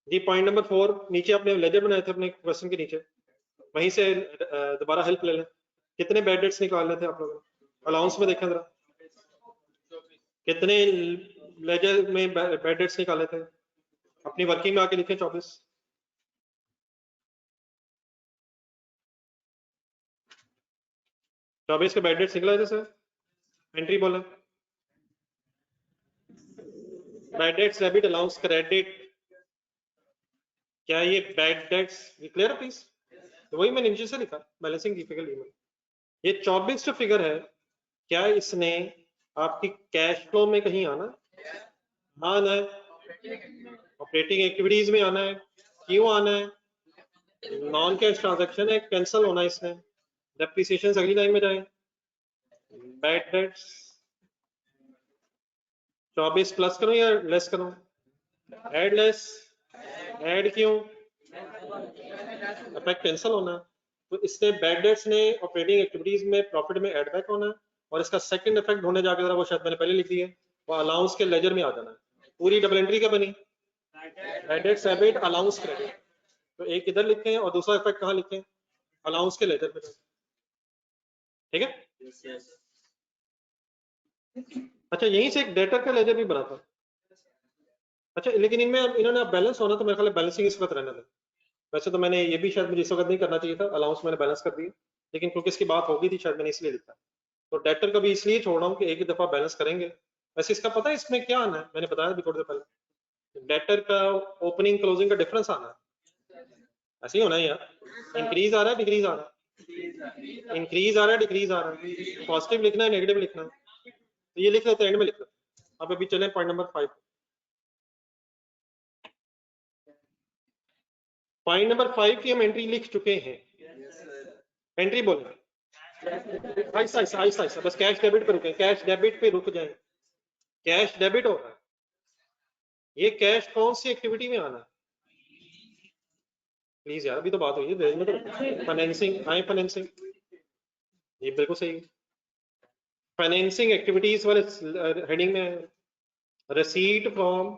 जी। पॉइंट नंबर 4 नीचे आपने लेजर बनाए थे अपने क्वेश्चन के नीचे, वहीं से दोबारा हेल्प ले लें। कितने बैड डेट्स निकालने थे आप लोगों ने? अलाउंस में देखें जरा, कितने लेजर में बैड डेट्स निकाले थे? अपनी वर्किंग में आके लिखे 24। के बैड डेट्स निकला है जैसे, एंट्री बोले। Bad debts debit allowance credit, क्या ये बैड डेट्स, ये क्लियर है प्लीज? तो वही मैंने नीचे से लिखा, बैलेंसिंग डिफिकल्ट ईमेल। ये 24 जो फिगर है, क्या इसने आपकी कैश फ्लो में कहीं आना? आना है, ऑपरेटिंग एक्टिविटीज में आना है। क्यों आना है? नॉन कैश ट्रांजैक्शन है, कैंसिल होना है इसने। डेप्रिसिएशन अगली लाइन में जाए। बैड डेट्स 24 प्लस करूं या लेस करूं? ऐड लेस, ऐड क्यों? इफेक्ट कैंसिल होना। तो इसने बैड डेट्स ने ऑपरेटिंग एक्टिविटीज में प्रॉफिट में ऐड बैक होना है, और इसका सेकंड इफेक्ट होने जाके जरा वो शायद मैंने पहले लिख दी है, वो अलाउंस के लेजर में आ जाना है। पूरी डबल एंट्री क्या बनी? Bad debts debit allowance credit. तो एक इधर लिखे और दूसरा इफेक्ट कहाँ लिखे? अलाउंस के लेजर में। ठीक है। अच्छा, यहीं से एक डेटर का लेजर भी बना था। अच्छा, लेकिन इनमें इन्होंने अब बैलेंस होना, तो मेरे ख्याल बैलेंसिंग इस वक्त रहने लगा। वैसे तो मैंने ये भी शायद मुझे इस वक्त नहीं करना चाहिए था, अलाउंस मैंने बैलेंस कर दिया, लेकिन क्योंकि इसकी बात हो गई थी शायद मैंने इसलिए लिखा। तो डेटर का भी इसलिए छोड़ रहा हूँ कि एक ही दफा बैलेंस करेंगे। वैसे इसका पता है इसमें क्या आना है? मैंने बताया भी थोड़ी देर पहले, डेटर का ओपनिंग क्लोजिंग का डिफरेंस आना है। ऐसे ही होना है यार। इंक्रीज आ रहा है, डिक्रीज आ रहा है? इंक्रीज आ रहा है, डिक्रीज आ रहा है? पॉजिटिव लिखना है, नेगेटिव लिखना है? तो ये लिख लेते हैं, एंड में लिख लेते हैं। अब अभी चलें पॉइंट नंबर 5। पॉइंट नंबर 5 की हम एंट्री लिख चुके हैं। एंट्री बोलो आहिस्ता आहिस्ता आहिस्ता आहिस्ता, बस कैश डेबिट पे रुके, कैश डेबिट पे रुक जाए। कैश डेबिट हो रहा है, ये कैश कौन सी एक्टिविटी में आना है? प्लीज यार, अभी तो बात हुई है। फाइनेंसिंग, आई फाइनेंसिंग, ये बिल्कुल सही। फाइनेंसिंग एक्टिविटीज वाले हेडिंग में receipt from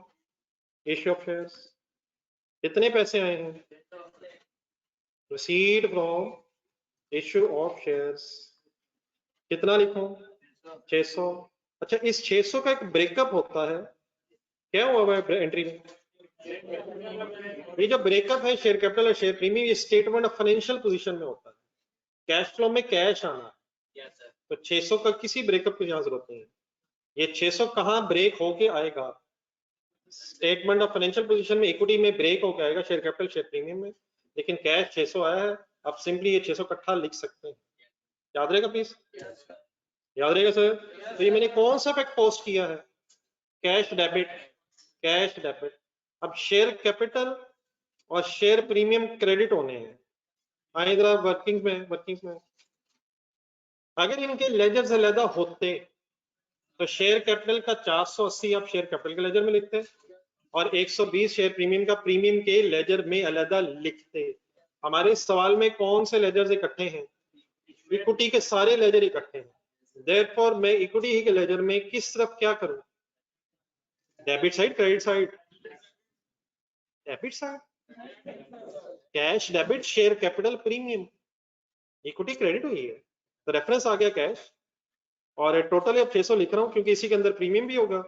issue of shares, कितने पैसे आए हैं? Receipt from issue of shares, कितना लिखूं? 600। अच्छा, इस 600 का एक ब्रेकअप होता है, क्या हुआ है एंट्री में? ये जो ब्रेकअप है शेयर कैपिटल और शेयर प्रीमियम, ये स्टेटमेंट ऑफ फाइनेंशियल पोजीशन में होता है। कैश फ्लो में कैश आना, तो 600 का किसी ब्रेकअप की यहाँ जरूरत नहीं है। ये 600 कहाँ ब्रेक होके आएगा? स्टेटमेंट ऑफ फाइनेंशियल पोजीशन में इक्विटी में ब्रेक होके आएगा, शेयर कैपिटल शेयर प्रीमियम में। लेकिन कैश 600 आया है, आप सिंपली ये 600 इकट्ठा लिख सकते हैं। याद रहेगा प्लीज? याद रहेगा सर? तो ये मैंने कौन सा फैक्ट पोस्ट किया है? Cash debit, cash debit. अब शेयर कैपिटल और शेयर प्रीमियम क्रेडिट होने हैं। आए जरा वर्किंग में, वर्किंग में अगर इनके लेजर्स अलग होते तो शेयर कैपिटल का 480 आप शेयर कैपिटल के लेजर में लिखते और 120 शेयर प्रीमियम का प्रीमियम के लेजर में अलग लिखते। हमारे सवाल में कौन से लेजर्स इकट्ठे हैं? इक्विटी के सारे लेजर इकट्ठे हैं। देयरफॉर मैं इक्विटी ही के लेजर में किस तरफ क्या करूं? Debit side, credit side? Debit side. Cash debit share capital premium, equity credit हुई है, तो रेफरेंस आ गया कैश। और टोटल अब 600 लिख रहा हूं क्योंकि इसी के अंदर प्रीमियम भी होगा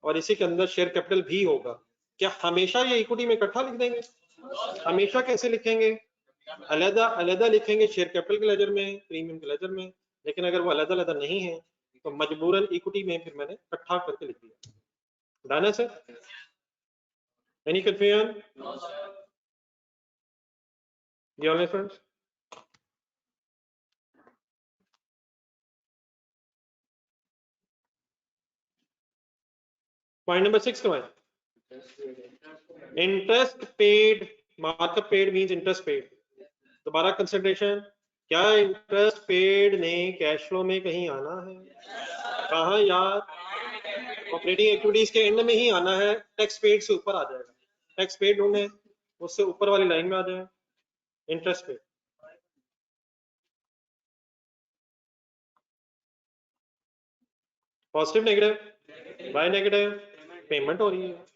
और इसी के अंदर शेयर कैपिटल भी होगा। क्या हमेशा ये इक्विटी में इकट्ठा लिख देंगे? हमेशा कैसे लिखेंगे? अलग अलग लिखेंगे, शेयर कैपिटल के लेजर में, प्रीमियम के लेजर में। लेकिन अगर वो अलग अलग नहीं है तो मजबूरन इक्विटी में फिर मैंने इकट्ठा करके लिख दिया। डन है सर? Any confusion? ये फ्रेंड्स, पॉइंट नंबर 6 का interest paid, markup paid means interest paid. दोबारा कंसिडरेशन, क्या इंटरेस्ट पेड ने कैश फ्लो में कहीं आना है? कहाँ यार? ऑपरेटिंग एक्टिविटीज के एंड में ही आना है, टैक्स पेड से ऊपर आ जाएगा। टैक्स पेड ढूंढे, उससे ऊपर वाली लाइन में आ जाए, interest paid. Positive negative? By negative, payment हो रही है।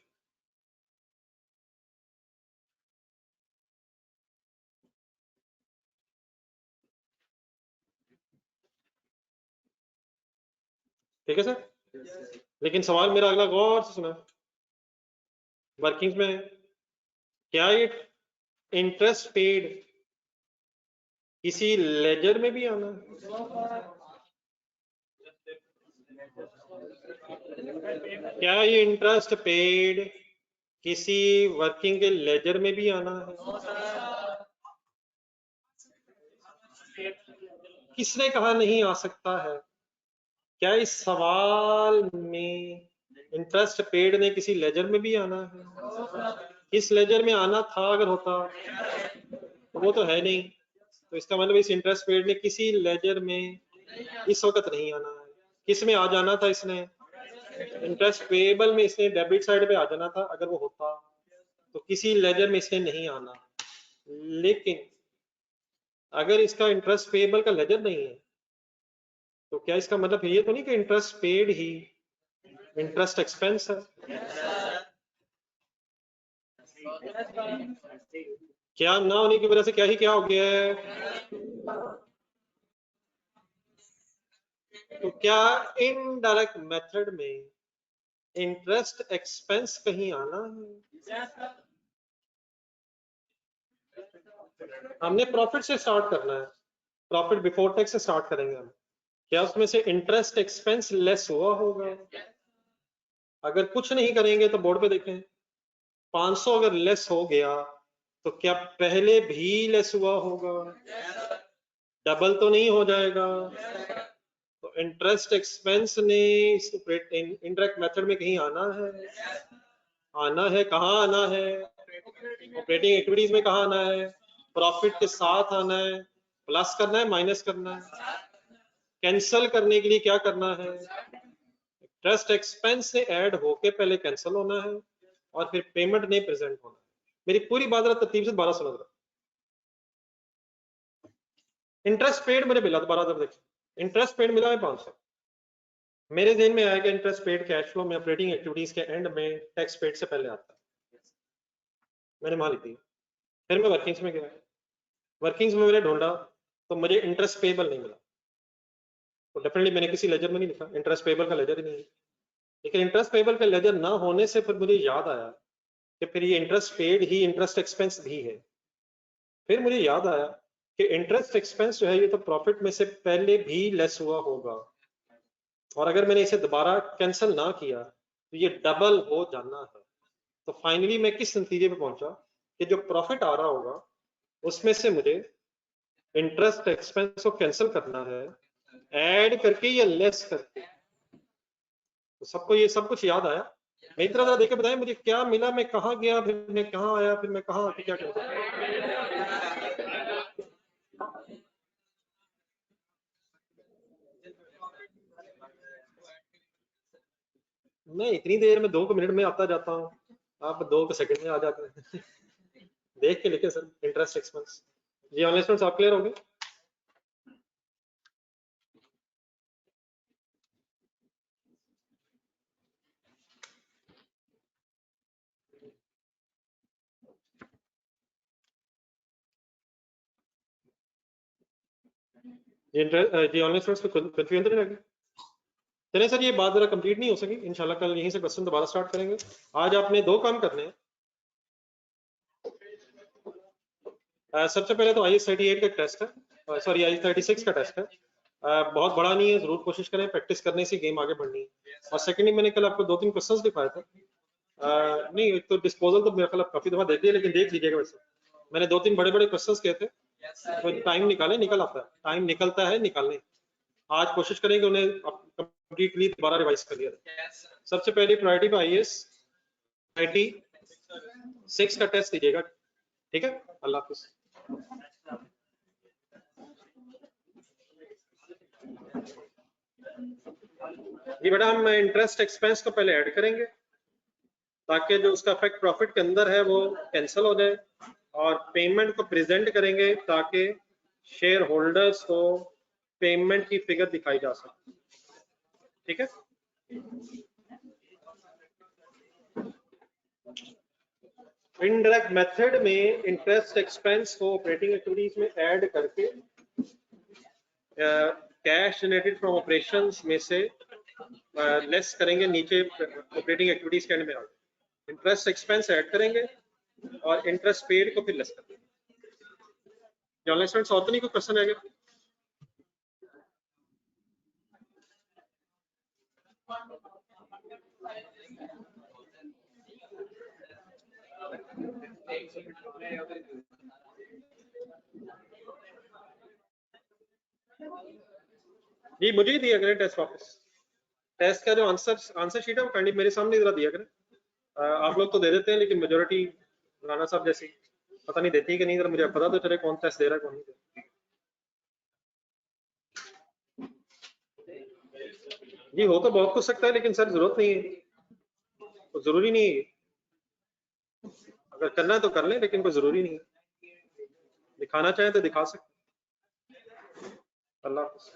ठीक है सर? लेकिन सवाल मेरा अगला गौर से सुना, वर्किंग्स में क्या ये इंटरेस्ट पेड किसी लेजर में भी आना है? क्या ये इंटरेस्ट पेड किसी वर्किंग के लेजर में भी आना है? किसने कहा नहीं आ सकता है? क्या इस सवाल में इंटरेस्ट पेड ने किसी लेजर में भी आना है? किस लेजर में आना था अगर होता? वो तो है नहीं, तो इसका मतलब इस इंटरेस्ट पेड ने किसी लेजर में इस वक्त नहीं आना है। किस में आ जाना था इसने? इंटरेस्ट पेएबल में इसने डेबिट साइड पे आ जाना था अगर वो होता, तो किसी लेजर में इसने नहीं आना। लेकिन अगर इसका इंटरेस्ट पेएबल का लेजर नहीं है, तो क्या इसका मतलब ये तो नहीं कि इंटरेस्ट पेड ही इंटरेस्ट एक्सपेंस है? क्या ना होने की वजह से क्या ही क्या हो गया है? तो क्या इनडायरेक्ट मेथड में इंटरेस्ट एक्सपेंस कहीं आना है? हमने प्रॉफिट से स्टार्ट करना है, प्रॉफिट बिफोर टैक्स से स्टार्ट करेंगे हम। क्या उसमें से इंटरेस्ट एक्सपेंस लेस हुआ होगा? अगर कुछ नहीं करेंगे तो बोर्ड पे देखें, 500 अगर लेस हो गया तो क्या पहले भी लेस हुआ होगा? डबल तो नहीं हो जाएगा? तो इंटरेस्ट एक्सपेंस ने इनडायरेक्ट मेथड में कहीं आना है? आना है। कहाँ आना है? ऑपरेटिंग एक्टिविटीज में कहाँ आना है? प्रॉफिट के साथ आना है। प्लस करना है, माइनस करना है? कैंसल करने के लिए क्या करना है? इंटरेस्ट एक्सपेंस से ऐड होके पहले कैंसिल होना है और फिर पेमेंट नहीं प्रेजेंट होना है। मेरी पूरी बात रहा तरतीब से 12 समझ रहा। इंटरेस्ट पेड मुझे मिला, दोबारा जब देखिए, इंटरेस्ट पेड मिला है 500। मेरे ध्यान में आएगा इंटरेस्ट पेड कैश फ्लो में ऑपरेटिंग एक्टिविटीज के एंड में टैक्स पेड से पहले आता है। मैंने वहां लिखी। फिर मैं वर्किंग्स में गया, वर्किंग्स में मैंने ढूंढा तो मुझे इंटरेस्ट पेबल नहीं मिला। तो डेफिनेटली मैंने किसी लेजर में नहीं लिखा, इंटरेस्ट पेबल का लेजर ही नहीं है। लेकिन इंटरेस्ट पेबल का लेजर ना होने से फिर मुझे याद आया कि फिर ये इंटरेस्ट पेड ही इंटरेस्ट एक्सपेंस भी है। फिर मुझे याद आया कि इंटरेस्ट एक्सपेंस जो है ये तो प्रॉफिट में से पहले भी लेस हुआ होगा, और अगर मैंने इसे दोबारा कैंसिल ना किया तो ये डबल हो जाना है। तो फाइनली मैं किस नतीजे पे पहुंचा कि जो प्रॉफिट आ रहा होगा उसमें से मुझे इंटरेस्ट एक्सपेंस को कैंसिल करना है, ऐड करके या लेस करके। तो सबको ये सब कुछ याद आया। मेरी तरह जरा देखे बताएं मुझे क्या मिला, मैं कहाँ गया, फिर मैं कहाँ आया, फिर मैं कहाँ आके क्या करता। मैं इतनी देर में 2 मिनट में आता जाता हूँ, आप 2 सेकंड में आ जाते हैं। देख के लिखे सर इंटरेस्ट एक्सपेंस। जी ऑनलाइन स्टूडेंट्स आप क्लियर हो गए? जी ऑनलाइन स्टूडेंट्स को कंफ्यूजन तो नहीं लगी? चलिए सर ये बात जरा कंप्लीट नहीं हो सकी, इंशाल्लाह कल यहीं से क्वेश्चन दोबारा स्टार्ट करेंगे। आज आपने 2 काम करने हैं। सबसे पहले तो IS 38 का टेस्ट है, सॉरी IS 36 का टेस्ट है। बहुत बड़ा नहीं है, जरूर कोशिश करें, प्रैक्टिस करने से गेम आगे बढ़नी है। और सेकेंडली मैंने कल आपको 2-3 क्वेश्चंस दिखाए थे। नहीं एक तो डिस्पोजल तो मेरे ख्याल काफी दफा देख लिया, लेकिन देख लीजिएगा। वैसे मैंने 2-3 बड़े बड़े क्वेश्चंस किए थे, तो टाइम निकाले, निकल आता है, टाइम निकलता है निकालने। आज कोशिश करेंगे उन्हें कंप्लीटली दोबारा रिवाइज कर लिया जाए। सबसे पहली प्रायोरिटी पे IS 36 का टेस्ट दीजिएगा, ठीक है? अल्लाह हाफिज। जी बेटा हम इंटरेस्ट एक्सपेंस को पहले ऐड करेंगे ताकि जो उसका इफेक्ट प्रॉफिट के अंदर है वो कैंसिल हो जाए, और पेमेंट को प्रेजेंट करेंगे ताकि शेयर होल्डर्स को पेमेंट की फिगर दिखाई जा सके, ठीक है? इनडायरेक्ट मेथड में इंटरेस्ट एक्सपेंस को ऑपरेटिंग एक्टिविटीज में ऐड करके कैश जनरेटेड फ्रॉम ऑपरेशंस में से लेस करेंगे, नीचे ऑपरेटिंग एक्टिविटीज के एंड में आगे इंटरेस्ट एक्सपेंस ऐड करेंगे और इंटरेस्ट पेड को फिर लेस कर देंगे। ऑनलाइन स्टूडेंट्स और तो नहीं कोई क्वेश्चन है क्या? जी मुझे ही दिया करें टेस्ट वापस। टेस्ट का जो आंसर शीट है वो काइंडली मेरे सामने जरा दिया करें। आप लोग तो दे देते हैं लेकिन मेजोरिटी राणा साहब जैसी पता नहीं देती कि नहीं, जरा मुझे पता तो चले कौन टेस्ट दे रहा है कौन नहीं दे रहा। जी हो तो बहुत कुछ सकता है लेकिन सर जरूरत नहीं है, तो जरूरी नहीं है। अगर करना है तो कर लें लेकिन कोई जरूरी नहीं है। दिखाना चाहे तो दिखा सकते। अल्लाह हाफ़िज़।